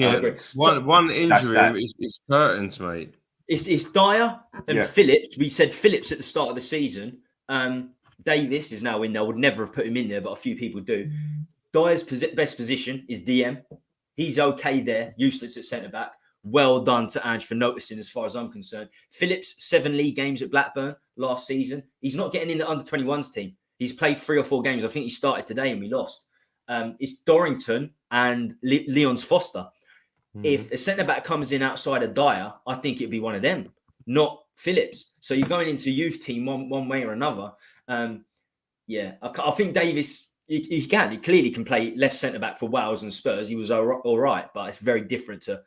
One injury is curtains, mate. It's Dyer and Phillips. We said Phillips at the start of the season. Davis is now in there. I would never have put him in there, but a few people do. Dyer's best position is DM. He's okay there. Useless at centre back. Well done to Ange for noticing, as far as I'm concerned. Phillips, 7 league games at Blackburn last season. He's not getting in the under-21s team. He's played 3 or 4 games. I think he started today and we lost. It's Dorrington and Leon's Foster. If a centre-back comes in outside of Dyer, I think it'd be one of them, not Phillips. So you're going into youth team one way or another. I think Davis, he clearly can play left centre-back for Wales and Spurs. He was all right, but it's very different to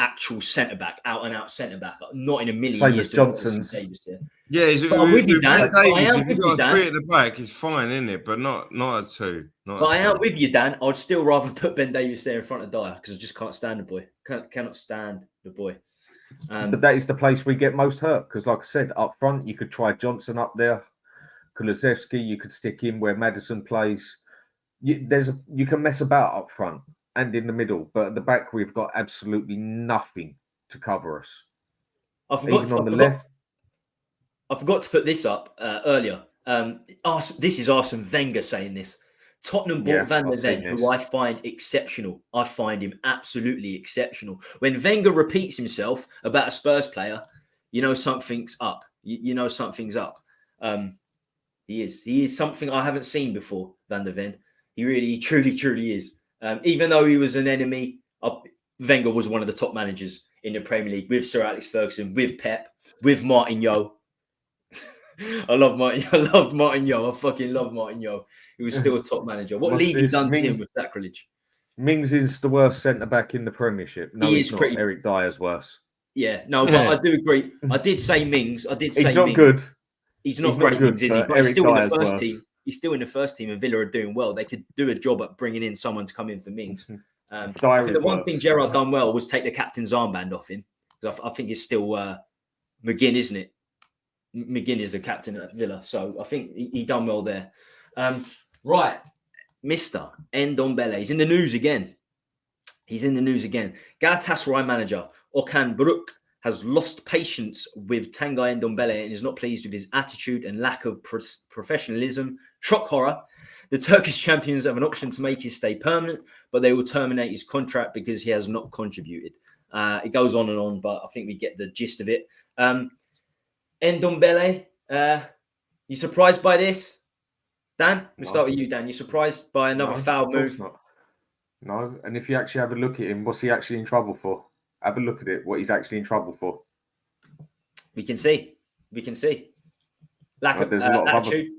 actual centre-back, out-and-out centre-back. Not in a million Same years. As Johnson's. Yeah, I'm with you, Dan. If you've got 3 at the back, it's fine, isn't it? But not a 2. I am with you, Dan. I'd still rather put Ben Davies there in front of Dyer, because I just can't stand the boy. Cannot stand the boy. But that is the place we get most hurt, because like I said, up front, you could try Johnson up there. Kulusevski, you could stick him where Maddison plays. You can mess about up front. and in the middle. But at the back, we've got absolutely nothing to cover us. I forgot to put this up earlier. This is Arsene Wenger saying this. Tottenham bought Van der Ven, who I find exceptional. I find him absolutely exceptional. When Wenger repeats himself about a Spurs player, you know something's up. You know something's up. He is something I haven't seen before, Van der Ven. He truly is. Even though he was an enemy, Wenger was one of the top managers in the Premier League with Sir Alex Ferguson, with Pep, with Martin Yo. I loved Martin Yo. I fucking love Martin Yo. He was still a top manager. What Levy done to him was sacrilege. Mings is the worst centre-back in the Premiership. No, he's not. Eric Dyer's worse. Yeah, no, but I do agree. I did say Mings. He's not good. He's not great, Mings, is he? But he's still in the first team. He's still in the first team, and Villa are doing well. They could do a job at bringing in someone to come in for Mings. I think the one thing Gerrard done well was take the captain's armband off him. I think it's still McGinn, isn't it? McGinn is the captain at Villa, so I think he done well there. Right, Mr. Ndombele. He's in the news again. Galatasaray manager Okan Buruk has lost patience with Tanguy Ndombele and is not pleased with his attitude and lack of professionalism. Shock horror. The Turkish champions have an option to make his stay permanent, but they will terminate his contract because he has not contributed. It goes on and on, but I think we get the gist of it. Ndombele, you surprised by this? Dan, we'll start with you, Dan. You surprised by another foul move? No, and if you actually have a look at him, what's he actually in trouble for? Have a look at it, what he's actually in trouble for. We can see. Lack of attitude.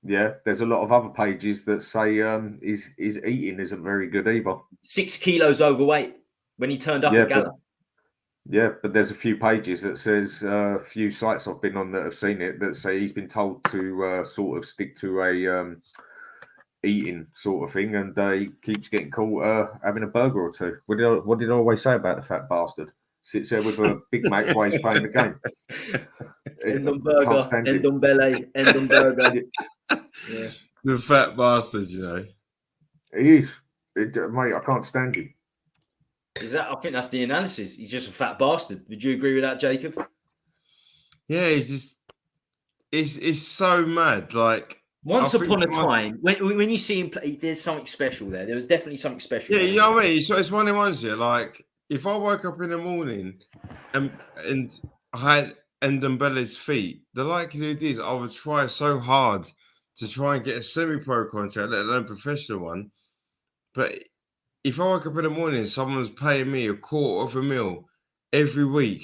There's a lot of other pages that say his eating isn't very good either. 6 kilos overweight when he turned up at Gala. But there's a few pages that says a few sites I've been on that have seen it that say he's been told to sort of stick to a eating sort of thing, and he keeps getting caught having a burger or two. What did I always say about the fat bastard? Sits there with a Big Mac while he's playing the game. Ndombele. Yeah. The fat bastard, you know. He is. Mate, I can't stand him. I think that's the analysis. He's just a fat bastard. Would you agree with that, Jacob? Yeah, it's so mad. Like, once upon a time, when you see him play, there's something special there. There was definitely something special. Yeah, you know what I mean? So it's one of the ones here. Like, if I woke up in the morning and I had Ndombele's feet, the likelihood is I would try so hard to try and get a semi-pro contract, let alone a professional one. But if I woke up in the morning and someone's paying me $250,000 every week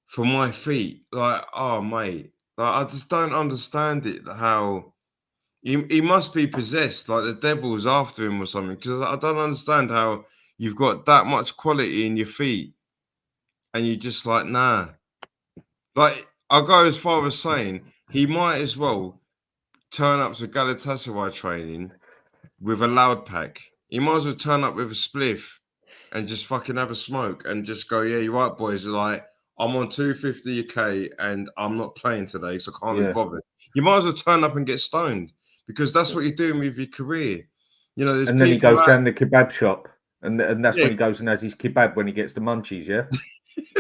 for my feet, like, oh, mate, like, I just don't understand it, how he must be possessed, like the devil's after him or something, because I don't understand how you've got that much quality in your feet and you're just like, nah. Like, I'll go as far as saying he might as well turn up to Galatasaray training with a loud pack. He might as well turn up with a spliff and just fucking have a smoke and just go, yeah, you're right, boys. Like, I'm on 250K and I'm not playing today, so I can't be bothered. You might as well turn up and get stoned, because that's what you're doing with your career. You know, and then he goes down the kebab shop, and that's when he goes and has his kebab when he gets the munchies, yeah?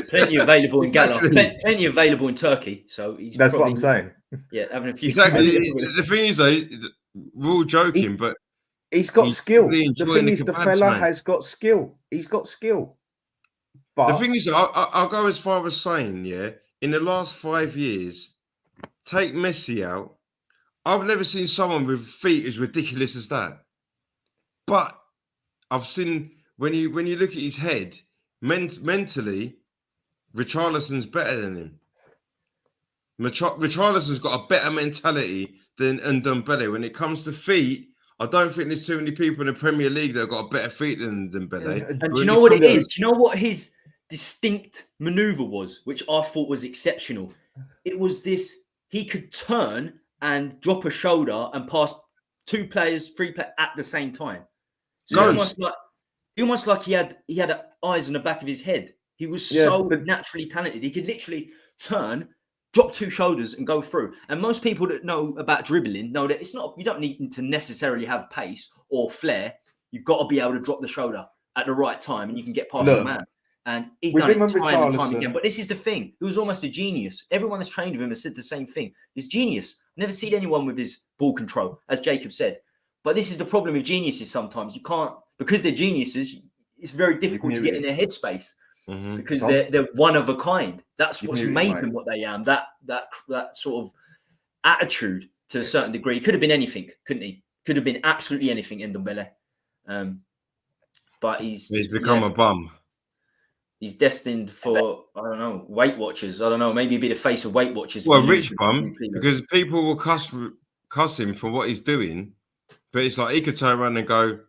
Plenty available in Gala, plenty available in Turkey. So that's what I'm saying. Yeah, having a few. Exactly. The thing is, though, we're all joking, but he's got skill. The thing is, the fella has got skill. He's got skill. But the thing is, I'll go as far as saying, in the last 5 years, take Messi out, I've never seen someone with feet as ridiculous as that. But I've seen, when you look at his head, mentally, Richarlison's better than him. Richarlison's got a better mentality than Ndombele. When it comes to feet, I don't think there's too many people in the Premier League that have got better feet than Ndombele. And do you know what it is? Do you know what his distinct maneuver was, which I thought was exceptional? It was this: he could turn and drop a shoulder and pass 3 players at the same time. So almost like he had eyes on the back of his head. He was so naturally talented. He could literally turn, drop 2 shoulders and go through. And most people that know about dribbling know that it's not, you don't need to necessarily have pace or flair. You've got to be able to drop the shoulder at the right time, and you can get past your man. And he's done it time and time again. But this is the thing. He was almost a genius. Everyone that's trained with him has said the same thing. He's genius. Never seen anyone with his ball control, as Jacob said. But this is the problem with geniuses sometimes. You can't, because they're geniuses, it's very difficult to get in their headspace. Because they're one of a kind. That's what's made them what they are. That sort of attitude to a certain degree. It could have been anything, couldn't he? Could have been absolutely anything, Ndombele. But he's become a bum. He's destined for, I don't know, Weight Watchers. I don't know, maybe be the face of Weight Watchers. Well, rich bum, because people will cuss him for what he's doing. But it's like he could turn around and go,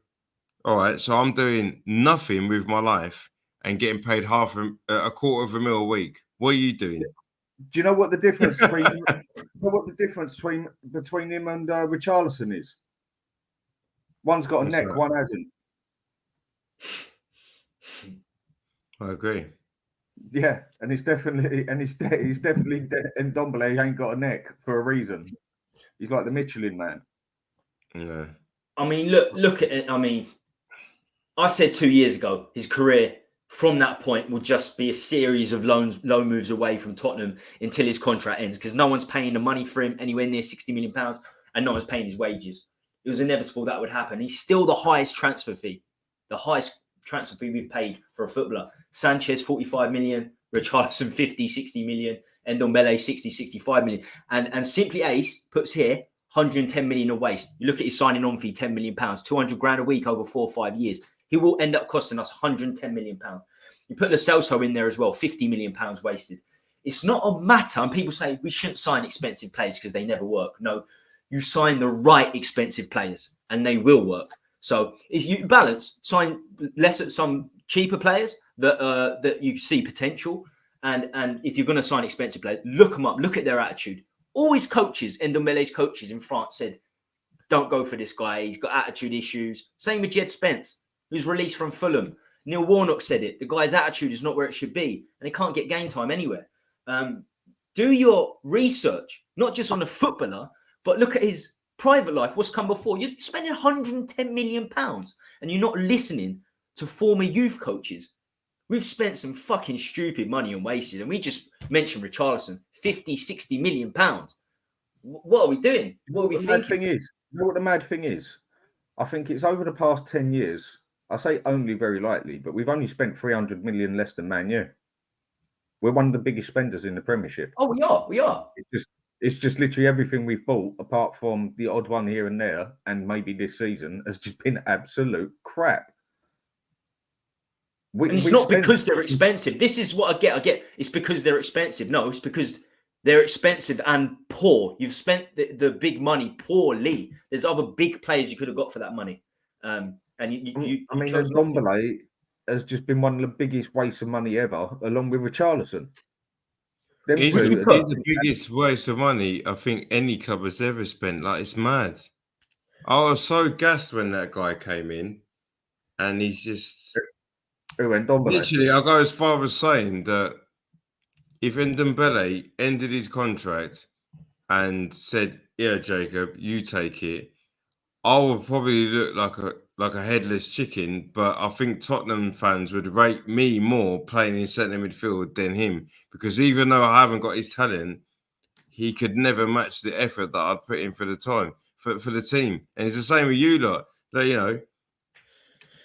all right, so I'm doing nothing with my life and getting paid a quarter of a mil a week. What are you doing? Do you know what the difference between him and Richarlison is? One's got a neck, one hasn't. I agree. Yeah, and he's definitely Ndombele ain't got a neck for a reason. He's like the Michelin man. Yeah. I mean, look at it. I mean, I said 2 years ago, his career from that point will just be a series of loan moves away from Tottenham until his contract ends, because no one's paying the money for him anywhere near £60 million, and no one's paying his wages. It was inevitable that would happen. He's still the highest transfer fee we've paid for a footballer. Sanchez 45 million, Richarlison 50, 60 million, Ndombele 60, 65 million. And Simply Ace puts here 110 million a waste. You look at his signing on fee, £10 million, 200 grand a week over 4 or 5 years. He will end up costing us 110 million pounds. You put the Celso in there as well, 50 million pounds wasted. It's not a matter, and people say we shouldn't sign expensive players because they never work. No, you sign the right expensive players and they will work. So if you balance, sign some cheaper players that you see potential, and if you're going to sign expensive players, look them up, look at their attitude. All his coaches, Ndombele's coaches in France said, don't go for this guy. He's got attitude issues. Same with Jed Spence, who's released from Fulham. Neil Warnock said it. The guy's attitude is not where it should be, and he can't get game time anywhere. Do your research, not just on the footballer, but look at his private life. What's come before? You're spending 110 million pounds, and you're not listening to former youth coaches. We've spent some fucking stupid money and wasted, and we just mentioned Richarlison, 50, 60 million pounds. What are we doing? What are we thinking? You know what the mad thing is? I think it's over the past 10 years. I say only very lightly, but we've only spent 300 million less than Man U. We're one of the biggest spenders in the Premiership. Oh, we are. It's just literally everything we've bought, apart from the odd one here and there, and maybe this season, has just been absolute crap. And it's not because they're expensive. This is what I get. It's because they're expensive. No, it's because they're expensive and poor. You've spent the big money poorly. There's other big players you could have got for that money. Ndombele has just been one of the biggest wastes of money ever, along with Richarlison. He's the biggest waste of money I think any club has ever spent. Like, it's mad. I was so gassed when that guy came in, and he's just literally. I'll go as far as saying that if Ndombele ended his contract and said, "Yeah, Jacob, you take it," I would probably look like a headless chicken. But I think Tottenham fans would rate me more playing in centre midfield than him, because even though I haven't got his talent, he could never match the effort that I'd put in for the time for the team. And it's the same with you lot. Like, you know,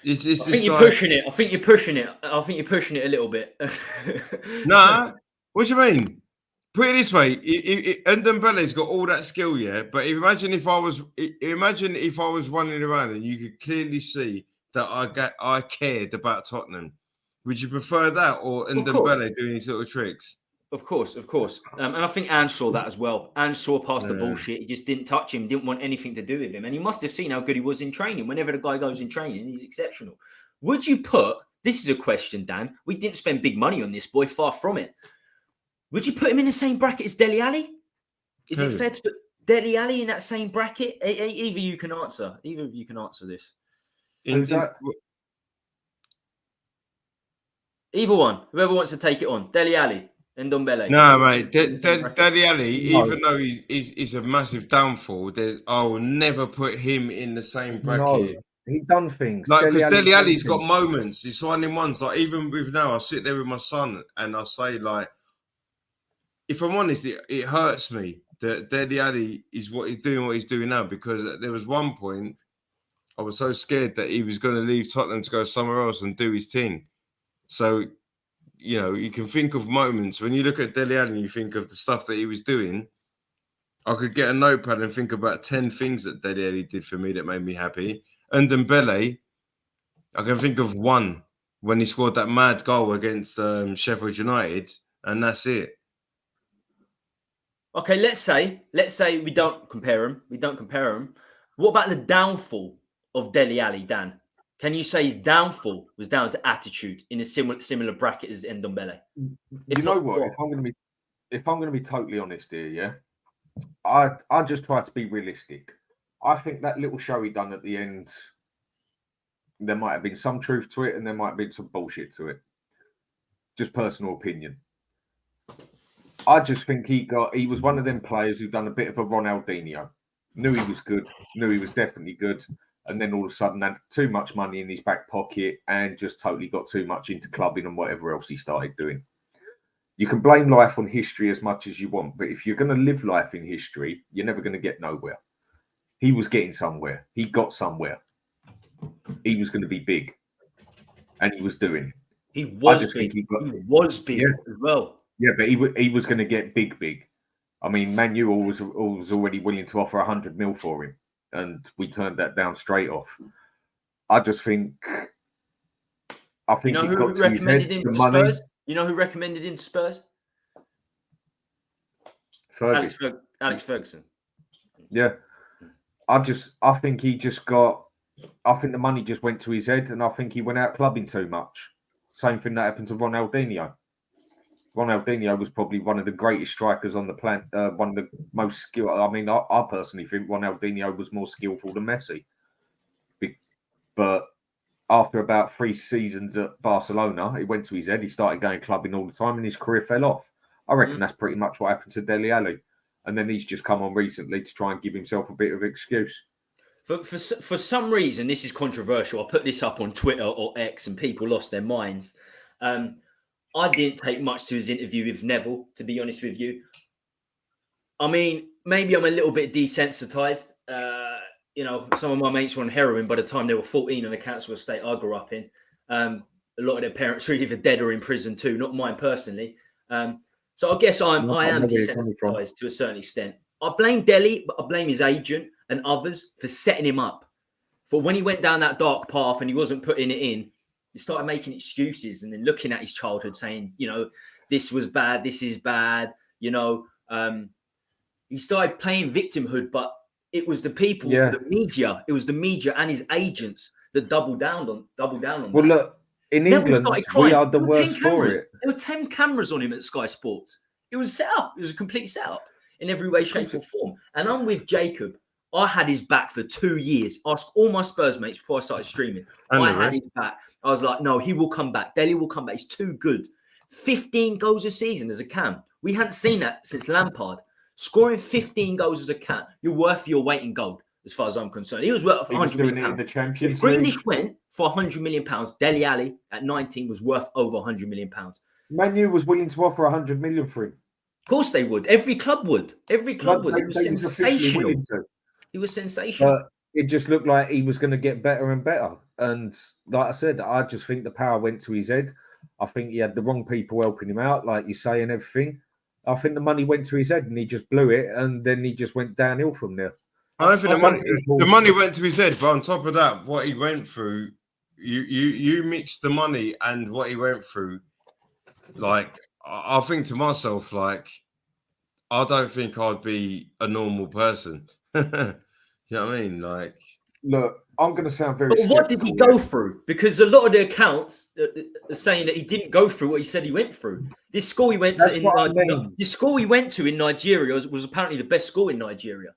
I think you're pushing it. I think you're pushing it. I think you're pushing it a little bit. Nah, what do you mean? Put it this way: Ndombele's got all that skill, yeah. But imagine if I was running around and you could clearly see that I cared about Tottenham. Would you prefer that or Ndombele doing these little tricks? Of course. And I think Ange saw that as well. Ange saw past the bullshit. He just didn't touch him, didn't want anything to do with him. And he must have seen how good he was in training. Whenever the guy goes in training, he's exceptional. Would you put, this is a question, Dan, we didn't spend big money on this boy, far from it. Would you put him in the same bracket as Dele Alli? Is it fair to put Dele Alli in that same bracket? Either of you can answer this. Either one. Whoever wants to take it on. Dele Alli and Ndombele. No, mate. Dele Alli, even though he's a massive downfall, I will never put him in the same bracket He done things. Like, because Dele Alli's done got moments. He's finding ones. Like, even with now, I sit there with my son and I say, like, if I'm honest, it hurts me that Dele Alli is what he's doing now, because there was one point I was so scared that he was going to leave Tottenham to go somewhere else and do his thing. So, you know, you can think of moments when you look at Dele Alli and you think of the stuff that he was doing. I could get a notepad and think about 10 things that Dele Alli did for me that made me happy. And Ndombele, I can think of one when he scored that mad goal against Sheffield United, and that's it. Okay, let's say we don't compare him. What about the downfall of Dele Alli, Dan? Can you say his downfall was down to attitude in a similar bracket as Ndombele? You know what? If I'm going to be totally honest here, yeah, I just try to be realistic. I think that little show he done at the end, there might have been some truth to it, and there might have been some bullshit to it. Just personal opinion. I just think he was one of them players who done a bit of a Ronaldinho. Knew he was good, knew he was definitely good, and then all of a sudden had too much money in his back pocket and just totally got too much into clubbing and whatever else he started doing. You can blame life on history as much as you want, but if you're going to live life in history, you're never going to get nowhere. He was getting somewhere. He got somewhere. He was going to be big, and he was doing it. He was big. He was big as well. Yeah, but he was going to get big. I mean, Man U was already willing to offer 100 mil for him, and we turned that down straight off. I think you know who recommended him to Spurs? You know who recommended him to Spurs? Alex Ferguson. Yeah, I think the money just went to his head, and I think he went out clubbing too much. Same thing that happened to Ronaldinho. Ronaldinho was probably one of the greatest strikers on the planet, one of the most skilled. I mean, I personally think Ronaldinho was more skillful than Messi. But after about 3 seasons at Barcelona, it went to his head. He started going clubbing all the time, and his career fell off. I reckon that's pretty much what happened to Dele Alli. And then he's just come on recently to try and give himself a bit of excuse. For some reason, this is controversial. I put this up on Twitter or X, and people lost their minds. I didn't take much to his interview with Neville, to be honest with you. I mean, maybe I'm a little bit desensitized. You know, some of my mates were on heroin by the time they were 14 in the council estate I grew up in. A lot of their parents were either dead or in prison too, not mine personally. So I guess I am desensitized to a certain extent. I blame Dele, but I blame his agent and others for setting him up. For when he went down that dark path and he wasn't putting it in, he started making excuses and then looking at his childhood saying, you know, this was bad, this is bad. You know, he started playing victimhood, but it was the people, the media. It was the media and his agents that doubled down on Well, that. Look, in England, we are the worst for it. There were 10 cameras on him at Sky Sports. It was set up. It was a complete setup in every way, shape, or form. And I'm with Jacob. I had his back for 2 years. Asked all my Spurs mates before I started streaming. I had his back. I was like, no, he will come back. Dele will come back. He's too good. 15 goals a season as a cam. We hadn't seen that since Lampard. Scoring 15 goals as a cam, you're worth your weight in gold, as far as I'm concerned. He was worth £100 million. If Grealish went for £100 million, Dele Alli at 19 was worth over £100 million. Man U was willing to offer 100 million for him. Of course they would. Every club would. Every club would. It was sensational. He was sensational. But it just looked like he was going to get better and better. And like I said, I just think the power went to his head. I think he had the wrong people helping him out, like you say, and everything. I think the money went to his head and he just blew it, and then he just went downhill from there. I don't think the money went to his head, but on top of that, what he went through, you mixed the money and what he went through. Like, I think to myself, like, I don't think I'd be a normal person. You know what I mean? Like, look, I'm going to sound very. But what did he go through? Because a lot of the accounts are saying that he didn't go through what he said he went through. This school he went to the school he went to in Nigeria was apparently the best school in Nigeria.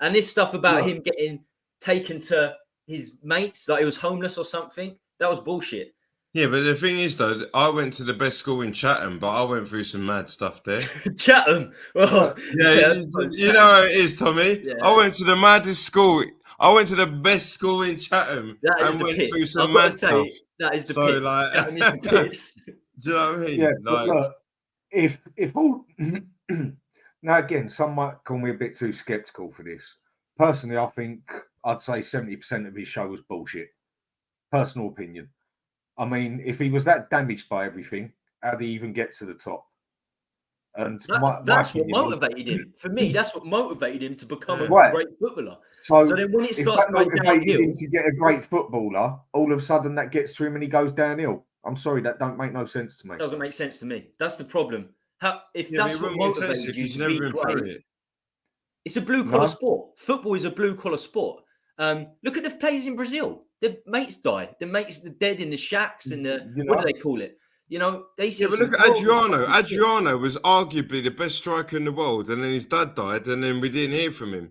And this stuff about him getting taken to his mates, like he was homeless or something, that was bullshit. Yeah, but the thing is, though, I went to the best school in Chatham, but I went through some mad stuff there. Chatham? Oh, yeah, you know how it is, Tommy. Yeah. I went to the maddest school. I went to the best school in Chatham That is and the went piss. through some I've got mad to stuff. say, that is the So, piss. like- That is the piss. Do you know what I mean? Yeah, Like, but look, if all now again, some might call me a bit too skeptical for this. Personally, I think I'd say 70% of his show was bullshit. Personal opinion. I mean, if he was that damaged by everything, how did he even get to the top? And That's what motivated him. For me, that's what motivated him to become a Right. great footballer. So then when it if starts that going motivated downhill, him to get a great footballer, all of a sudden that gets to him and he goes downhill. I'm sorry, that don't make no sense to me. doesn't make sense to me. That's the problem. If yeah, that's what motivated you to be great, it's a blue collar sport. Football is a blue collar sport. Look at the players in Brazil. Their mates die. Their mates are dead in the shacks and the what do they call it? You know, they see. Yeah, but look at Adriano. Adriano was arguably the best striker in the world, and then his dad died, and then we didn't hear from him.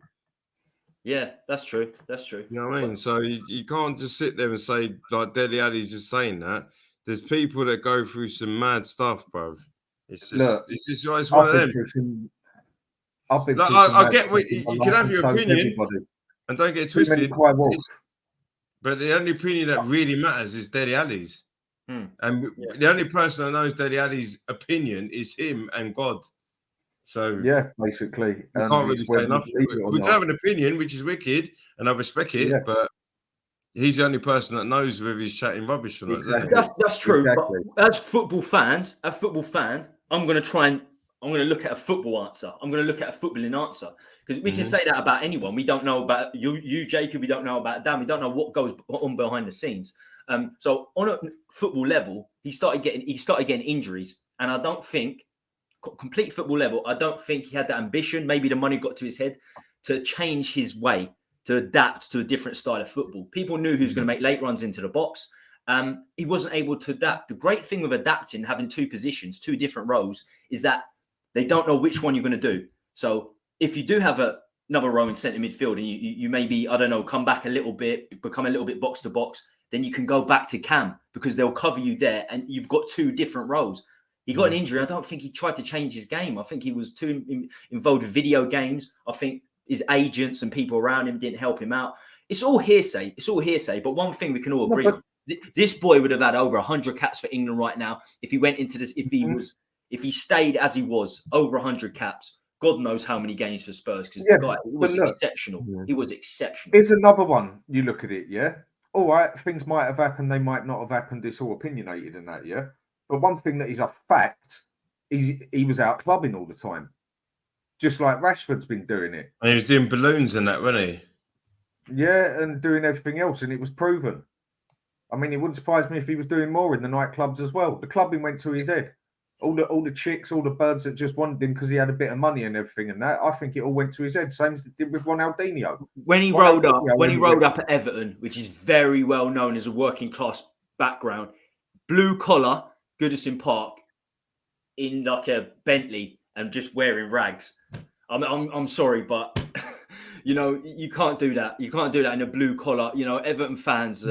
Yeah, that's true. That's true. You know what I mean? So you can't just sit there and say, like Dele Alli's just saying that. There's people that go through some mad stuff, bro. It's just, it's one of them. I get what you can have your opinion, and don't get twisted. But the only opinion that really matters is Dele Alli's. And the only person that knows Dele Alli's opinion is him and God. So yeah, basically, you can't really say nothing. We can have an opinion, which is wicked, and I respect it, but he's the only person that knows whether he's chatting rubbish or not. Exactly. That's true. Exactly. But as football fans, I'm going to look at a football answer. I'm going to look at a footballing answer because we can say that about anyone. We don't know about you, Jacob. We don't know about Dan. We don't know what goes on behind the scenes. So on a football level, he started getting injuries, and I don't think complete football level. I don't think he had that ambition. Maybe the money got to his head to change his way to adapt to a different style of football. People knew he was going to make late runs into the box. He wasn't able to adapt. The great thing with adapting, having two positions, two different roles, is that they don't know which one you're going to do. So if you do have another row in centre midfield and you maybe, I don't know, come back a little bit, become a little bit box to box, then you can go back to Cam because they'll cover you there and you've got two different roles. He got an injury. I don't think he tried to change his game. I think he was too involved with video games. I think his agents and people around him didn't help him out. It's all hearsay. But one thing we can all agree on. This boy would have had over 100 caps for England right now if he went into this, if he stayed as he was, over 100 caps. God knows how many games for Spurs because the guy was exceptional. He was exceptional. Here's another one. You look at it, yeah? All right, things might have happened. They might not have happened. It's all opinionated and that, yeah? But one thing that is a fact is he was out clubbing all the time. Just like Rashford's been doing it. And he was doing balloons and that, wasn't he? Yeah, and doing everything else, and it was proven. I mean, it wouldn't surprise me if he was doing more in the nightclubs as well. The clubbing went to his head. All the chicks, all the birds that just wanted him because he had a bit of money and everything and that. I think it all went to his head, same as it did with Ronaldinho. When he rode up at Everton, which is very well known as a working class background, blue collar, Goodison Park, in like a Bentley and just wearing rags. I'm sorry, but you know you can't do that. You can't do that in a blue collar. You know, Everton fans.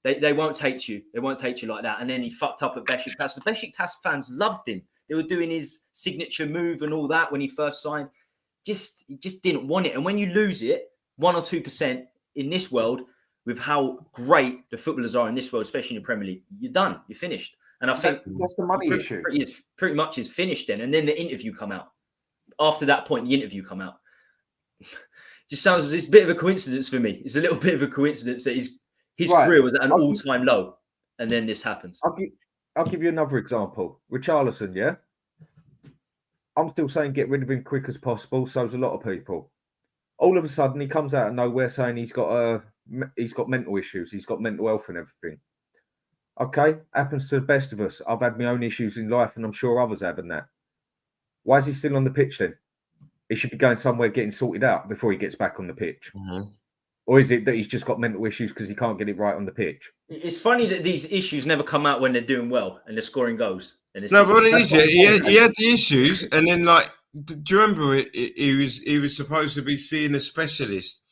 They won't take you. They won't take you like that. And then he fucked up at Besiktas. The Besiktas fans loved him. They were doing his signature move and all that when he first signed. He just didn't want it. And when you lose it, 1 or 2% in this world, with how great the footballers are in this world, especially in the Premier League, you're done. You're finished. And I think that's the money issue. Pretty much is finished then. And then the interview come out. After that point, the interview come out. Just sounds, it's a bit of a coincidence for me. It's a little bit of a coincidence that his career was at an all-time low, and then this happens. I'll give you another example. Richarlison, yeah? I'm still saying get rid of him quick as possible, so's a lot of people. All of a sudden, he comes out of nowhere saying he's got mental issues, he's got mental health and everything. Okay, happens to the best of us. I've had my own issues in life, and I'm sure others have in that. Why is he still on the pitch then? He should be going somewhere getting sorted out before he gets back on the pitch. Mm-hmm. Or is it that he's just got mental issues because he can't get it right on the pitch? It's funny that these issues never come out when they're doing well and they're scoring goals. No, but it is. He had the issues, and then like, do you remember he was supposed to be seeing a specialist?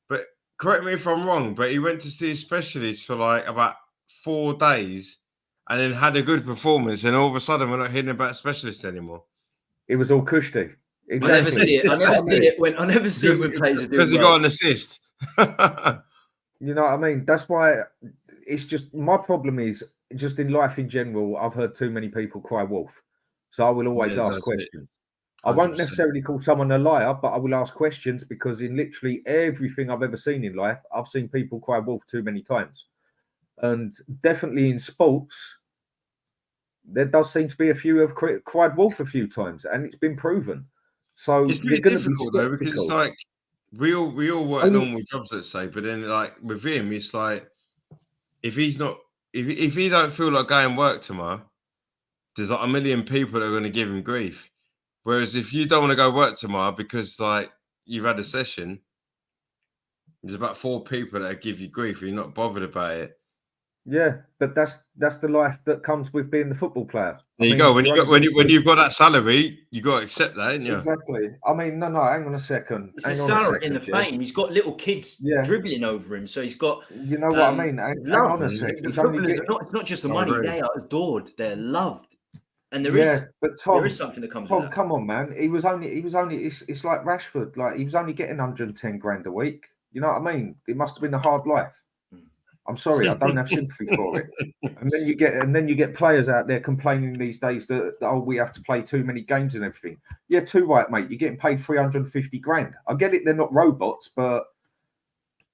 But correct me if I'm wrong, but he went to see a specialist for like about 4 days, and then had a good performance, and all of a sudden we're not hearing about specialists anymore. It was all cushy. Exactly. I never see it when players are doing because he got an assist. You know what I mean? That's why it's just my problem is just in life in general. I've heard too many people cry wolf, so I will always ask questions. I won't necessarily call someone a liar, but I will ask questions because in literally everything I've ever seen in life, I've seen people cry wolf too many times. And definitely in sports, there does seem to be a few who have cried wolf a few times, and it's been proven. So it's you're really going to be difficult though, because it's like we all work normal jobs, let's say, but then like with him, it's like if he's not, if he don't feel like going work tomorrow, there's like a million people that are going to give him grief. Whereas if you don't want to go work tomorrow because like you've had a session, there's about 4 people that give you grief and you're not bothered about it. Yeah, but that's the life that comes with being the football player. There you go. When you've got that salary, you got to accept that, ain't you? Exactly. I mean, no, hang on a second. It's a salary in the fame. He's got little kids dribbling over him, so he's got. You know what I mean? Hang on a sec. The footballers it's not just the money; they are adored. They're loved, and there is something that comes. Tom, come on, man. He was only. It's like Rashford. Like he was only getting 110 grand a week. You know what I mean? It must have been a hard life. I'm sorry, I don't have sympathy for it. And then you get players out there complaining these days that we have to play too many games and everything. Yeah, too right, mate. You're getting paid 350 grand. I get it, they're not robots, but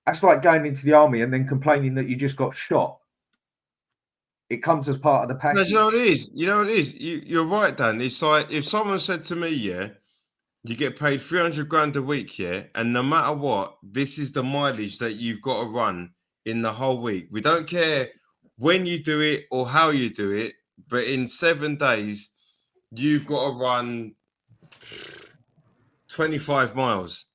that's like going into the army and then complaining that you just got shot. It comes as part of the package. No, you know what it is? You know what it is? You're right, Dan. It's like if someone said to me, yeah, you get paid 300 grand a week, yeah, and no matter what, this is the mileage that you've got to run in the whole week. We don't care when you do it or how you do it, but in 7 days, you've got to run 25 miles.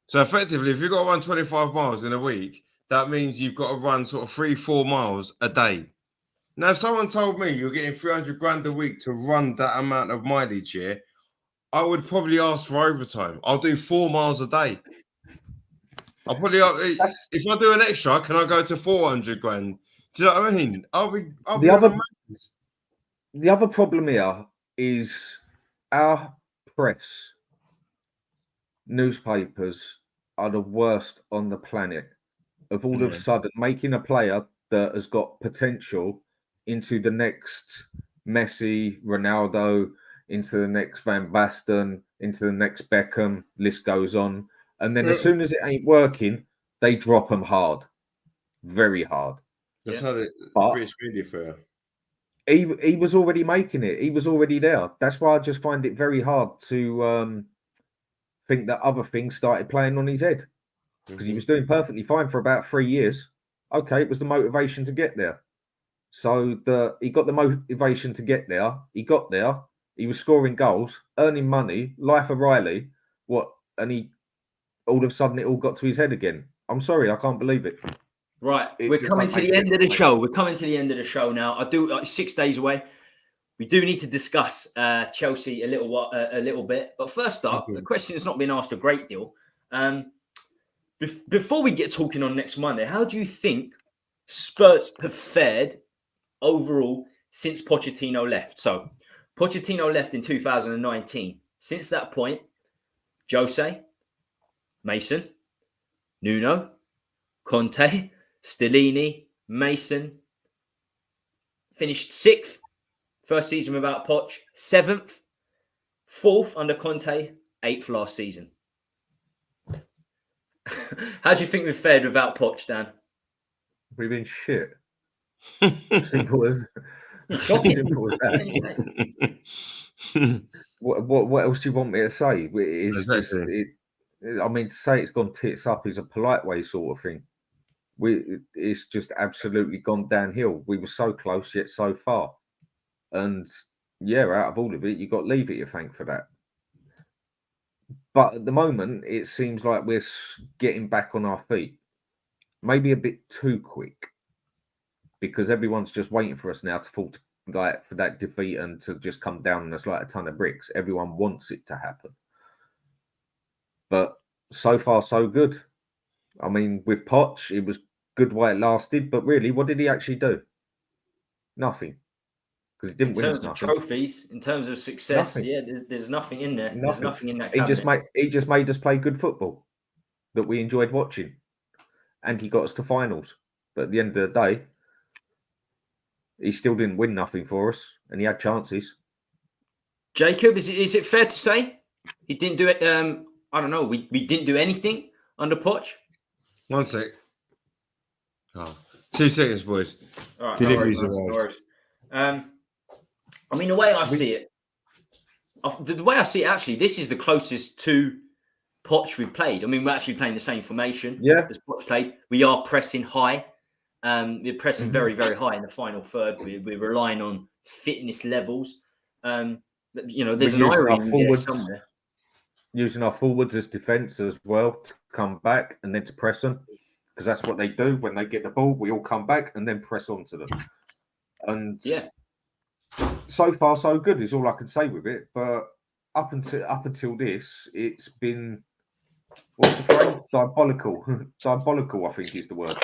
So effectively, if you've got to run 25 miles in a week, that means you've got to run sort of 3-4 miles a day. Now, if someone told me you're getting 300 grand a week to run that amount of mileage, yeah, I would probably ask for overtime. I'll do 4 miles a day. I'll probably, if I do an extra, can I go to 400 grand? Do you know what I mean? The other problem here is our press, newspapers are the worst on the planet. Of all of a sudden, making a player that has got potential into the next Messi, Ronaldo, into the next Van Basten, into the next Beckham, list goes on. And then as soon as it ain't working, they drop them hard. Very hard. That's how the British media fare. He was already making it. He was already there. That's why I just find it very hard to think that other things started playing on his head. Because he was doing perfectly fine for about 3 years. Okay, it was the motivation to get there. So he got the motivation to get there. He got there. He was scoring goals, earning money, life of Riley. And he all of a sudden it all got to his head again. I'm sorry, I can't believe it. Right, we're coming to the end of the show. We're coming to the end of the show now. 6 days away. We do need to discuss Chelsea a little bit. But first up, the question has not been asked a great deal. Before we get talking on next Monday, how do you think Spurs have fared overall since Pochettino left? So, Pochettino left in 2019. Since that point, Jose, Mason, Nuno, Conte, Stellini, Mason, finished 6th. First season without Poch. 7th. 4th under Conte. 8th last season. How do you think we've fared without Poch, Dan? We've been shit. Simple as that. What else do you want me to say? It's I mean, to say it's gone tits up is a polite way sort of thing. It's just absolutely gone downhill. We were so close yet so far. And out of all of it, you got to leave it, you thank for that. But at the moment, it seems like we're getting back on our feet. Maybe a bit too quick. Because everyone's just waiting for us now to fall for that defeat and to just come down on us like a ton of bricks. Everyone wants it to happen. But so far, so good. I mean, with Poch, it was good while it lasted. But really, what did he actually do? Nothing. Because he didn't win us nothing. In terms of trophies, in terms of success, there's nothing in there. There's nothing in that cabinet. He just made us play good football that we enjoyed watching. and he got us to finals. But at the end of the day, he still didn't win nothing for us, and he had chances. Jacob, is it fair to say he didn't do it? I don't know. We didn't do anything under Poch. 1 sec. Oh, 2 seconds, boys. All right, Deliveries no arrived. worries. I mean, the way I see it, actually, this is the closest to Poch we've played. I mean, we're actually playing the same formation as Poch played. We are pressing high. We're pressing very, very high in the final third. We're relying on fitness levels. There's an irony in there somewhere. Using our forwards as defence as well to come back and then to press them, because that's what they do when they get the ball. We all come back and then press onto them. And so far so good is all I can say with it. But up until this, it's been, what's the phrase? Diabolical. Diabolical, I think is the word.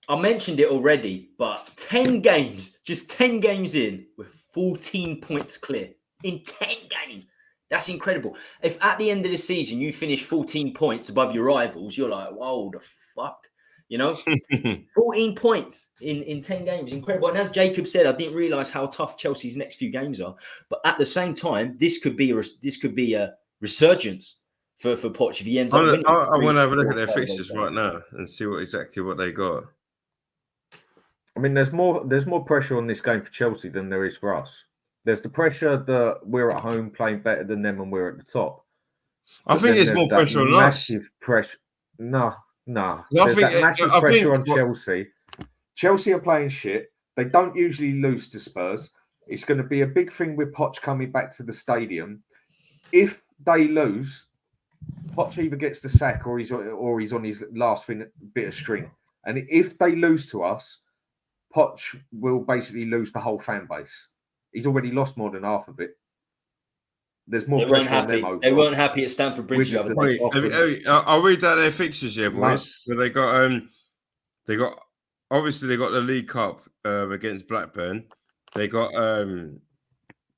I mentioned it already, but 10 games, just 10 games in, with 14 points clear in 10 games. That's incredible. If at the end of the season you finish 14 points above your rivals, you're like, whoa, the fuck? 14 points in 10 games. Incredible. And as Jacob said, I didn't realise how tough Chelsea's next few games are. But at the same time, this could be a resurgence for Poch if he ends up winning. I want to have a look at their fixtures right now and see exactly what they got. I mean, there's more pressure on this game for Chelsea than there is for us. There's the pressure that we're at home playing better than them and we're at the top. I think there's more pressure on us. Massive pressure. No. There's massive pressure on Chelsea. Chelsea are playing shit. They don't usually lose to Spurs. It's going to be a big thing with Poch coming back to the stadium. If they lose, Poch either gets the sack or he's on his last bit of string. And if they lose to us, Poch will basically lose the whole fan base. He's already lost more than half of it. There's more pressure on them. They weren't happy at Stamford Bridge the other day. I'll read out their fixtures here, boys. So they got obviously they got the League Cup against Blackburn. They got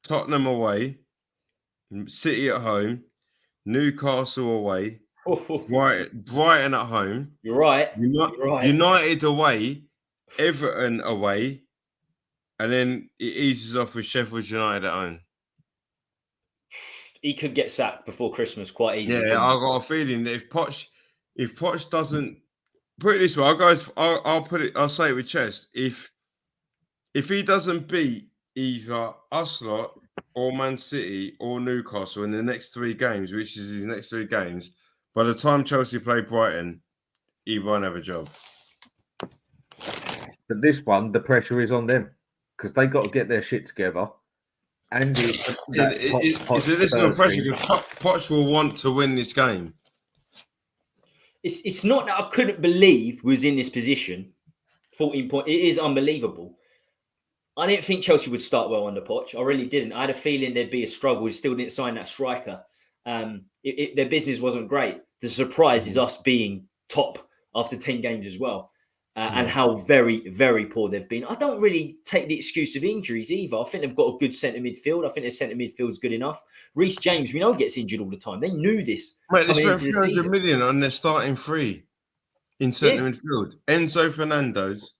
Tottenham away, City at home, Newcastle away, Brighton at home. You're right. United away, Everton away, and then it eases off with Sheffield United at home. He could get sacked before Christmas quite easily. Yeah, I got a feeling that if Poch doesn't, put it this way, I'll say it with chest. If he doesn't beat either us lot or Man City or Newcastle in the next 3 games, which is his next 3 games, by the time Chelsea play Brighton, he won't have a job. But this one, the pressure is on them because they got to get their shit together. And it's additional pressure because Poch will want to win this game. It's not that I couldn't believe we was in this position. 14 points. It is unbelievable. I didn't think Chelsea would start well under Poch. I really didn't. I had a feeling there'd be a struggle. We still didn't sign that striker. Their business wasn't great. The surprise is us being top after 10 games as well. And how very, very poor they've been. I don't really take the excuse of injuries either. I think they've got a good centre midfield. I think their centre midfield is good enough. Reece James, we know, gets injured all the time. They knew this. Mate, they spent 300 million on their starting 3 in centre midfield. Enzo Fernandez,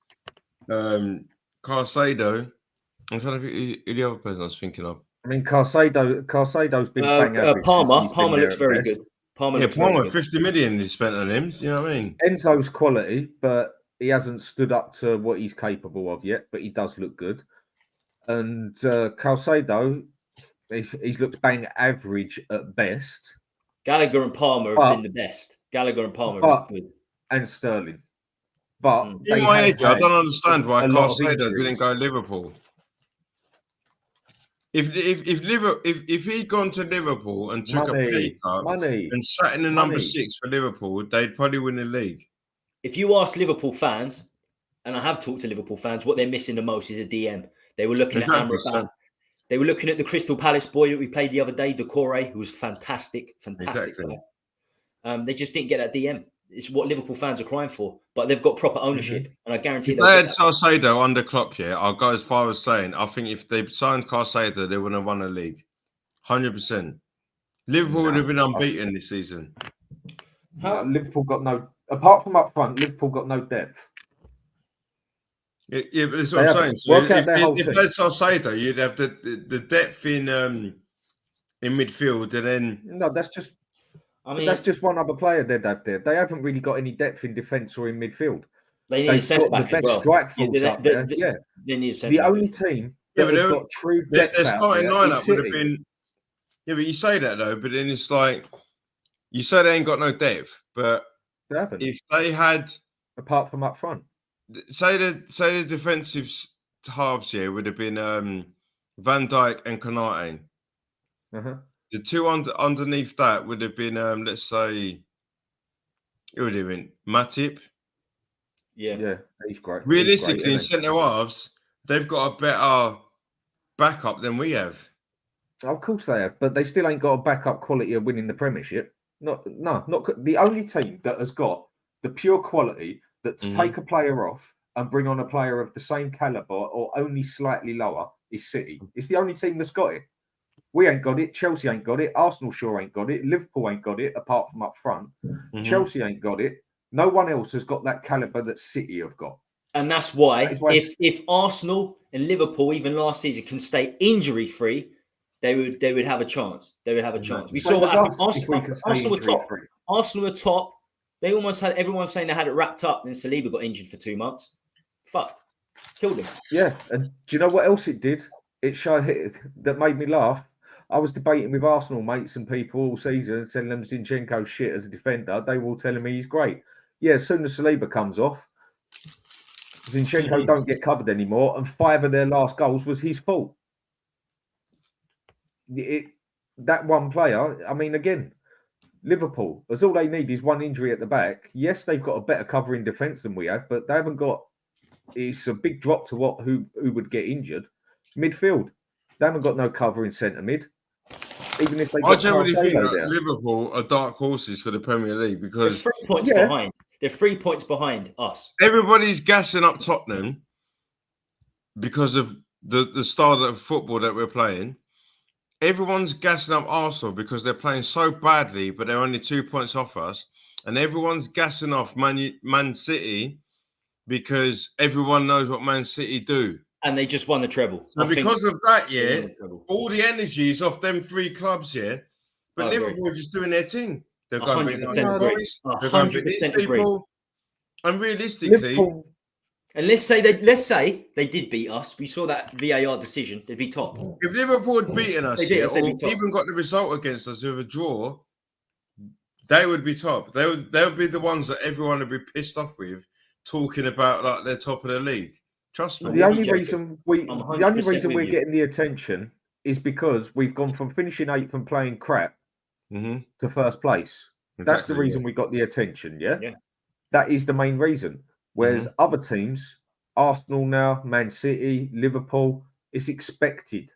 Caicedo. I'm trying to think who the other person I was thinking of. I mean, Caicedo's been bang average. Palmer looks very good. Palmer, 50 million he spent on him. You know what I mean? Enzo's quality, but he hasn't stood up to what he's capable of yet, but he does look good. And Caicedo, he's looked bang average at best. Gallagher and Palmer have been the best. Gallagher and Palmer have been good. And Sterling. But in my age, I don't understand why Caicedo didn't go Liverpool. If he'd gone to Liverpool and took a pay cut and sat in the number 6 for Liverpool, they'd probably win the league. If you ask Liverpool fans, and I have talked to Liverpool fans, what they're missing the most is a DM. They were looking at Amrabat. They were looking at the Crystal Palace boy that we played the other day, Decore, who was fantastic. Exactly. They just didn't get that DM. It's what Liverpool fans are crying for, but they've got proper ownership, and I guarantee if they had Caicedo under Klopp, I'll go as far as saying I think if they signed Caicedo, they would have won the league, 100%. Liverpool would have been unbeaten this season. Liverpool got no. apart from up front, Liverpool got no depth. Yeah, but that's what I'm saying. So Work out their whole if team. that's Salcedo, you'd have the depth in midfield, and then No, that's just. I mean, That's just one other player they'd have there. They haven't really got any depth in defence or in midfield. they need a They've centre got the back as best well. strike force up there. Yeah, They need a centre the back. only team Yeah, that but has got true depth their out starting there is lineup would have City. been. Yeah, but you say that though, but then it's like you say they ain't got no depth, but They haven't, if they had, apart from up front. say the defensive halves here would have been Van Dijk and Konate. Uh-huh. The two underneath that would have been let's say it would have been Matip. Yeah. He's great. Realistically, in He's great, centre halves, they've got a better backup than we have. of course they have, but they still ain't got a backup quality of winning the Premiership. Not the only team that has got the pure quality that to take a player off and bring on a player of the same caliber or only slightly lower is City. It's the only team that's got it. We ain't got it. Chelsea ain't got it. Arsenal sure ain't got it. Liverpool ain't got it, apart from up front. Chelsea ain't got it. No one else has got that caliber that City have got. And that's why if Arsenal and Liverpool, even last season, can stay injury free, they would have a chance. They would have a chance. We saw what happened. Arsenal were top. They almost had everyone saying they had it wrapped up. Then Saliba got injured for 2 months. Fuck. Killed him. Yeah. And do you know what else it did? It showed that made me laugh. I was debating with Arsenal mates and people all season and telling them Zinchenko's shit as a defender. They were all telling me he's great. Yeah, as soon as Saliba comes off, Zinchenko don't get covered anymore, and 5 of their last goals was his fault. That one player, I mean, again, Liverpool, as all they need is one injury at the back. Yes, they've got a better cover in defence than we have, but they haven't got. It's a big drop to who would get injured. Midfield, they haven't got no cover in centre mid. Even if they I got generally think there. Liverpool are dark horses for the Premier League because they're 3 points behind. They're 3 points behind us. Everybody's gassing up Tottenham because of the style of football that we're playing. Everyone's gassing up Arsenal because they're playing so badly, but they're only 2 points off us. And everyone's gassing off Man City because everyone knows what Man City do. And they just won the treble. So because of that, all the energy is off them 3 clubs here. But Liverpool are just doing their thing. They're going to beat they're going to beat these people. And realistically, Liverpool, and let's say they did beat us. We saw that VAR decision. They'd be top. If Liverpool had beaten us here, or even got the result against us with a draw, they would be top. They would be the ones that everyone would be pissed off with, talking about like they're top of the league. Trust me. The only reason we're getting the attention is because we've gone from finishing 8th and playing crap to first place. Exactly, that's the reason we got the attention. Yeah. That is the main reason. Whereas other teams, Arsenal now, Man City, Liverpool, it's expected.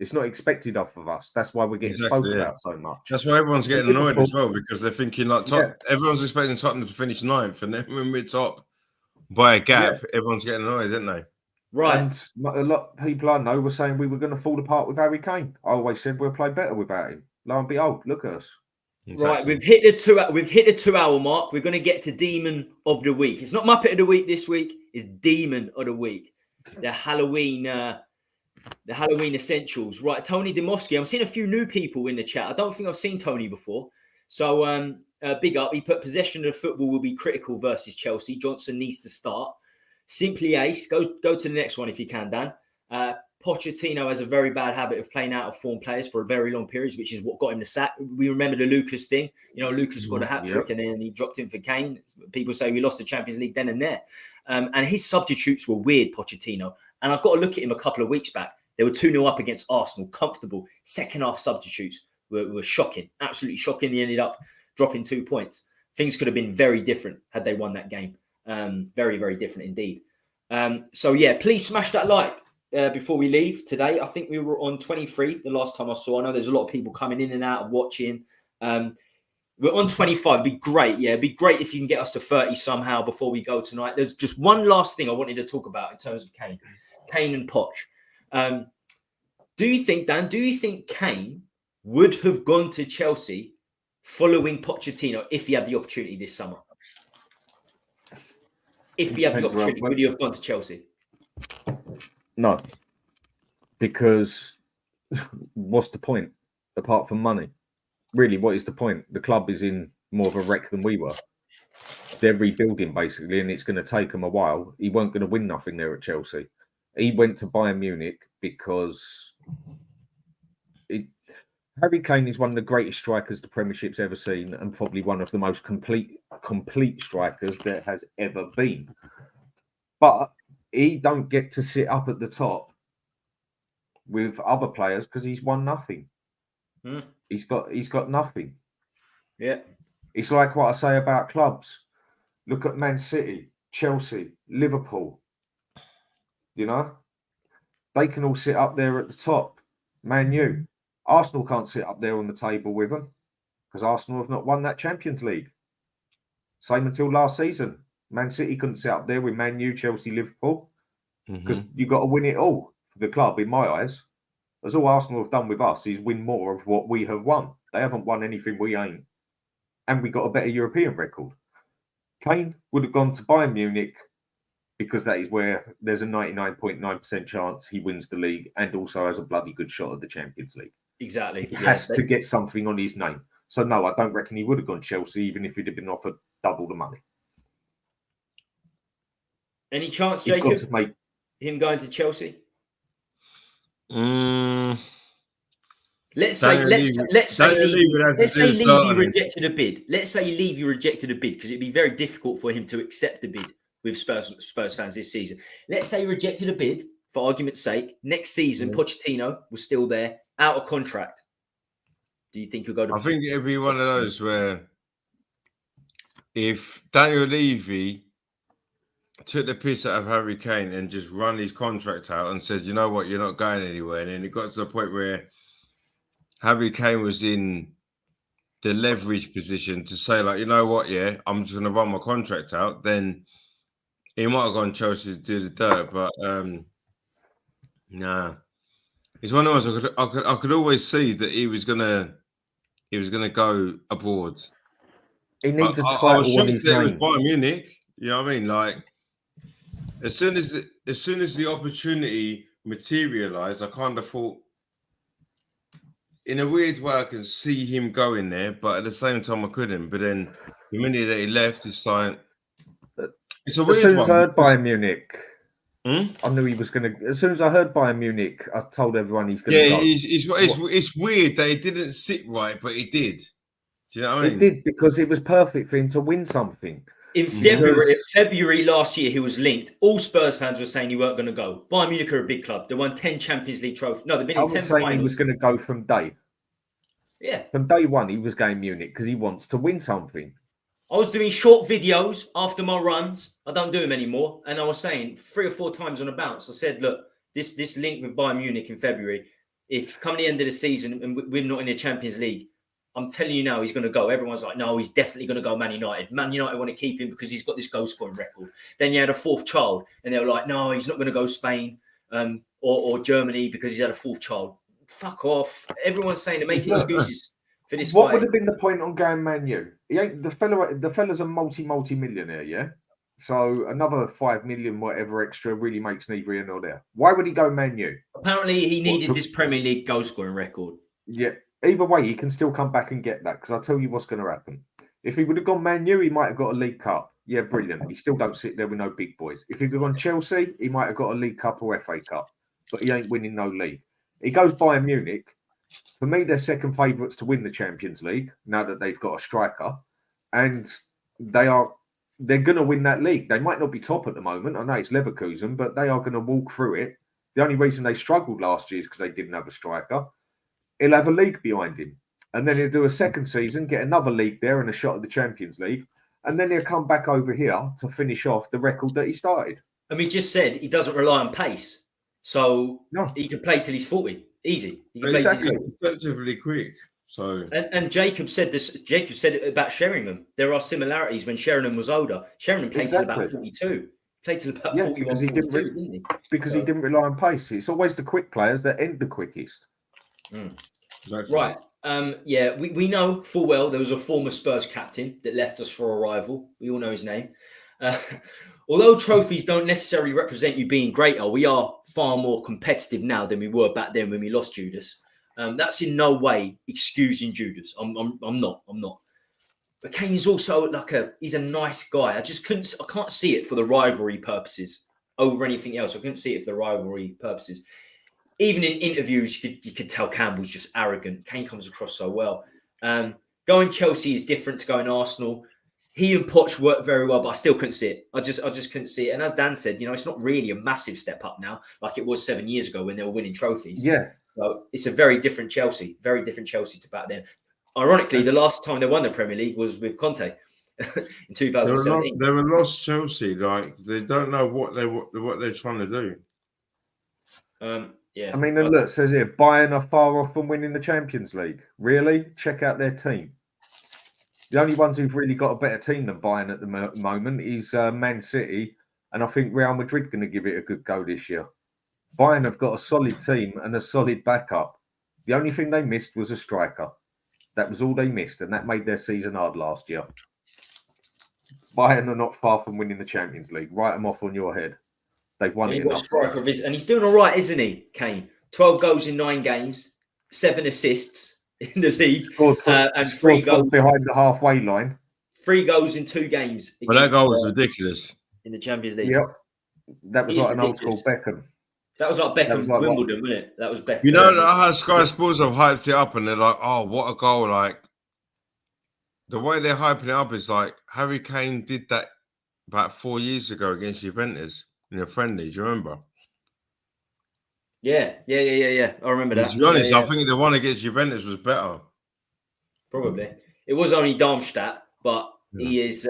It's not expected off of us. That's why we're getting spoken about so much. That's why everyone's getting annoyed as well, because they're thinking like everyone's expecting Tottenham to finish 9th, and then when we're top by a gap, everyone's getting annoyed, isn't they? Right. And a lot of people I know were saying we were going to fall apart with Harry Kane. I always said we'll play better without him. Lo and behold, look at us. Exactly. Right, we've hit the 2 hour mark. We're going to get to Demon of the Week. It's not Muppet of the Week this week. It's Demon of the Week. The Halloween essentials. Right, Tony Dimowski. I've seen a few new people in the chat. I don't think I've seen Tony before. So big up. He put possession of the football will be critical versus Chelsea. Johnson needs to start. Simply ace. Go to the next one if you can, Dan. Pochettino has a very bad habit of playing out of form players for a very long period, which is what got him the sack. We remember the Lucas thing. You know, Lucas scored a hat-trick and then he dropped in for Kane. People say we lost the Champions League then and there. And his substitutes were weird, Pochettino. And I've got to look at him a couple of weeks back. They were 2-0 up against Arsenal, comfortable. Second half substitutes were shocking, absolutely shocking. They ended up dropping 2 points. Things could have been very different had they won that game. Very, very different indeed. Please smash that like. Before we leave today. I think we were on 23 the last time I saw. I know there's a lot of people coming in and out of watching. We're on 25. It'd be great. Yeah, it'd be great if you can get us to 30 somehow before we go tonight. There's just one last thing I wanted to talk about in terms of Kane and Poch. Do you think Kane would have gone to Chelsea following Pochettino if he had the opportunity this summer? If he had the Depends where opportunity, else, would he have gone to Chelsea? No, because what's the point apart from money? Really, what is the point? The club is in more of a wreck than we were. They're rebuilding basically, and it's going to take them a while. He weren't going to win nothing there at Chelsea. He went to Bayern Munich because Harry Kane is one of the greatest strikers the Premiership's ever seen, and probably one of the most complete strikers there has ever been. But he don't get to sit up at the top with other players because he's won nothing. He's got nothing. Yeah. It's like what I say about clubs. Look at Man City, Chelsea, Liverpool. You know, they can all sit up there at the top. Man U, Arsenal can't sit up there on the table with them because Arsenal have not won that Champions League. Same until last season. Man City couldn't sit up there with Man U, Chelsea, Liverpool because you've got to win it all for the club, in my eyes. As all Arsenal have done with us is win more of what we have won. They haven't won anything we ain't. And we got a better European record. Kane would have gone to Bayern Munich because that is where there's a 99.9% chance he wins the league and also has a bloody good shot at the Champions League. Exactly. He has to get something on his name. So, no, I don't reckon he would have gone Chelsea even if he'd have been offered double the money. Any chance, He's Jacob, got to make him going to Chelsea? Let's say Levy rejected a bid. Let's say Levy rejected a bid because it'd be very difficult for him to accept a bid with Spurs fans this season. Let's say he rejected a bid for argument's sake. Next season, Pochettino was still there, out of contract. Do you think he'll go to? I think it'd be one of those where if Daniel Levy took the piss out of Harry Kane and just run his contract out and said, you know what, you're not going anywhere. And then it got to the point where Harry Kane was in the leverage position to say, like, you know what, yeah, I'm just going to run my contract out. Then he might have gone Chelsea to do the dirt, but nah. It's one of those I could always see that he was gonna go abroad. He needs a I title was on shocked his that it was name. Bayern Munich. You know what I mean? Like, as soon as the opportunity materialized, I kind of thought, in a weird way, I can see him going there, but at the same time, I couldn't. But then the minute that he left, it's like, it's a weird one. As soon as I heard Bayern Munich, I knew he was going to. As soon as I heard Bayern Munich, I told everyone he's going to go. It's weird that it didn't sit right, but it did. Do you know what I mean? It did because it was perfect for him to win something. In February last year, he was linked. All Spurs fans were saying he weren't going to go. Bayern Munich are a big club. They won 10 Champions League trophies. No, they've been in 10 finals. He was going to go from day. Yeah. From day one, he was going Munich because he wants to win something. I was doing short videos after my runs. I don't do them anymore. And I was saying 3 or 4 times on a bounce, I said, look, this link with Bayern Munich in February, if come the end of the season and we're not in the Champions League, I'm telling you now, he's going to go. Everyone's like, no, he's definitely going to go Man United. Man United want to keep him because he's got this goal scoring record. Then you had a 4th child and they were like, no, he's not going to go Spain or Germany because he's had a 4th child. Fuck off. Everyone's saying to make excuses for this What guy. would have been the point on going Man U? He ain't the fella's a multi-millionaire, yeah? So another 5 million, whatever extra, really makes neither here nor there. Why would he go Man U? Apparently, he needed this Premier League goal scoring record. Yeah. Either way, he can still come back and get that because I'll tell you what's going to happen. If he would have gone Man U, he might have got a League Cup. Yeah, brilliant. He still don't sit there with no big boys. If he'd have gone Chelsea, he might have got a League Cup or FA Cup, but he ain't winning no league. He goes Bayern Munich. For me, they're second favourites to win the Champions League now that they've got a striker, and they're going to win that league. They might not be top at the moment. I know it's Leverkusen, but they are going to walk through it. The only reason they struggled last year is because they didn't have a striker. He'll have a league behind him. And then he'll do a second season, get another league there and a shot at the Champions League. And then he'll come back over here to finish off the record that he started. I mean, he just said he doesn't rely on pace. So he can play till he's 40. Easy. He can play till he's 40. Relatively quick. So and Jacob said this. Jacob said it about Sheringham. There are similarities when Sheringham was older. Sheringham played till about 42. Played till about 41, 42, didn't he? Because he didn't rely on pace. It's always the quick players that end the quickest. Right. We know full well there was a former Spurs captain that left us for a rival. We all know his name. although trophies don't necessarily represent you being greater, we are far more competitive now than we were back then when we lost Judas. That's in no way excusing Judas. I'm not. But Kane is also he's a nice guy. I can't see it for the rivalry purposes over anything else. I couldn't see it for the rivalry purposes. Even in interviews, you could tell Campbell's just arrogant. Kane comes across so well. Going Chelsea is different to going Arsenal. He and Poch worked very well, but I still couldn't see it. I just couldn't see it. And as Dan said, it's not really a massive step up now, like it was 7 years ago when they were winning trophies. Yeah. So it's a very different Chelsea to back then. Ironically, the last time they won the Premier League was with Conte in 2017. They were lost Chelsea. Like they don't know what they're trying to do. Yeah. I mean, and look, says here, Bayern are far off from winning the Champions League. Really? Check out their team. The only ones who've really got a better team than Bayern at the moment is Man City, and I think Real Madrid going to give it a good go this year. Bayern have got a solid team and a solid backup. The only thing they missed was a striker. That was all they missed, and that made their season hard last year. Bayern are not far from winning the Champions League. Write them off on your head. They've won it enough. And he's doing all right, isn't he, Kane? 12 goals in 9 games, 7 assists in the league, and 3 goals behind the halfway line. 3 goals in 2 games. Well, that goal was ridiculous in the Champions League. Yep, that was like an old school Beckham. That was like Beckham Wimbledon, wasn't it? That was Beckham. You know how Sky Sports have hyped it up, and they're like, "Oh, what a goal!" Like the way they're hyping it up is like Harry Kane did that about 4 years ago against Juventus in a friendly. Do you remember? Yeah. I remember that. To be honest, I think the one against Juventus was better. Probably. It was only Darmstadt, but he is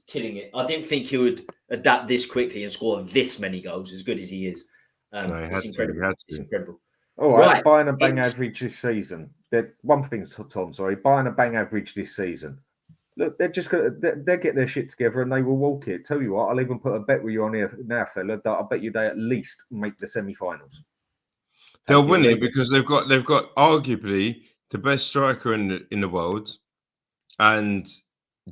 killing it. I didn't think he would adapt this quickly and score this many goals, as good as he is. It's incredible. It's incredible. All right, Bayern are bang average this season. One thing, Tom, sorry. Bayern are bang average this season. Look, they're just going to get their shit together and they will walk it. Tell you what, I'll even put a bet with you on here now, fella, that I bet you they at least make the semi-finals. They'll win it because they've got arguably the best striker in the world, and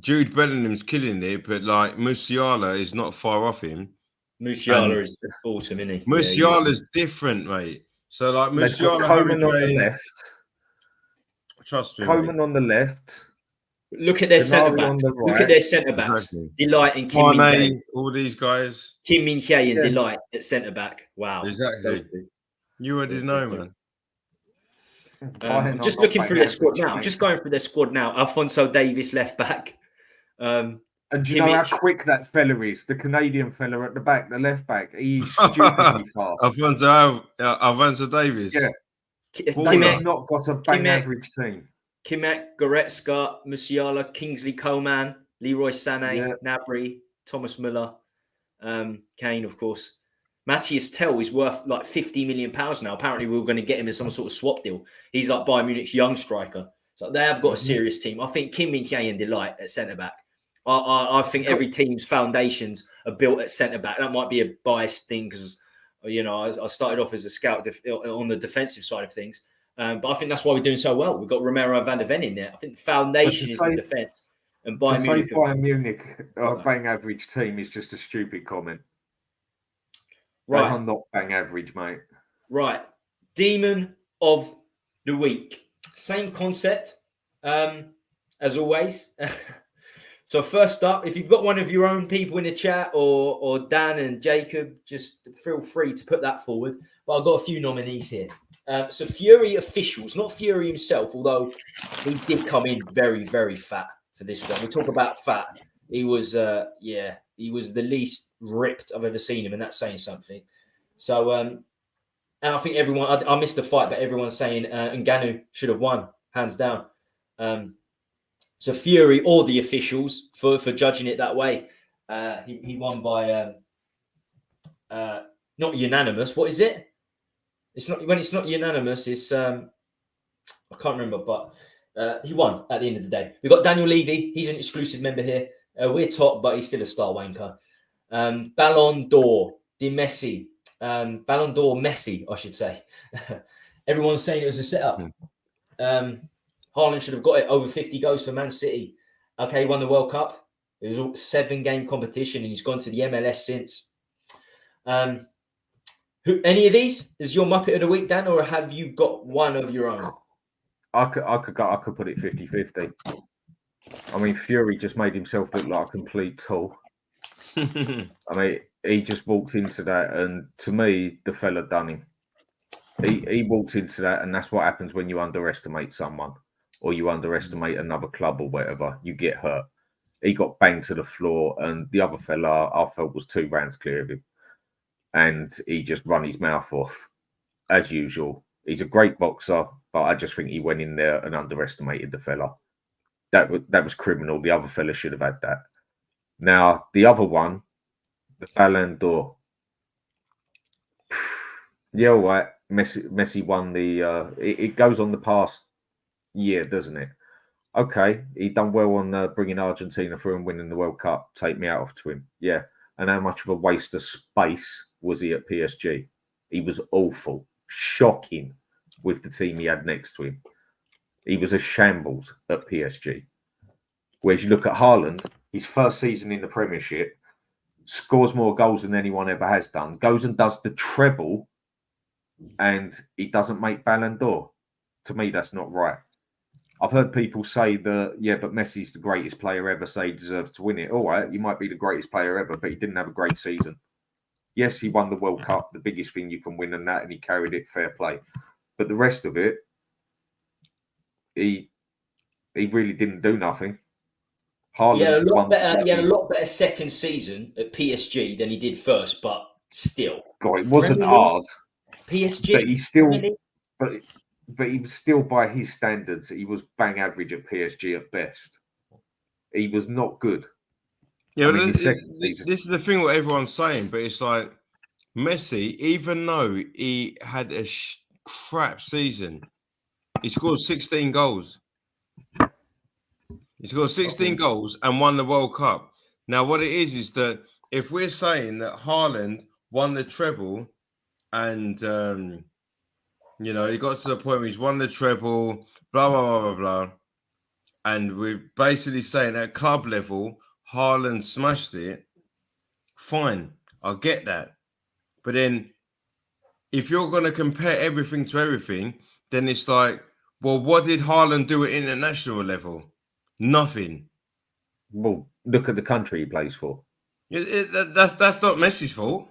Jude Bellingham's killing it, but like Musiala is not far off him. Musiala is awesome, isn't he? Musiala's different, mate. So like Musiala, Coman on the left. Trust me, Coman on the left. Look at their centre backs. Right. Look at their centre backs. Exactly. Delight in Kim Min-jae. All these guys. Kim Min-jae and Delight at centre back. Wow. Exactly. You already know, man. I'm just looking through their squad now. I'm just going through their squad now. Alphonso Davies left back. And do you know how quick that fella is? The Canadian fella at the back, the left back. He's stupidly fast. Alphonso Davies. Yeah. They've not got a bang average team. Kimmich, Goretzka, Musiala, Kingsley Coman, Leroy Sané, Gnabry, Thomas Müller, Kane, of course. Matthias Tell is worth like £50 million now. Apparently, we were going to get him in some sort of swap deal. He's like Bayern Munich's young striker. So they have got a serious team. I think Kim Min-jae and Delight at centre-back. I think every team's foundations are built at centre-back. That might be a biased thing because, I started off as a scout on the defensive side of things. But I think that's why we're doing so well. We've got Romero and Van der Ven in there. I think the foundation is the defence. And Bayern Munich, bang average team is just a stupid comment. Right. I'm not bang average, mate. Right. Demon of the week. Same concept as always. So first up, if you've got one of your own people in the chat or Dan and Jacob, just feel free to put that forward. But I've got a few nominees here. So Fury officials, not Fury himself, although he did come in very, very fat for this one. We talk about fat. He was, he was the least ripped I've ever seen him, and that's saying something. So, and I think everyone, I missed the fight, but everyone's saying Ngannou should have won, hands down. So Fury or the officials for judging it that way. He won by not unanimous. What is it? It's not when it's not unanimous. It's I can't remember, but he won at the end of the day. We've got Daniel Levy. He's an exclusive member here. We're top, but he's still a star wanker. Ballon d'Or, Di Messi. Ballon d'Or Messi, I should say. Everyone's saying it was a setup. Haaland should have got it over 50 goals for Man City. Okay, won the World Cup. It was a 7-game competition, and he's gone to the MLS since. Any of these is your Muppet of the Week, Dan, or have you got one of your own? I could put it 50-50. I mean, Fury just made himself look like a complete tool. I mean, he just walked into that, and to me, the fella done him. He walked into that, and that's what happens when you underestimate someone or you underestimate another club or whatever. You get hurt. He got banged to the floor, and the other fella I felt was 2 rounds clear of him, and he just run his mouth off as usual. He's a great boxer, but I just think he went in there and underestimated the fella. That was criminal. The other fella should have had that. Now the other one, the Ballon d'Or. Yeah, all right. Messi won the. It goes on the past year, doesn't it? Okay, he done well on bringing Argentina through and winning the World Cup. Take me out of to him. Yeah, and how much of a waste of space was he at PSG? He was awful, shocking with the team he had next to him. He was a shambles at PSG. Whereas you look at Haaland, his first season in the Premiership, scores more goals than anyone ever has done, goes and does the treble, and he doesn't make Ballon d'Or. To me, that's not right. I've heard people say that, yeah, but Messi's the greatest player ever, so he deserves to win it. All right, you might be the greatest player ever, but he didn't have a great season. Yes, he won the World Cup, the biggest thing you can win, and he carried it, fair play. But the rest of it, he really didn't do nothing. He had a lot better second season at PSG than he did first, but still. God, it wasn't hard. PSG, but he still, but he was still, by his standards, he was bang average at PSG at best. He was not good. Yeah, this is the thing what everyone's saying, but it's like Messi, even though he had a crap season, he scored 16 goals. He scored 16 goals and won the World Cup. Now, what it is that if we're saying that Haaland won the treble and, you know, he got to the point where he's won the treble, blah, blah, blah, blah, blah, and we're basically saying at club level, Haaland smashed it, fine, I'll get that. But then if you're going to compare everything to everything, then it's like, well, what did Haaland do at international level? Nothing. Well, look at the country he plays for. That's not Messi's fault.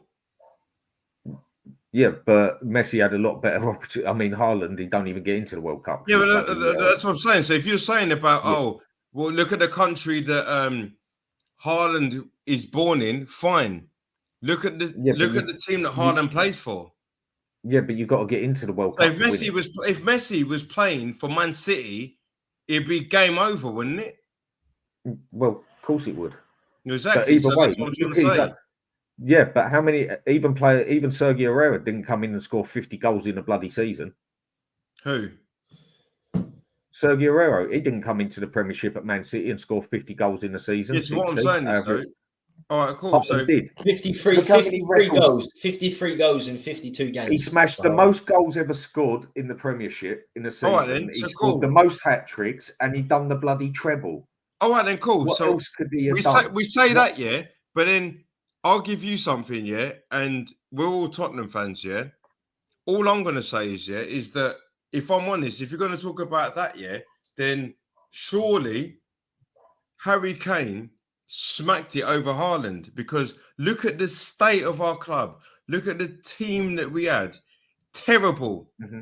Yeah, but Messi had a lot better opportunity. I mean, Haaland, he don't even get into the World Cup. Yeah, but that's what I'm saying. So if you're saying about, well, look at the country that Haaland is born in, fine. Look at the the team that Haaland plays for. Yeah, but you've got to get into the World Cup. If Messi was playing for Man City, it'd be game over, wouldn't it? Well, of course it would. Exactly. But either way, that's what I'm trying to say. Yeah, but how many even Sergio Herrera didn't come in and score 50 goals in a bloody season? Who? Sergio Herrera. He didn't come into the Premiership at Man City and score 50 goals in a season. Yes, what I'm saying is, all right, cool. Haaland So did 53 goals in 52 games. He smashed the most goals ever scored in the Premiership in a season. All right, then. He scored the most hat tricks, and he done the bloody treble. All right, then, cool. What so else could he have done? We say that, yeah, but then I'll give you something, yeah, and we're all Tottenham fans, yeah. All I'm going to say is that if I'm honest, if you're going to talk about that, yeah, then surely Harry Kane smacked it over Haaland, because look at the state of our club. Look at the team that we had. Terrible. Mm-hmm.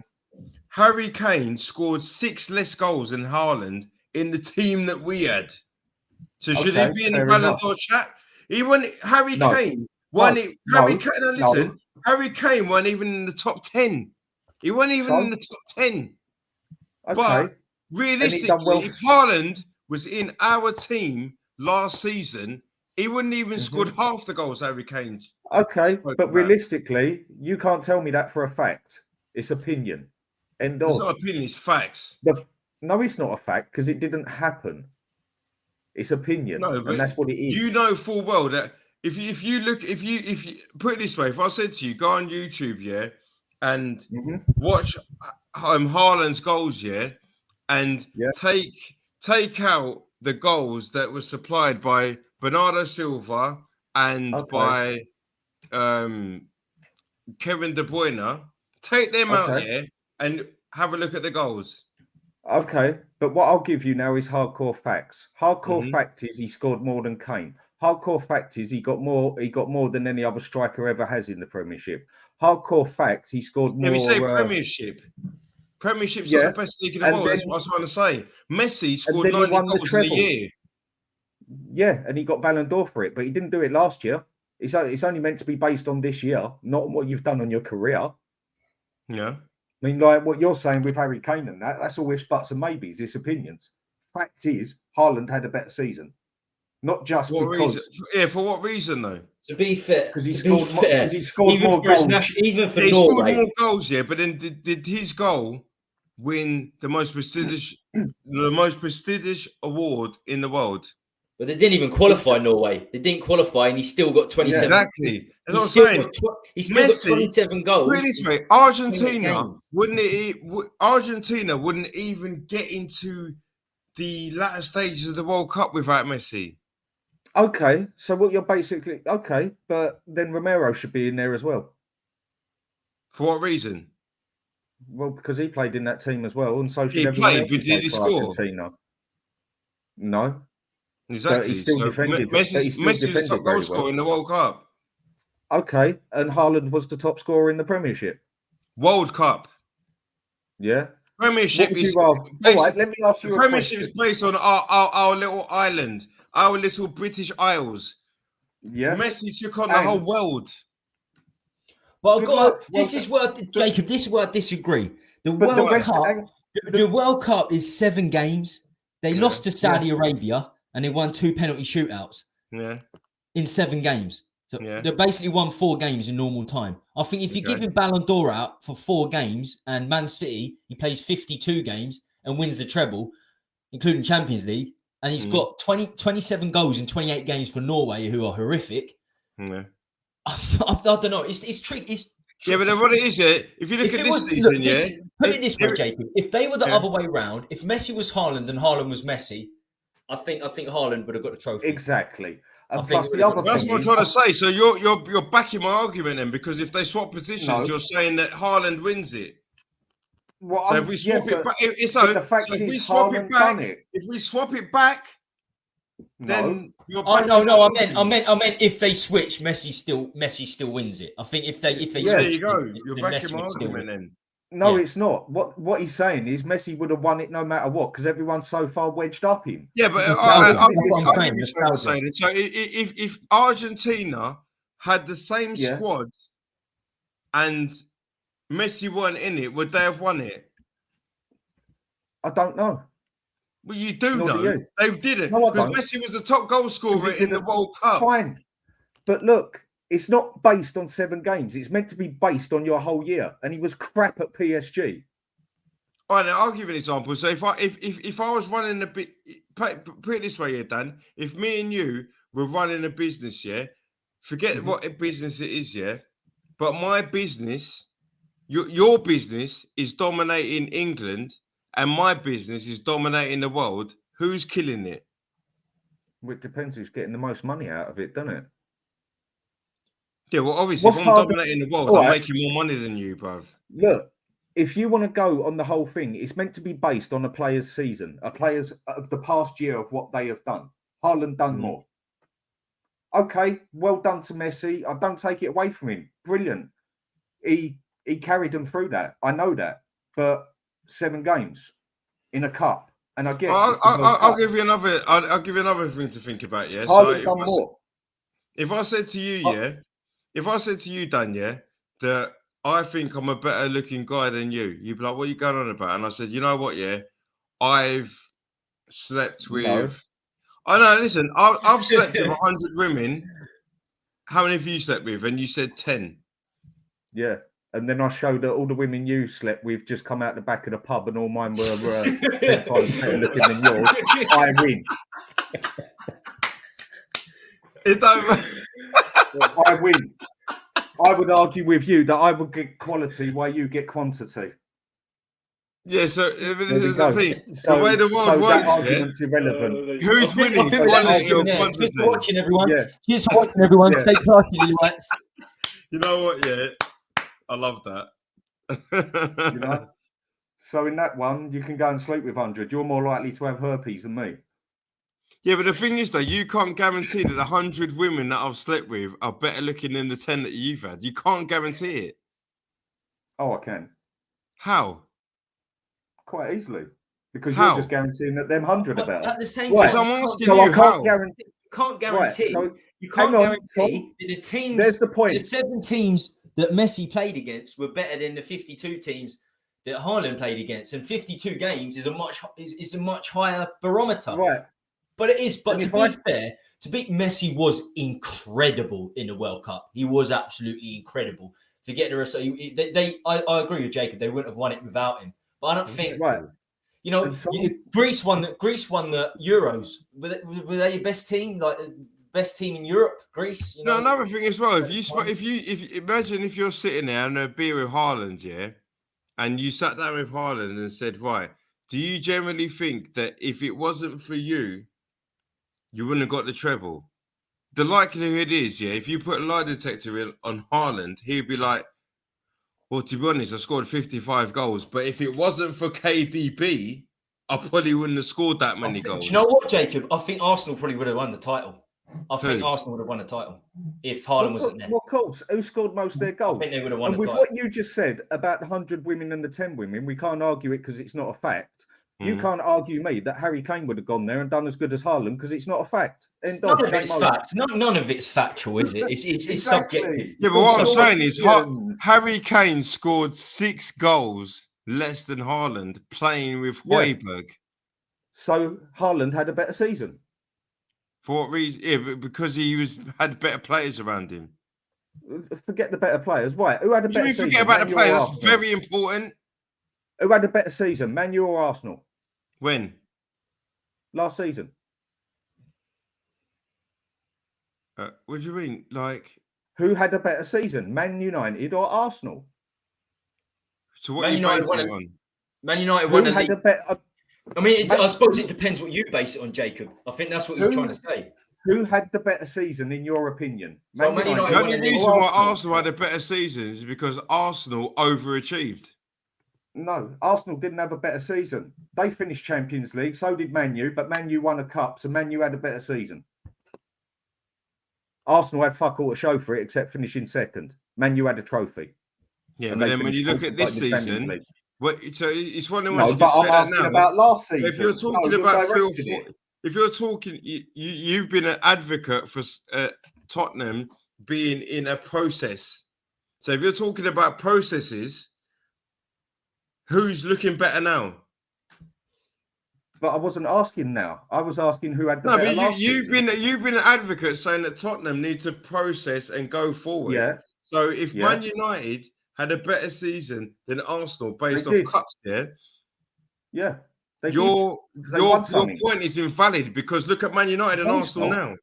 Harry Kane scored 6 less goals than Haaland in the team that we had. So should he be in the Ballon d'Or chat? Harry Kane won it. Harry Kane wasn't even in the top 10. He wasn't even in the top 10. Okay. But realistically, if Haaland was in our team last season, he wouldn't even scored half the goals Harry Kane. Okay, but realistically, you can't tell me that for a fact. It's opinion. It's not opinion, it's facts. No, it's not a fact, because it didn't happen. It's opinion, and that's what it is. You know full well that if you put it this way, if I said to you, go on YouTube, yeah, and watch Haaland's goals, yeah, and take out the goals that were supplied by Bernardo Silva and by Kevin De Bruyne. Take them out here and have a look at the goals. Okay, but what I'll give you now is hardcore facts. Hardcore fact is he scored more than Kane. Hardcore fact is he got more than any other striker ever has in the Premiership. Hardcore fact, he scored more. Yeah, we say Premiership. Premiership's not the best league in the world. That's what I was trying to say. Messi scored 90 goals in a year. Yeah, and he got Ballon d'Or for it, but he didn't do it last year. It's only meant to be based on this year, not on what you've done on your career. Yeah. I mean, like what you're saying with Harry Kane and that's all with buts and maybes. It's opinions. Fact is, Haaland had a better season. Not just because... Yeah, for what reason, though? To be fair, because he scored more goals. Even for Norway. He scored more goals, yeah, but then did his goal win the most prestigious award in the world? But they didn't even qualify Norway. They didn't qualify, and he still got 27. Yeah, exactly. That's what I'm saying. He still got 27 goals. Put it this way, Argentina wouldn't even get into the latter stages of the World Cup without Messi. Okay, so what you're basically but then Romero should be in there as well. For what reason? Well, because he played in that team as well, and so should everyone else. Did he score? Argentina. No. Exactly. But he still defended. Messi was the top goal scorer in the World Cup. Okay, and Haaland was the top scorer in the Premiership. World Cup. Yeah. Premiership is all right. Let me ask you. Premiership is based on our little island, our little British Isles. Yeah. Messi took on the whole world. But this is where I disagree. The World Cup is 7 games. They lost to Saudi Arabia and they won 2 penalty shootouts. Yeah. In 7 games. So they basically won 4 games in normal time. I think if you give him Ballon d'Or out for 4 games and Man City, he plays 52 games and wins the treble, including Champions League, and he's got 27 goals in 28 games for Norway, who are horrific. Yeah. I don't know. It's tricky. Yeah, but then what it is, if you look at this season, put it this way, Jacob. If they were the other way round, if Messi was Haaland and Haaland was Messi, I think Haaland would have got the trophy. Exactly. That's what I'm trying to say. So you're backing my argument then, because if they swap positions, you're saying that Haaland wins it. Well, so if we swap it back, if we swap it back, then you're. Oh no! I meant if they switch, Messi still wins it. I think if they there you go. You're backing my argument then. No, it's not. What he's saying is Messi would have won it no matter what, because everyone's so far wedged up him. Yeah, but I'll give you something to say. So if Argentina had the same squad and Messi weren't in it, would they have won it? I don't know. Well, you do know. They didn't. Because Messi was the top goal scorer in the World Cup. Fine. But look, it's not based on 7 games. It's meant to be based on your whole year. And he was crap at PSG. All right, now I'll give you an example. So if I was running a bit, put it this way, Dan. If me and you were running a business, forget what a business it is, but my business, your business is dominating England, and my business is dominating the world. Who's killing it? Well, it depends who's getting the most money out of it, doesn't it? Yeah, well, obviously, if I'm dominating the world, I'm making more money than you, bruv. Look, if you want to go on the whole thing, it's meant to be based on a player's season, a player's of the past year of what they have done. Haaland done more. Okay, well done to Messi. I don't take it away from him. Brilliant. He carried them through that. I know that. But 7 games in a cup, and I get. I'll give you another. I'll give you another thing to think about. Yeah. Haaland done more. If I said to you, if I said to you, Dan, that I think I'm a better looking guy than you, you'd be like, what are you going on about? And I said, you know what, I've slept with... No. I know, listen, I've slept with 100 women. How many have you slept with? And you said 10. Yeah. And then I showed that all the women you slept with just come out the back of the pub and all mine were 10 times better looking than yours. I win. It don't... I win. I would argue with you that I would get quality while you get quantity. Yeah, so this There we is the go. thing. So, The way the world that works, yeah, argument's irrelevant. who's winning? I think we're Quantity or there. Cheers for quantity? watching, everyone. Yeah. Cheers for watching, everyone. Yeah. Stay classy, Lewites. You know what? Yeah, I love that. You know. So in that one, you can go and sleep with 100. You're more likely to have herpes than me. Yeah, but the thing is, though, you can't guarantee that 100 women that I've slept with are better looking than the 10 that you've had. You can't guarantee it. Oh, I can. How? Quite easily. Because How? you're just guaranteeing that them 100 are better. At the same Right. time, I'm asking So you I can't how. guarantee. you can't guarantee. Right, so you can't hang on, guarantee Tom. that the teams. There's the point. The 7 teams that Messi played against were better than the 52 teams that Haaland played against, and 52 games is a much higher barometer. Right. But it is. But And to if be I- fair, Messi was incredible in the World Cup. He was absolutely incredible. Forget the rest. I agree with Jacob. They wouldn't have won it without him. But I don't think. Right. You know, And so- Greece won the Euros. Were they your best team? Like best team in Europe? Greece. You know. No, another thing as well. If you imagine if you're sitting there and a beer with Haaland, yeah, and you sat down with Haaland and said, right, do you generally think that if it wasn't for you, you wouldn't have got the treble? The likelihood is, yeah, if you put a lie detector on Haaland, he'd be like, well, to be honest, I scored 55 goals, but if it wasn't for KDB, I probably wouldn't have scored that many goals. Do you know what, Jacob? I think Arsenal probably would have won the title. I think Arsenal would have won the title if Haaland wasn't there. Well, of course. Who scored most of their goals? I think they would have won And the with title. what you just said about the 100 women and the 10 women, we can't argue it because it's not a fact. You can't argue me that Harry Kane would have gone there and done as good as Haaland because it's not a fact. None of it's fact. None of it's factual, is it? It's Exactly. subjective. Yeah, but what I'm saying is Opinions. Harry Kane scored 6 goals less than Haaland playing with Højbjerg. So Haaland had a better season. For what reason? Yeah, because he had better players around him. Forget the better players. Right. Who had a What do better you season? mean forget about the Man U or players? That's Arsenal? very important. Who had a better season? Man U or Arsenal? When? Last season. What do you mean? Like, Who had a better season? Man United or Arsenal? so what Man are you United basing won it on? Man United Who won the had league. a better? I mean, I suppose it depends what you base it on, Jacob. I think that's what he's trying to say. Who had the better season in your opinion? So Man United The won only the league. reason why Arsenal had a better season is because Arsenal overachieved. No, Arsenal didn't have a better season. They finished Champions League, so did Man U, but Man U won a cup, so Man U had a better season. Arsenal had fuck all to show for it except finishing second. Man U had a trophy. Yeah, And but they then when you finished look at fourth this in the Champions season, League. so it's one of the No, ones you but can I'm say that asking now. about last season. If you're talking No, about you're directing it. if you're talking, you've been an advocate for Tottenham being in a process. So if you're talking about processes, who's looking better now? But I wasn't asking now. I was asking who had the No, better but last you've season. been an advocate saying that Tottenham need to process and go forward. Yeah. So if Yeah. Man United had a better season than Arsenal based They off did. cups, Yeah. They your did. They won something. point is invalid because look at Man United and No, Arsenal it's now.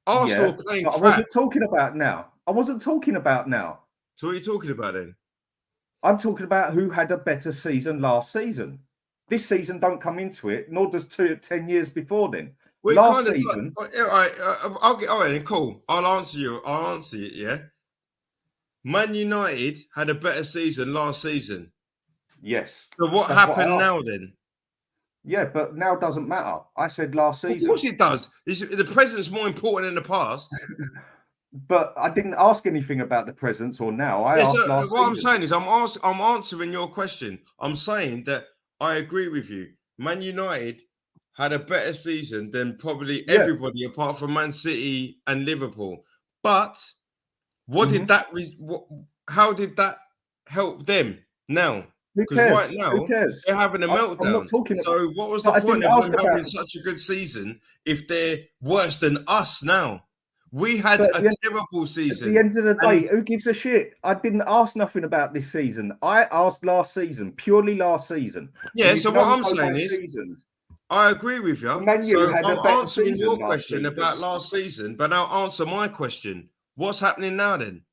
Arsenal Yeah, playing but I crap. wasn't talking about now. I wasn't talking about now. So what are you talking about then? I'm talking about who had a better season last season. This season don't come into it, nor does 10 years before then. Well, Last kind of, season, all right, I'll get all right, then cool. I'll answer you. I'll answer it. Yeah. Man United had a better season last season. yes. So what That's what I happened asked. now then? Yeah, but now doesn't matter. I said last season. Of course it does. The present's more important than the past. But I didn't ask anything about the presents or now. I Yeah, asked so last what I'm season. saying is I'm answering your question. I'm saying that I agree with you. Man United had a better season than probably Yeah. everybody apart from Man City and Liverpool. But what did that? How did that help them now? Who Because cares? right now Who cares? they're having a meltdown. I'm not talking about. So what was the But I point didn't of ask them having about- such a good season if they're worse than us now? We had But a yeah, terrible At season. the end of the day, And- who gives a shit? I didn't ask nothing about this season. I asked last season, purely last season. Yeah, And so you what don't I'm know saying my is, seasons. I agree with you. Man U So had a I'm better answering season your last question season. about last season, but now answer my question. What's happening now then?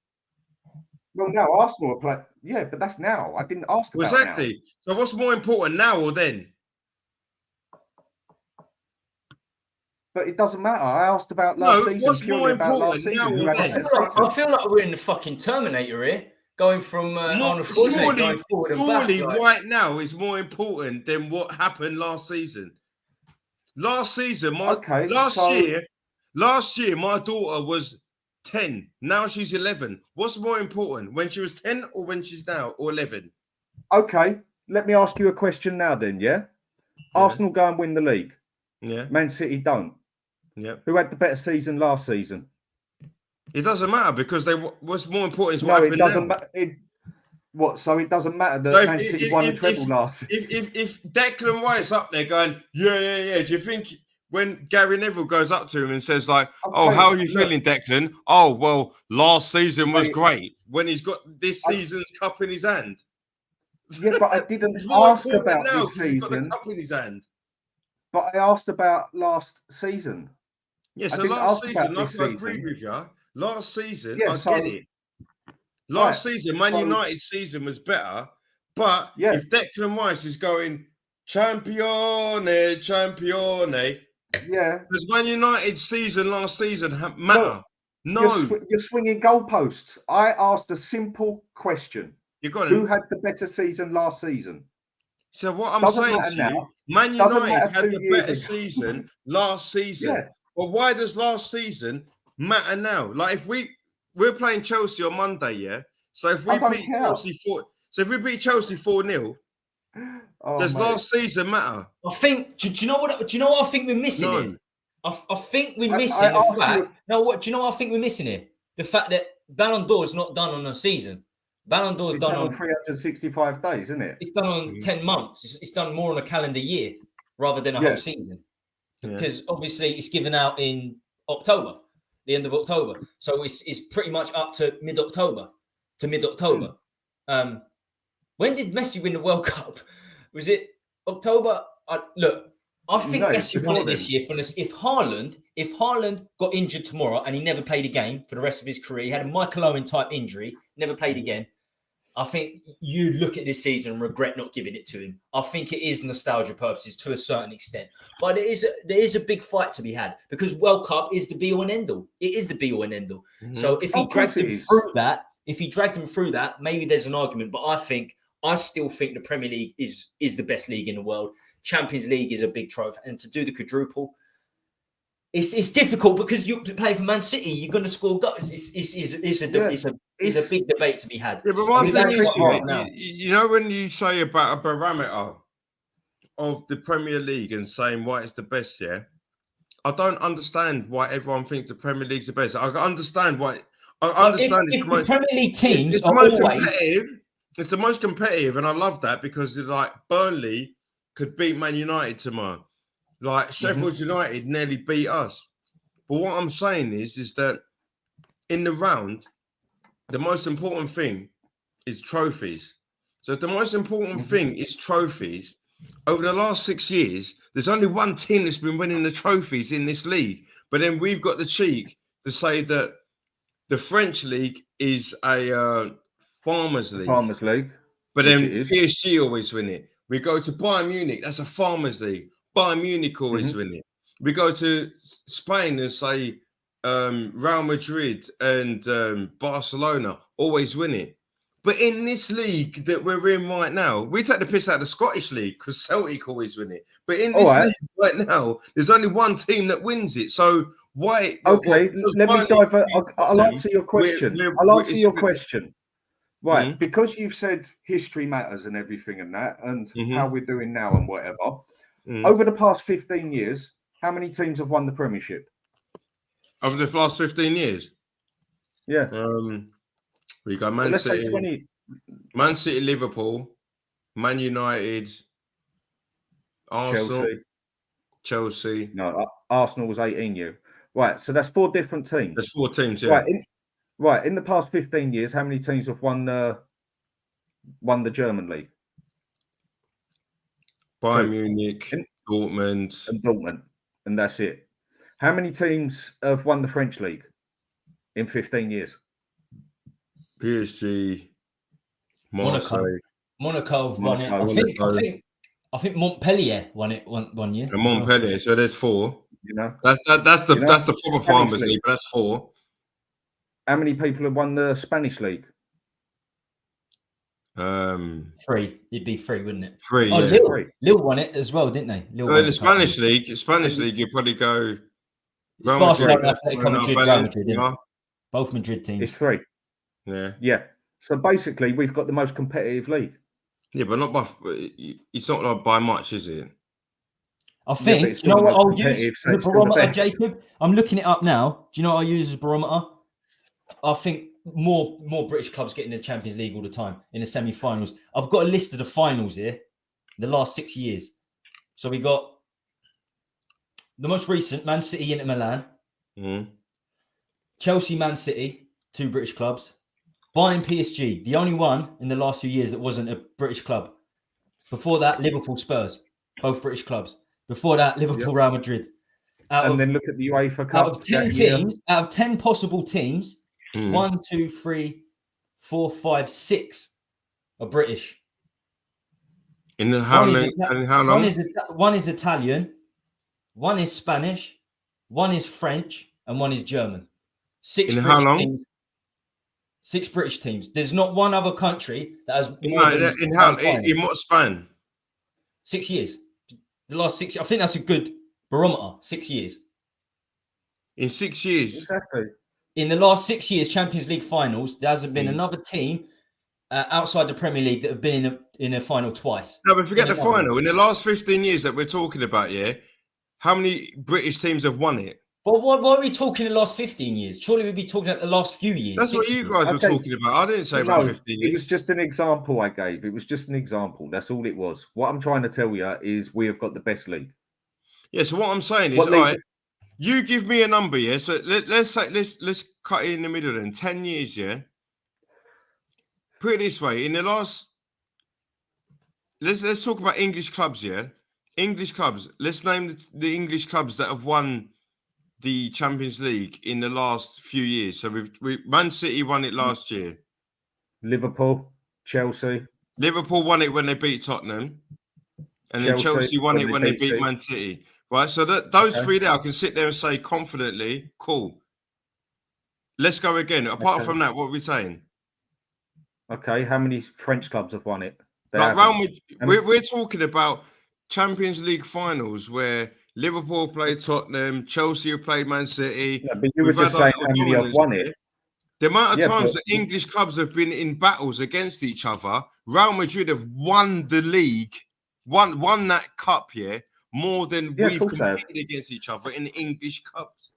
Well, now Arsenal are playing. Yeah, but that's now. I didn't ask about Exactly. So what's more important now or then? But it doesn't matter. I asked about last season. What's purely more about last important now season. Who or had a then? better season? I feel like we're in the fucking Terminator here, going from Arnold Schwarzenegger going forward and back. Surely right now is more important than what happened last season. Last season, last year, my daughter was 10. Now she's 11. What's more important, when she was 10 or when she's now or 11? Okay, let me ask you a question now then, yeah? Arsenal go and win the league. Yeah. Man City don't. Yeah. Who had the better season last season? It doesn't matter because what's more important is what No, happened it doesn't now. matter. So it doesn't matter that So Man City won the treble last season. If Declan Rice up there going, yeah, do you think when Gary Neville goes up to him and says like, "Oh, how are you feeling, Declan?" "Oh, well, last season was great," when he's got this season's cup in his hand. Yeah, but I didn't ask about now this season. he's got the cup in his hand. But I asked about last season. Yeah, so last season, I agree with you. Last season, I get it. Last season, Man United's season was better. But if Declan Rice is going Champione, does Man United's season last season matter? No. You're swinging goalposts. I asked a simple question. Who had the better season last season? So what I'm saying to you, Man United had the better season last season. Yeah. But why does last season matter now? Like if we're playing Chelsea on Monday, yeah. So if we beat Chelsea 4-0, does last season matter? I think. Do you know what? Do you know what I think we're missing here? I think we're missing the fact. Do you know what I think we're missing here? The fact that Ballon d'Or is not done on a season. Ballon d'Or is done on 365 days, isn't it? It's done on 10 months. It's done more on a calendar year rather than a whole season. Because obviously it's given out in October, the end of October. So it's pretty much up to mid-October. When did Messi win the World Cup? Was it October? I think Messi won it this year. If Haaland got injured tomorrow and he never played a game for the rest of his career, he had a Michael Owen type injury, never played again. I think you look at this season and regret not giving it to him. I think it is nostalgia purposes to a certain extent, but there is a big fight to be had because World Cup is the be all and end all. It is the be all and end all. So if he dragged him through that, maybe there's an argument. But I still think the Premier League is the best league in the world. Champions League is a big trophy, and to do the quadruple, it's difficult because you play for Man City. You're going to score goals. It's a big debate to be had. Yeah, but one thing is, you know, when you say about a barometer of the Premier League and saying why it's the best, I don't understand why everyone thinks the Premier League's the best. I understand why. If the Premier League teams it's the most competitive, and I love that because like Burnley could beat Man United tomorrow. Like Sheffield United nearly beat us. But what I'm saying is that in the round, the most important thing is trophies. So if the most important thing is trophies, over the last 6 years, there's only one team that's been winning the trophies in this league. But then we've got the cheek to say that the French league is a farmers league. But then PSG always win it. We go to Bayern Munich, that's a farmers league. Bayern Munich always win it. We go to Spain and say Real Madrid and Barcelona always win it. But in this league that we're in right now, we take the piss out of the Scottish league because Celtic always win it. But in this league right now, there's only one team that wins it. So why? Okay, let me divert. I'll answer your question. I'll answer your question. Right, because you've said history matters and everything and that, and how we're doing now and whatever. Over the past 15 years, how many teams have won the Premiership? Over the last 15 years? Yeah. We got Man City, Man City, Liverpool, Man United, Arsenal, Chelsea. No, Arsenal was 18 years. Right, so that's 4 different teams. There's 4 teams, yeah. Right, in the past 15 years, how many teams have won the German league? Bayern Munich, Dortmund. And that's it. How many teams have won the French league in 15 years? PSG, Marseille. Monaco have won it. I think Montpellier won it one year. And Montpellier. So there's 4. You know, That's the proper Farmers League, but that's 4. how many people have won the Spanish league? 3. It'd be 3, wouldn't it? 3. Oh, Yeah. Lille won it as well, didn't they? In the Spanish league, you probably go Barcelona, Atletico Madrid, Real Madrid. Yeah. Both Madrid teams. It's 3. Yeah. Yeah. So basically, we've got the most competitive league. Yeah, but not by. It's not like by much, is it? I think. Yeah, do you know what I'll use so as a barometer, Jacob? I'm looking it up now. Do you know what I use as a barometer? I think more British clubs get in the Champions League all the time in the semi-finals. I've got a list of the finals here, the last 6 years. So we got the most recent: Man City, Inter Milan, Chelsea, Man City, 2 British clubs. Bayern, PSG, the only one in the last few years that wasn't a British club. Before that, Liverpool, Spurs, both British clubs. Before that, Liverpool, Real Madrid. Then look at the UEFA Cup. Out of 10 possible teams, 1, 2, 3, 4, 5, 6 are British. In how long? One is Italian, one is Spanish, one is French, and one is German. 6 in British how long? teams. 6 British teams. There's not one other country that has in what span? 6 years. The last 6. I think that's a good barometer. 6 years. In 6 years, Exactly. In the last 6 years, Champions League finals, there hasn't been another team outside the Premier League that have been in a final twice. No, but forget the final. In the last 15 years that we're talking about, how many British teams have won it? Well, why are we talking the last 15 years? Surely we'd be talking about the last few years. That's what you guys were talking about. I didn't say about 15 years. It was just an example I gave. It was just an example. That's all it was. What I'm trying to tell you is we have got the best league. Yeah, so what I'm saying is, all right, you give me a number, So let's cut it in the middle then. 10 years, Put it this way, in the last, let's talk about English clubs, English clubs. Let's name the English clubs that have won the Champions League in the last few years. So Man City won it last year. Liverpool, Chelsea. Liverpool won it when they beat Tottenham, and then Chelsea won it when they beat Man City. Right. So those 3 there, I can sit there and say confidently, cool. Let's go again. Apart from that, what are we saying? Okay. How many French clubs have won it? We're talking about Champions League finals where Liverpool played Tottenham, Chelsea played Man City. Yeah, but you were just saying how many have won it. The amount of times that English clubs have been in battles against each other, Real Madrid have won the league, won that cup more than we've competed against each other in the English cups.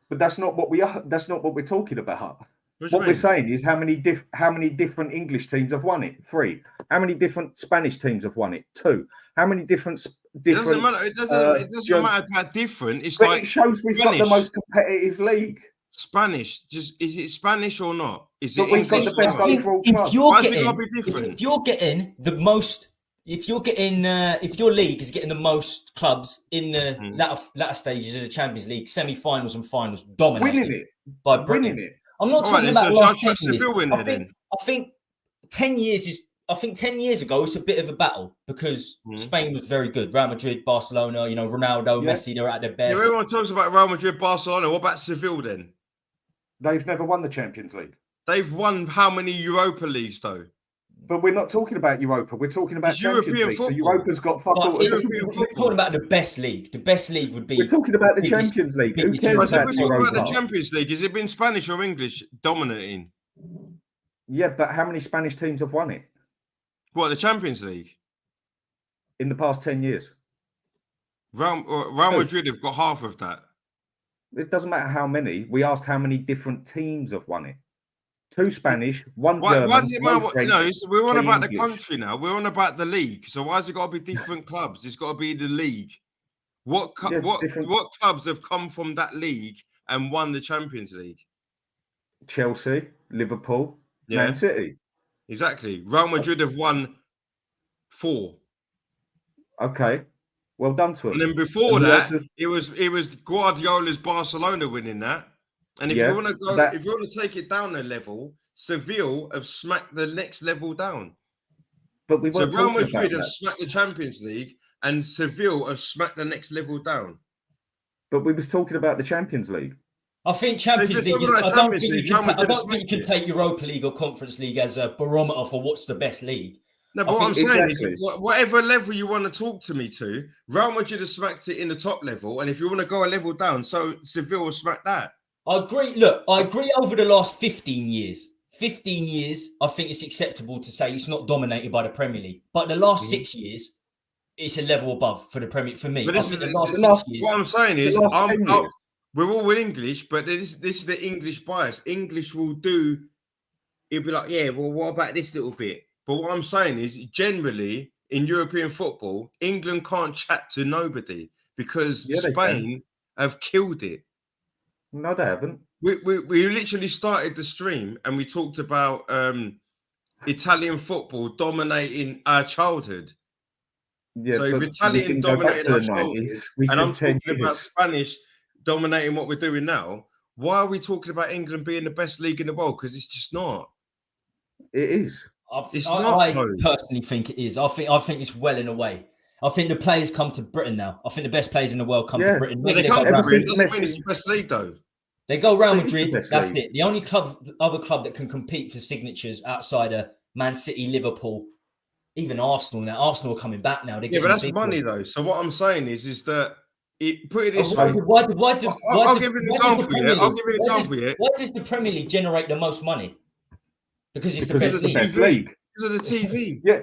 But that's not what we are. That's not what we're talking about. What we're saying is how many different English teams have won it? 3. How many different Spanish teams have won it? 2. How many different? It doesn't matter. It doesn't matter about different. It's like it shows we've got the most competitive league. Spanish, is it Spanish or not? Is it? We've got the best overall club. If you're getting the most, if your league is getting the most clubs in the latter stages of the Champions League, semi-finals and finals, dominated winning it by Britain. Winning it. I'm not talking about the last 10 years. I think 10 years is. I think 10 years ago it's a bit of a battle because Spain was very good. Real Madrid, Barcelona, Ronaldo, Messi, they're at their best. Yeah, everyone talks about Real Madrid, Barcelona. What about Seville then? They've never won the Champions League. They've won how many Europa Leagues though? But we're not talking about Europa. We're talking about European League. football. So Europa's got fuck all. We're talking about the best league. The best league would be. We're talking about the Champions League. Who cares about Europa? We're talking about the Champions League. Has it been Spanish or English dominating? Yeah, but how many Spanish teams have won it? What, the Champions League? In the past 10 years. Real Madrid have got half of that. It doesn't matter how many. We asked how many different teams have won it. 2 Spanish, 1 German. Why does it matter? We're on about the country now. We're on about the league. So why has it got to be different clubs? It's got to be the league. What clubs have come from that league and won the Champions League? Chelsea, Liverpool, Man City. Exactly. Real Madrid have won 4. Okay. Well done to them. And then before that, it was Guardiola's Barcelona winning that. And if you want to go, if you want to take it down a level, Seville have smacked the next level down. But we So weren't Real talking Madrid about have that. smacked the Champions League, and Seville have smacked the next level down. But we was talking about the Champions League. I think If Champions you're League talking is. about I don't Champions think you League, can. Real Madrid I have don't think you can smacked it. take Europa League or Conference League as a barometer for what's the best league. No, but I what I'm think- saying Exactly. is, whatever level you want to talk to me to, Real Madrid have smacked it in the top level, and if you want to go a level down, so Seville will smack that. I agree. Look, I agree. Over the last 15 years, I think it's acceptable to say it's not dominated by the Premier League. But the last 6 years, it's a level above for the Premier. For me, But I this think is the last the 6 last- years. What I'm saying is, The last 10 years. we're all in English, but this is the English bias. English will do. It'll be like, yeah, well, what about this little bit? But what I'm saying is, generally in European football, England can't chat to nobody because Yeah, they Spain have killed it. No, they haven't. We literally started the stream and we talked about Italian football dominating our childhood. Yeah, So if but we Italian didn't go back dominated to our the childhood, 90s. We and I'm said 10 talking about years. Spanish dominating what we're doing now, why are we talking about England being the best league in the world? Because it's just not. It is. It's I not, though. personally think it is. I think it's well in a way. I think the players come to Britain now. I think the best players in the world come to Yeah. Britain. Yeah, Maybe they they come go to Ever Real Britain. since Doesn't mean it's Messi- the best league, though. They go Real It is the Madrid. best That's league. it. The only other club that can compete for signatures outside of Man City, Liverpool, even Arsenal. Now Arsenal are coming back now. They're Yeah, but getting that's big money, ones. though. So what I'm saying is that put it this Why way. does I'll give you an example. Yeah, I'll give you an example. Yeah, Why does the Premier League generate the most money? Because it's Because the it's best the league. best league. because of the TV. Yeah.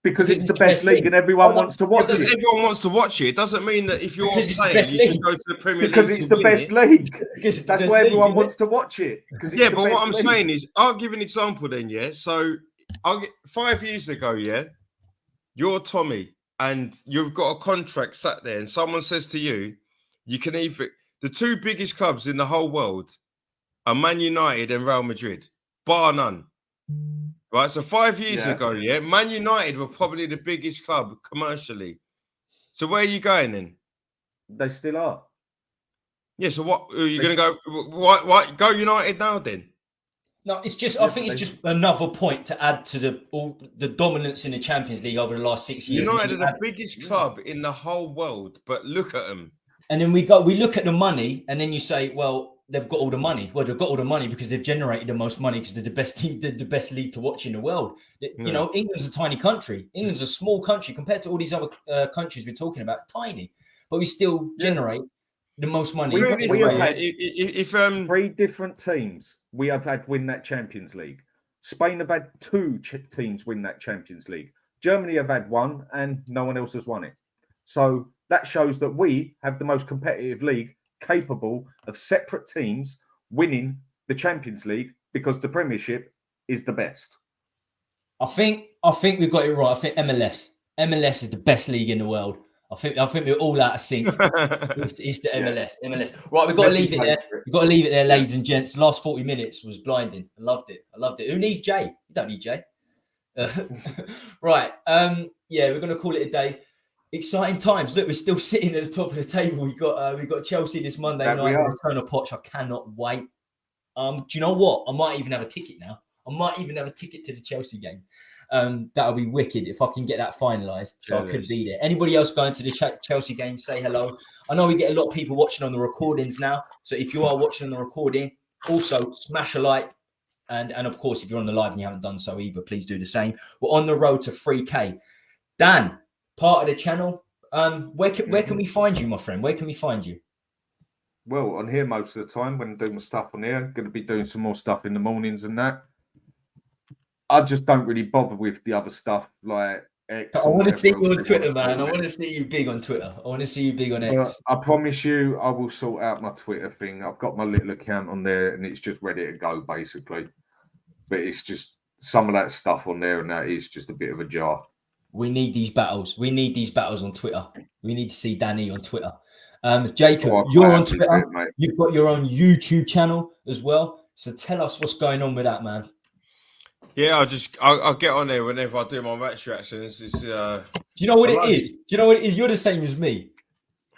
Because Because it's the best league and everyone wants to watch Because it. everyone wants to watch it. It doesn't mean that if you're Because a it's the player, best you should league. go to the Premier Because League it's to the win best it. league. Because it's the That's best why league, everyone isn't wants it? to watch it. Because it's Yeah, the but what best I'm league. saying is, I'll give an example then. Yeah, so 5 years ago, yeah, you're Tommy and you've got a contract sat there, and someone says to you, you can either the two biggest clubs in the whole world are Man United and Real Madrid, bar none. Right, so 5 years Yeah. ago, yeah, Man United were probably the biggest club commercially. So where are you going then? They still are. Yeah, so what are you going to go? Why go United now then? No, it's just. Yeah, I think but it's just another point to add to the dominance in the Champions League over the last 6 years. United And are then the biggest club in the whole world, but look at them. And then we look at the money, and then you say, well, they've got all the money. Well, they've got all the money because they've generated the most money because they're the best team, the best league to watch in the world. You know, England's a tiny country. England's a small country compared to all these other countries we're talking about. It's tiny, but we still generate the most money. Put it this we way, have yeah, had if 3 different teams we have had win that Champions League. Spain have had 2 teams win that Champions League. Germany have had 1 and no one else has won it. So that shows that we have the most competitive league capable of separate teams winning the Champions League because the Premiership is the best. I think we've got it right. I think MLS is the best league in the world. I think we're all out of sync. It's the MLS. Right, we've got to leave it there. We've got to leave it there, ladies and gents. The last 40 minutes was blinding. I loved it. Who needs Jay? You don't need Jay. Right. Yeah, we're going to call it a day. Exciting times. Look, we're still sitting at the top of the table. We got Chelsea this Monday That we night. are. Return of Poch. I cannot wait. Do you know what? I might even have a ticket now. I might even have a ticket to the Chelsea game. That'll be wicked if I can get that finalised. So I could be there. Anybody else going to the Chelsea game, say hello. I know we get a lot of people watching on the recordings now. So if you are watching on the recording, also smash a like. And of course, if you're on the live and you haven't done so either, please do the same. We're on the road to 3K. Dan, part of the channel. Where can we find you, my friend? Where can we find you? Well, on here most of the time when I'm doing my stuff on here, I'm going to be doing some more stuff in the mornings and that. I just don't really bother with the other stuff like X. I want to see you on else they Twitter, wanna man. I call it. want to see you big on Twitter. I want to see you big on But X. I promise you, I will sort out my Twitter thing. I've got my little account on there and it's just ready to go, basically. But it's just some of that stuff on there and that is just a bit of a jar. We need these battles. We need these battles on Twitter. We need to see Danny on Twitter. Jacob, Oh, you're quite on happy Twitter. for it, mate. You've got your own YouTube channel as well. So tell us what's going on with that, man. Yeah, I'll get on there whenever I do my match reactions. It's Do you know what I it like is? Do you know what it is? You're the same as me.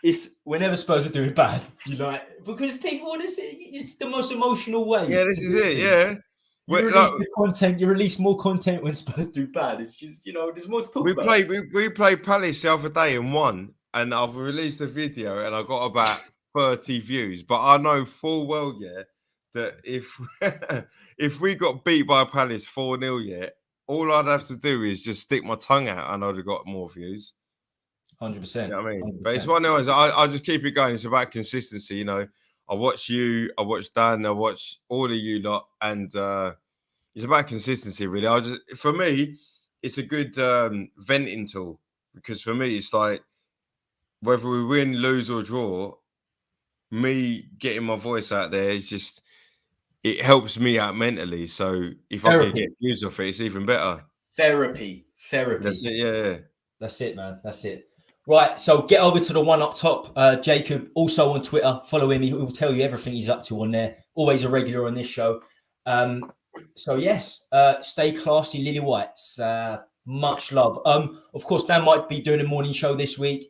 It's whenever Spurs are doing bad, you like because people want to see. It's the most emotional way. yeah, this is it. Yeah, You release the content. You release more content when Spurs do bad. It's just, there's more to talk about. We played Palace the other day and won, and I've released a video and I got about 30 views. But I know full well, that if we got beat by Palace 4-0, all I'd have to do is just stick my tongue out and I'd have got more views. 100%. You know what I mean? 100%. But it's one of those, I just keep it going. It's about consistency, I watch you, I watch Dan, I watch all of you lot, and it's about consistency, really. For me, it's a good venting tool, because for me, it's like whether we win, lose, or draw, me getting my voice out there is just, it helps me out mentally. So if I can get views off it, it's even better. Therapy. That's it, yeah. That's it, man. That's it. Right, so get over to the one up top. Jacob, also on Twitter. Follow him. He will tell you everything he's up to on there. Always a regular on this show. So, yes, stay classy, Lily Whites. Much love. Of course, Dan might be doing a morning show this week.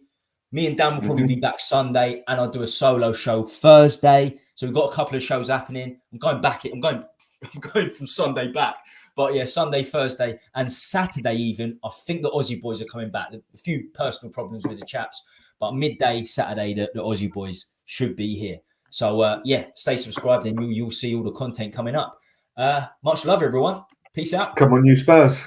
Me and Dan will probably be back Sunday, and I'll do a solo show Thursday. So we've got a couple of shows happening. I'm going from Sunday back. But yeah, Sunday, Thursday, and Saturday even. I think the Aussie boys are coming back. A few personal problems with the chaps, but midday Saturday, the Aussie boys should be here. So yeah, stay subscribed, and you'll see all the content coming up. Much love, everyone. Peace out. Come on, you Spurs.